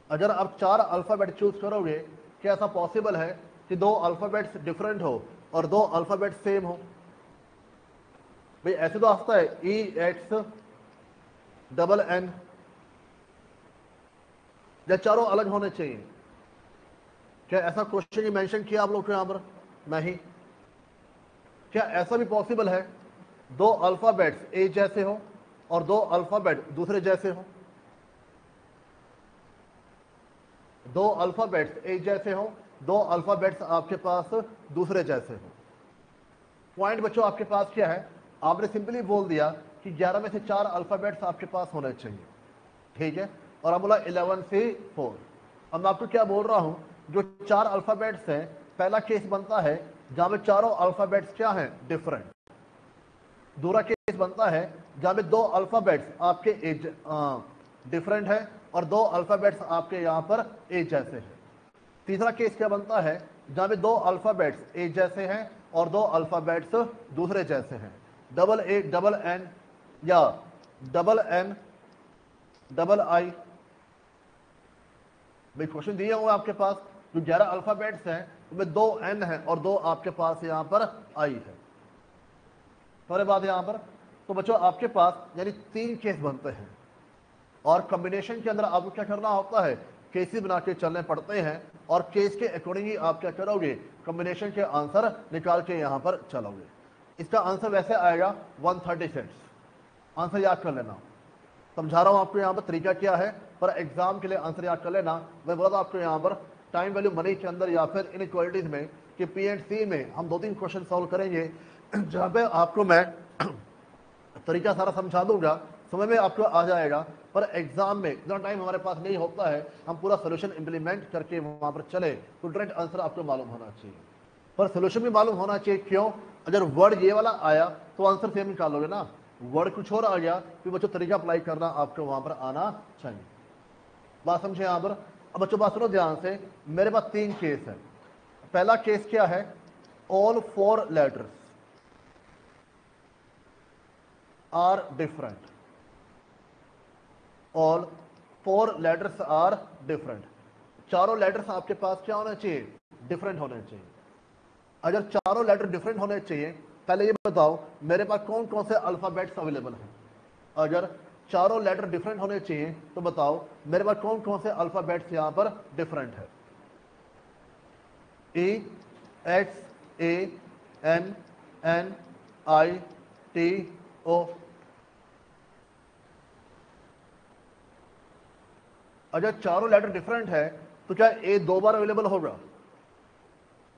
S1: अगर आप 4 अल्फाबेट चूज करोगे, क्या ऐसा पॉसिबल है कि 2 अल्फाबेट्स डिफरेंट हो और 2 अल्फाबेट सेम हो? भाई ऐसे तो आता है EXNN, या चारों अलग होने चाहिए? क्या ऐसा क्वेश्चन ही मेंशन किया आप लोग को यहां पर? नहीं। क्या ऐसा भी पॉसिबल है 2 अल्फाबेट्स एक जैसे हो और 2 अल्फाबेट दूसरे जैसे हो? 2 अल्फाबेट्स एक जैसे हो, 2 अल्फाबेट्स आपके पास दूसरे जैसे हो। पॉइंट बच्चों आपके पास क्या है? आपने सिंपली बोल दिया कि 11 में से 4 अल्फाबेट्स आपके पास होने चाहिए, ठीक है, और अब बोला 11 से 4। अब मैं आपको क्या बोल रहा हूं, जो 4 अल्फाबेट्स हैं, पहला केस बनता है जहां पे चारों अल्फाबेट्स क्या हैं? डिफरेंट। दूसरा केस बनता है जहां पे 2 अल्फाबेट्स आपके डिफरेंट है और 2 अल्फाबेट्स आपके यहां पर एक जैसे हैं। तीसरा केस क्या बनता है? जहां पे 2 अल्फाबेट्स एक जैसे हैं और 2 अल्फाबेट्स दूसरे जैसे हैं। डबल ए डबल एन या डबल एन डबल आई। भाई क्वेश्चन दिए हुए आपके पास, जो 11 अल्फाबेट्स हैं उनमें 2 एन है और 2 आपके पास यहां पर आई है। सारे बात यहां पर। तो बच्चों आपके पास यानी 3 केस बनते हैं और कॉम्बिनेशन के अंदर आपको क्या करना होता है, केसेस बना के चलने पड़ते हैं और केस के अकॉर्डिंग ही आप क्या करोगे, कॉम्बिनेशन के आंसर निकाल के यहां पर चलोगे। इसका आंसर वैसे आएगा 136। आंसर याद कर लेना, समझा रहा हूं आपको यहां पर तरीका क्या है, पर एग्जाम के लिए आंसर याद कर लेना। मैं बोला था आपको यहां पर टाइम वैल्यू मनी के अंदर या फिर इनइक्वालिटीज में कि पी एंड सी में हम 2-3 क्वेश्चन सॉल्व करेंगे जहां पे आपको मैं तरीका सारा समझा दूंगा, समय में आपको आ जाएगा। पर एग्जाम में इतना टाइम हमारे पास नहीं होता है, हम पूरा सोल्यूशन इंप्लीमेंट करके वहां पर चले तो डायरेक्ट आंसर आपको मालूम होना चाहिए। पर सोल्यूशन भी मालूम होना चाहिए, क्यों? अगर वर्ड ये वाला आया तो आंसर सेम निकालोगे ना, वर्ड कुछ और आ गया फिर बच्चों तरीका अप्लाई करना आपको वहां पर आना चाहिए। बात समझे यहां पर? अब बच्चों बात सुनो ध्यान से, मेरे पास 3 केस है। पहला केस क्या है, all 4 letters are different. All 4 letters are different. चारों लेटर्स आपके पास क्या होना चाहिए, डिफरेंट होने चाहिए। अगर चारों लेटर डिफरेंट होने चाहिए, पहले ये बताओ मेरे पास कौन कौन से अल्फाबेट्स अवेलेबल हैं। अगर चारों लेटर डिफरेंट होने चाहिए तो बताओ मेरे पास कौन कौन से अल्फाबेट्स यहां पर डिफरेंट है। ई, एक्स, ए, एम, एन, आई, टी, ओ। अगर चारों लेटर डिफरेंट है तो क्या ए 2 बार अवेलेबल होगा?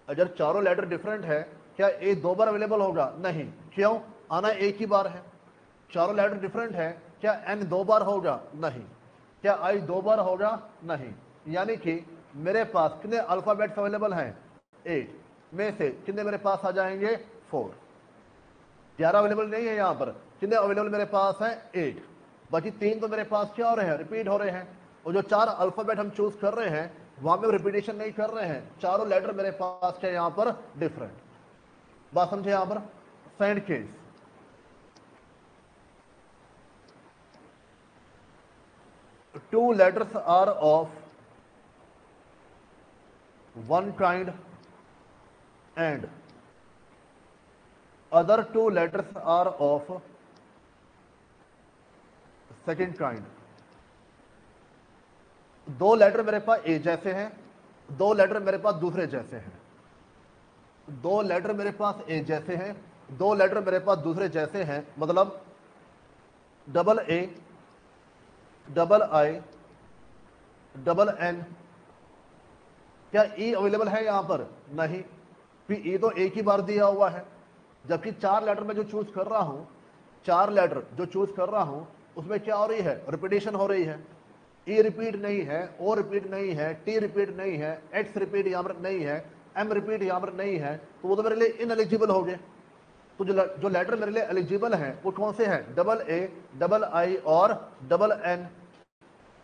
S1: अगर चारों लेटर डिफरेंट है क्या ए 2 बार अवेलेबल होगा? नहीं। क्यों? आना एक ही बार है। चारों लेटर डिफरेंट है क्या एन 2 बार होगा? नहीं। क्या आई 2 बार होगा? नहीं। यानी कि मेरे पास कितने अल्फाबेट्स अवेलेबल हैं, 8 में से कितने मेरे पास आ जाएंगे, 4। 11 अवेलेबल नहीं है यहां पर, कितने अवेलेबल मेरे पास हैं, 8। बाकी 3 तो मेरे पास क्या हो रहे हैं, रिपीट हो रहे हैं। और जो 4 अल्फाबेट हम चूज कर रहे हैं वहां में रिपीटेशन नहीं कर रहे हैं, चारों लेटर मेरे पास क्या यहां पर डिफरेंट। बात समझे यहां पर? Second case, two letters are of one kind and other 2 letters are of second kind. 2 letter मेरे पास ए जैसे हैं, 2 लेटर मेरे पास दूसरे जैसे हैं। 2 लेटर मेरे पास ए जैसे हैं, 2 लेटर मेरे पास दूसरे जैसे हैं। मतलब double A, double I, double N. क्या ई अवेलेबल है यहां पर? नहीं, फिर ई तो एक ही बार दिया हुआ है। जबकि 4 लेटर में जो चूज कर रहा हूं, 4 लेटर जो चूज कर रहा हूं उसमें क्या हो रही है, रिपीटेशन हो रही है। ई रिपीट नहीं है, ओ रिपीट नहीं है, टी रिपीट नहीं है, एक्स रिपीट यहां पर नहीं है, एम रिपीट यहां पर नहीं है, तो वो तो मेरे लिए इनएलिजिबल हो गए। तो जो लेटर मेरे लिए एलिजिबल है वो कौन से हैं, डबल ए, डबल आई और डबल एन।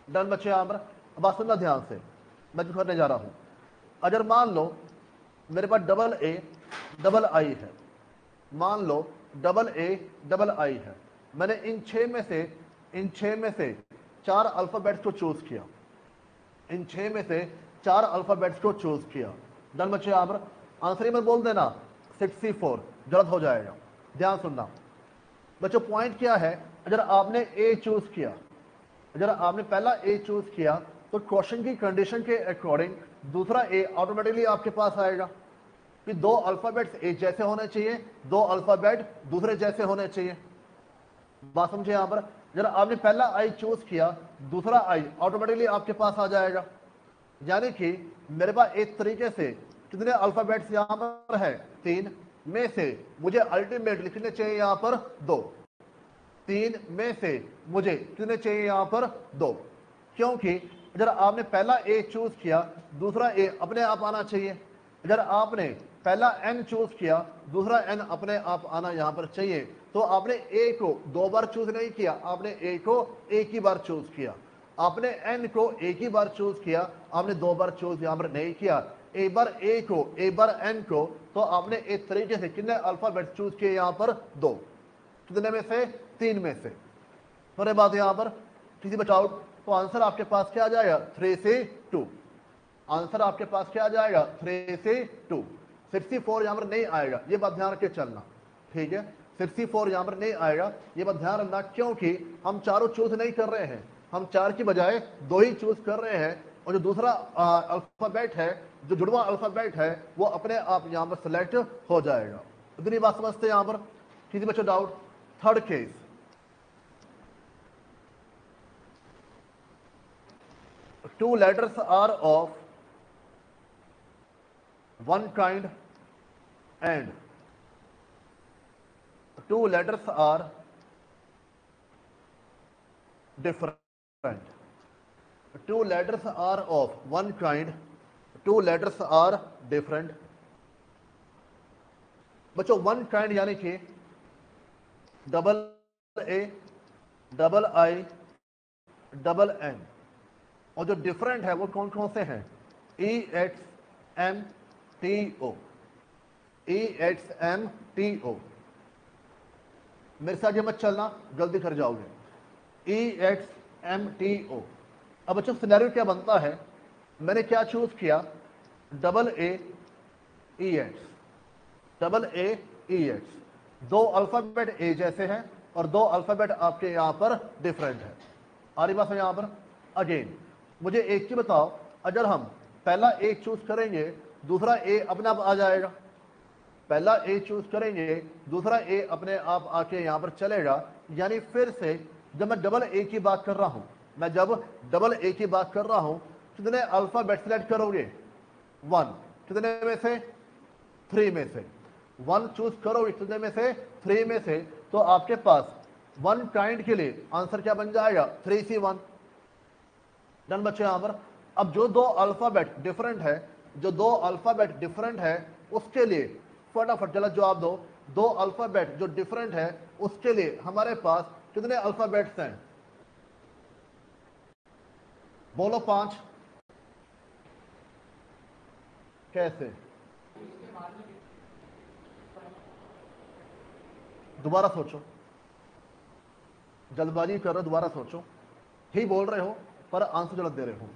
S1: डन बच्चे यहां पर? अब बात सुनना ध्यान से, मैं जो करने जा रहा हूं। अगर मान लो मेरे पास डबल ए डबल आई है, मान लो डबल ए डबल आई है, मैंने इन 6 में से 4 अल्फाबेट्स को चूज किया, इन 6 में से 4 अल्फाबेट्स को चूज किया। डन बच्चे यहां पर? आंसर ही मत बोल देना 64, गलत हो जाएगा। ध्यान सुनना बच्चों, पॉइंट क्या है, अगर आपने ए चूज किया, अगर आपने पहला ए चूज किया तो क्वेश्चन की कंडीशन के अकॉर्डिंग दूसरा ए ऑटोमेटिकली आपके पास आएगा। कि 2 अल्फाबेट्स एक जैसे होने चाहिए, 2 अल्फाबेट दूसरे जैसे होने चाहिए। बात समझे यहां पर? अगर आपने पहला आई चूज किया, दूसरा आई ऑटोमेटिकली आपके पास आ जाएगा। यानी कि मेरे पास एक तरीके से कितने अल्फाबेट्स यहां पर है, 3 में से मुझे अल्टीमेटली कितने चाहिए यहां पर, 2। 3 में से मुझे कितने चाहिए यहां पर, 2। क्योंकि अगर आपने पहला ए चूज किया, दूसरा ए अपने आप आना चाहिए। अगर आपने पहला एन चूज किया, दूसरा एन अपने आप आना यहां पर चाहिए। तो आपने ए को 2 बार चूज नहीं किया, आपने ए को एक ही बार चूज किया। आपने एन को एक ही बार चूज किया, आपने 2 बार चूज यहां पर नहीं किया। एक बार ए को, एक बार एन को, तो आपने एक तरीके से कितने अल्फाबेट चूज किए यहां पर, 2। कितने में से? 3 में से। मेरे बात यहां पर किसी बचाओ, तो आंसर आपके पास क्या आ जाएगा? 3 से 2। आंसर आपके पास क्या आ जाएगा? 3 से 2। 64 यहां पर नहीं आएगा, ये बात ध्यान रख के चलना, ठीक है? 64 यहां पर नहीं आएगा, ये बात ध्यान रखना, क्योंकि हम चारों चूज नहीं कर रहे हैं, हम 4 की बजाय 2 ही चूज कर रहे हैं, और जो दूसरा अल्फाबेट है, जो जुड़वा अल्फाबेट है, वो अपने आप यहां पर सिलेक्ट हो जाएगा। इतनी बात समझते हैं यहां पर? किसी बच्चों doubt? Third case, two letters are of one kind and two letters are different. Two letters are of one kind, two letters are different. बच्चों वन काइंड यानी कि double A, double I, double N, और जो different है वो कौन कौन से हैं? E X M T O, E X M T O. मेरे साथ ये मत चलना, गलती कर जाओगे। E X M T O. अब बच्चों सिनेरियो क्या बनता है? मैंने क्या चूज किया? Double A E x, double A E x. दो अल्फाबेट ए जैसे हैं और दो अल्फाबेट आपके यहां पर डिफरेंट है। आ रही बात है यहां पर? अगेन मुझे एक चीज बताओ, अगर हम पहला ए चूज करेंगे, दूसरा ए अपने आप आ जाएगा। पहला ए चूज करेंगे, दूसरा ए अपने आप आके यहां पर चलेगा। यानी फिर से जब मैं डबल ए की बात कर रहा हूं, मैं जब डबल ए की बात कर रहा हूं, कितने अल्फाबेट सिलेक्ट करोगे? 1। कितने में से? 3 में से। 1 चूज करोगे कितने में से? 3 में से। तो आपके पास वन काइंड के लिए आंसर क्या बन जाएगा? 3C1। डन बच्चे यहां पर? अब जो दो अल्फाबेट डिफरेंट है, जो दो अल्फाबेट डिफरेंट है, उसके लिए फटाफट जल्द जवाब दो। दो अल्फाबेट जो डिफरेंट है उसके लिए हमारे पास कितने अल्फाबेट्स हैं? बोलो 5। कैसे? दोबारा सोचो, जल्दबाजी कर रहे हो, दोबारा सोचो। ही बोल रहे हो पर आंसर गलत दे रहे हो।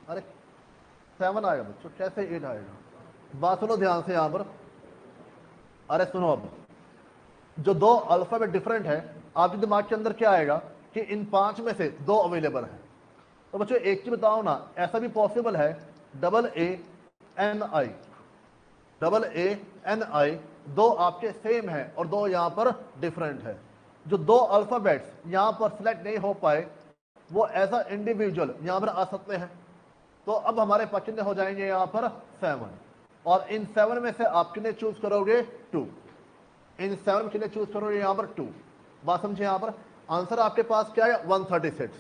S1: अरे 7 आएगा बच्चों, कैसे 8 आएगा? बात सुनो ध्यान से यहां पर। अरे सुनो, अब जो दो अल्फाबेट डिफरेंट है, आपके दिमाग के अंदर क्या आएगा कि इन 5 में से 2 अवेलेबल है। तो बच्चों एक चीज बताओ ना, ऐसा भी पॉसिबल है double A N I, double A N I, दो आपके सेम है और दो यहां पर डिफरेंट है। जो दो अल्फाबेट्स यहां पर सिलेक्ट नहीं हो पाए, वो एज अ इंडिविजुअल यहां पर आ सकते हैं। तो अब हमारे पास कितने हो जाएंगे यहां पर? 7। और इन 7 में से आप कितने चूज करोगे? 2। इन 7 में कितने चूज करोगे? यहां पर 2। बात समझे यहां पर? आंसर आपके पास क्या है? 136।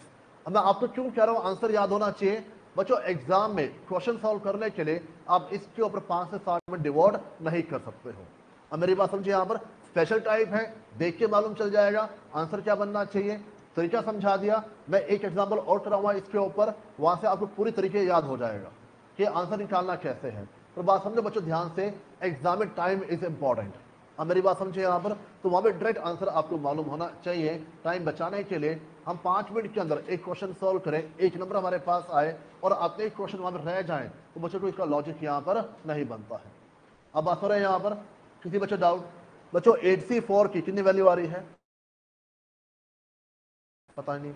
S1: अब मैं आपको क्यों कह रहा हूं आंसर याद होना चाहिए? बच्चों एग्जाम में क्वेश्चन सॉल्व करने के लिए आप इसके ऊपर 5 से 7 में डिवाइड नहीं कर सकते हो। अब मेरी बात समझिए, यहां पर स्पेशल टाइप है, देख के मालूम चल जाएगा आंसर क्या बनना चाहिए। तरीका समझा दिया, मैं एक एग्जाम्पल और कराऊंगा इसके ऊपर, वहां से आपको पूरी तरीके याद हो जाएगा कि आंसर निकालना कैसे है। तो बात समझो बच्चों ध्यान से, एग्जाम में टाइम इज इंपॉर्टेंट। अब मेरी बात समझिए यहां पर, तो वहां पे डायरेक्ट आंसर आपको मालूम होना चाहिए। टाइम बचाने के लिए हम 5 मिनट के अंदर एक क्वेश्चन सॉल्व करें, एक नंबर हमारे पास आए और आपके एक क्वेश्चन वहां पर रह जाए, तो बच्चों को इसका लॉजिक यहां पर नहीं बनता है। अब बात हो रही है यहां पर, किसी बच्चों डाउट? बच्चों 8C4 की कितनी वैल्यू आ रही है? पता नहीं,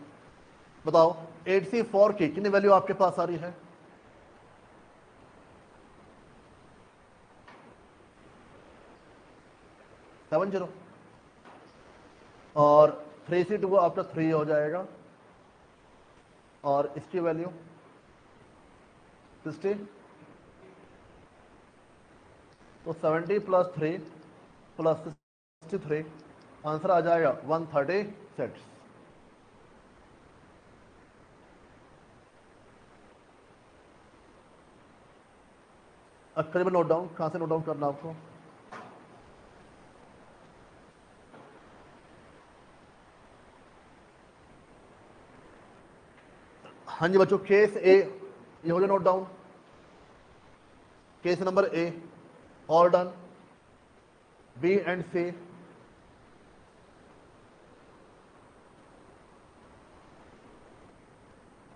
S1: बताओ 8C4 की कितनी वैल्यू आपके पास आ रही है? 70। और 3C2 आपका 3 हो जाएगा, और इसकी वैल्यू 60। तो 70 + 3 + 63, आंसर आ जाएगा 136। करीबन नोट डाउन, कहां से नोट डाउन करना आपको? हाँ जी बच्चों, केस ए, ये हो जाए note down. Case number A, all done. B and C,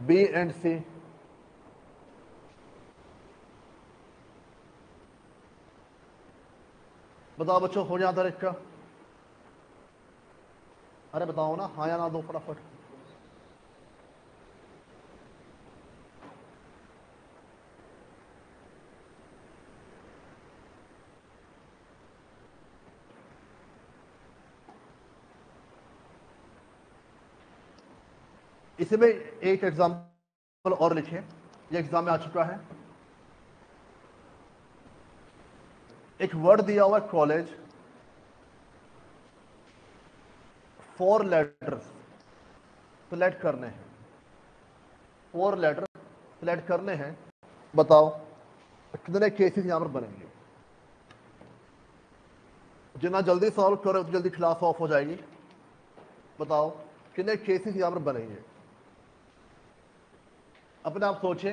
S1: B and C. बताओ बच्चों, हो जाता है इसका? अरे बताओ ना, हाँ या ना दो फटाफट। इसमें एक एग्जाम्पल और लिखिए, ये एग्जाम में आ चुका है। एक वर्ड दिया हुआ है कॉलेज, 4 लेटर्स सिलेक्ट करने हैं, 4 लेटर सिलेक्ट करने हैं। बताओ कितने केसेस यहां पर बनेंगे? जितना जल्दी सॉल्व करो उतनी जल्दी क्लास ऑफ हो जाएगी। बताओ कितने केसेस यहां पर बनेंगे? अपने आप सोचिए,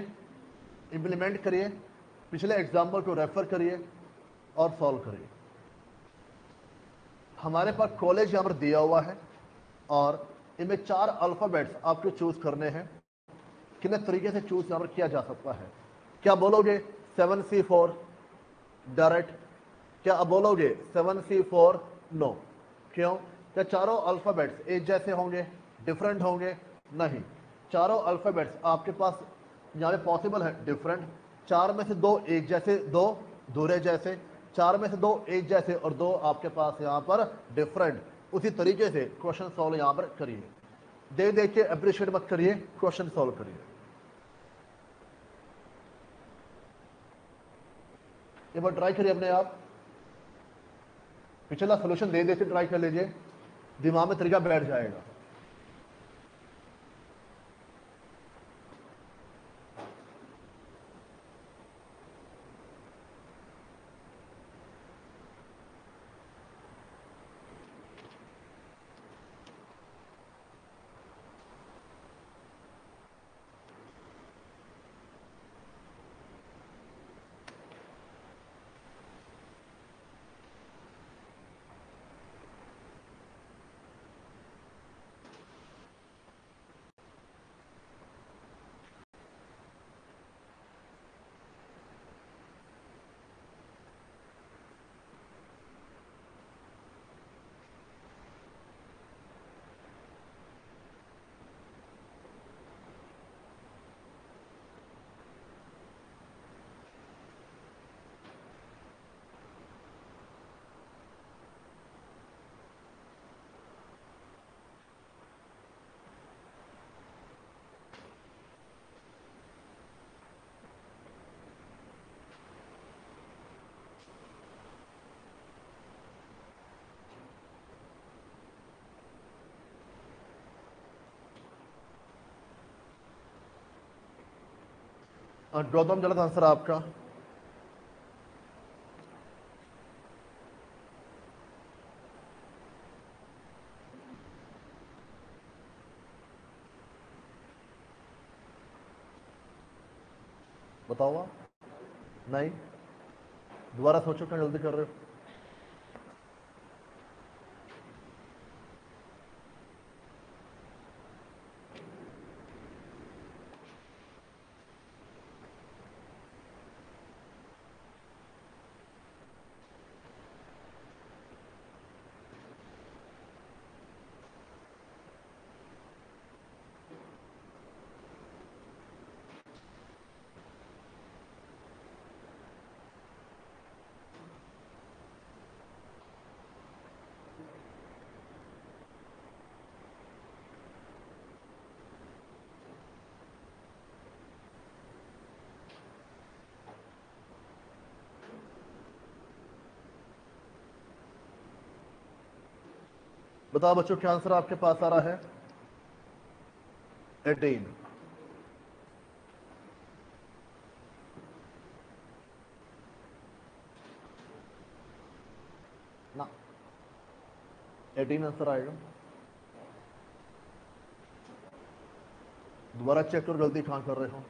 S1: इंप्लीमेंट करिए, पिछले एग्जाम्पल को रेफर करिए और सॉल्व करिए। हमारे पास कॉलेज यहां पर दिया हुआ है और इनमें 4 अल्फाबेट्स आपको चूज करने हैं। कितने तरीके से चूज यहां पर किया जा सकता है? क्या बोलोगे 7C4 डायरेक्ट? क्या आप बोलोगे 7C4 नो? क्यों? क्या चारों अल्फाबेट्स एक जैसे होंगे, डिफरेंट होंगे? नहीं, चारों अल्फाबेट्स आपके पास यहाँ पे पॉसिबल है डिफरेंट। 4 में से 2 एक जैसे, 2 दूसरे जैसे, 4 में से 2 एक जैसे और 2 आपके पास यहाँ पर डिफरेंट। उसी तरीके से क्वेश्चन सॉल्व यहाँ पर करिए। देख देख के अप्रिशिएट मत करिए, क्वेश्चन सॉल्व करिए। एक बार ट्राई करिए अपने आप, पिछला सोल्यूशन दे दे के ट्राई कर लीजिए, दिमाग में तरीका बैठ जाएगा। गौतम, गलत आंसर आपका। बताओ आप। नहीं, दोबारा सोचो, क्या जल्दी कर रहे हो? बताओ बच्चों, क्या आंसर आपके पास आ रहा है? 18 ना, 18 आंसर आएगा। दोबारा चेक करो, गलती कहाँ कर रहे हो।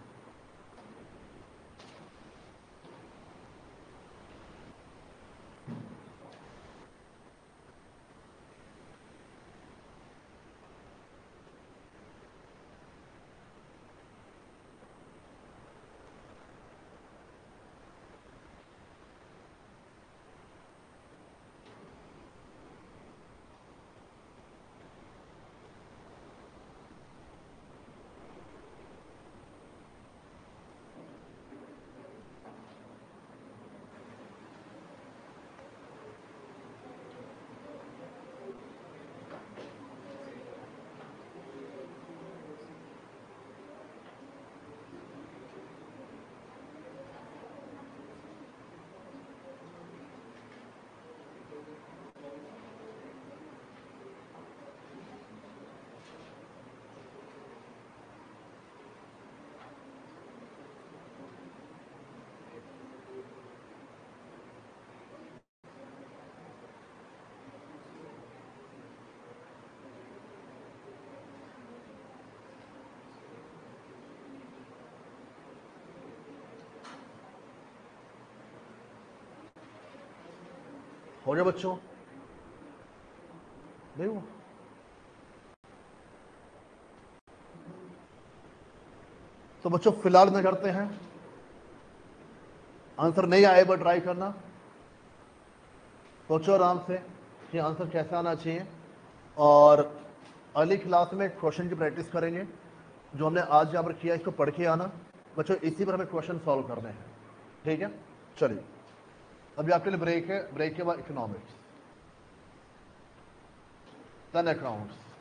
S1: हो गया बच्चों? नहीं हुआ? तो बच्चों फिलहाल में करते हैं, आंसर नहीं आए पर ट्राई करना, सोचो आराम से कि आंसर कैसा आना चाहिए। और अगली क्लास में क्वेश्चन की प्रैक्टिस करेंगे, जो हमने आज यहाँ पर किया इसको पढ़ के आना बच्चों, इसी पर हमें क्वेश्चन सॉल्व करने हैं, ठीक है? चलिए अभी आपके लिए ब्रेक है, ब्रेक के बाद इकोनॉमिक्स, देन अकाउंट्स।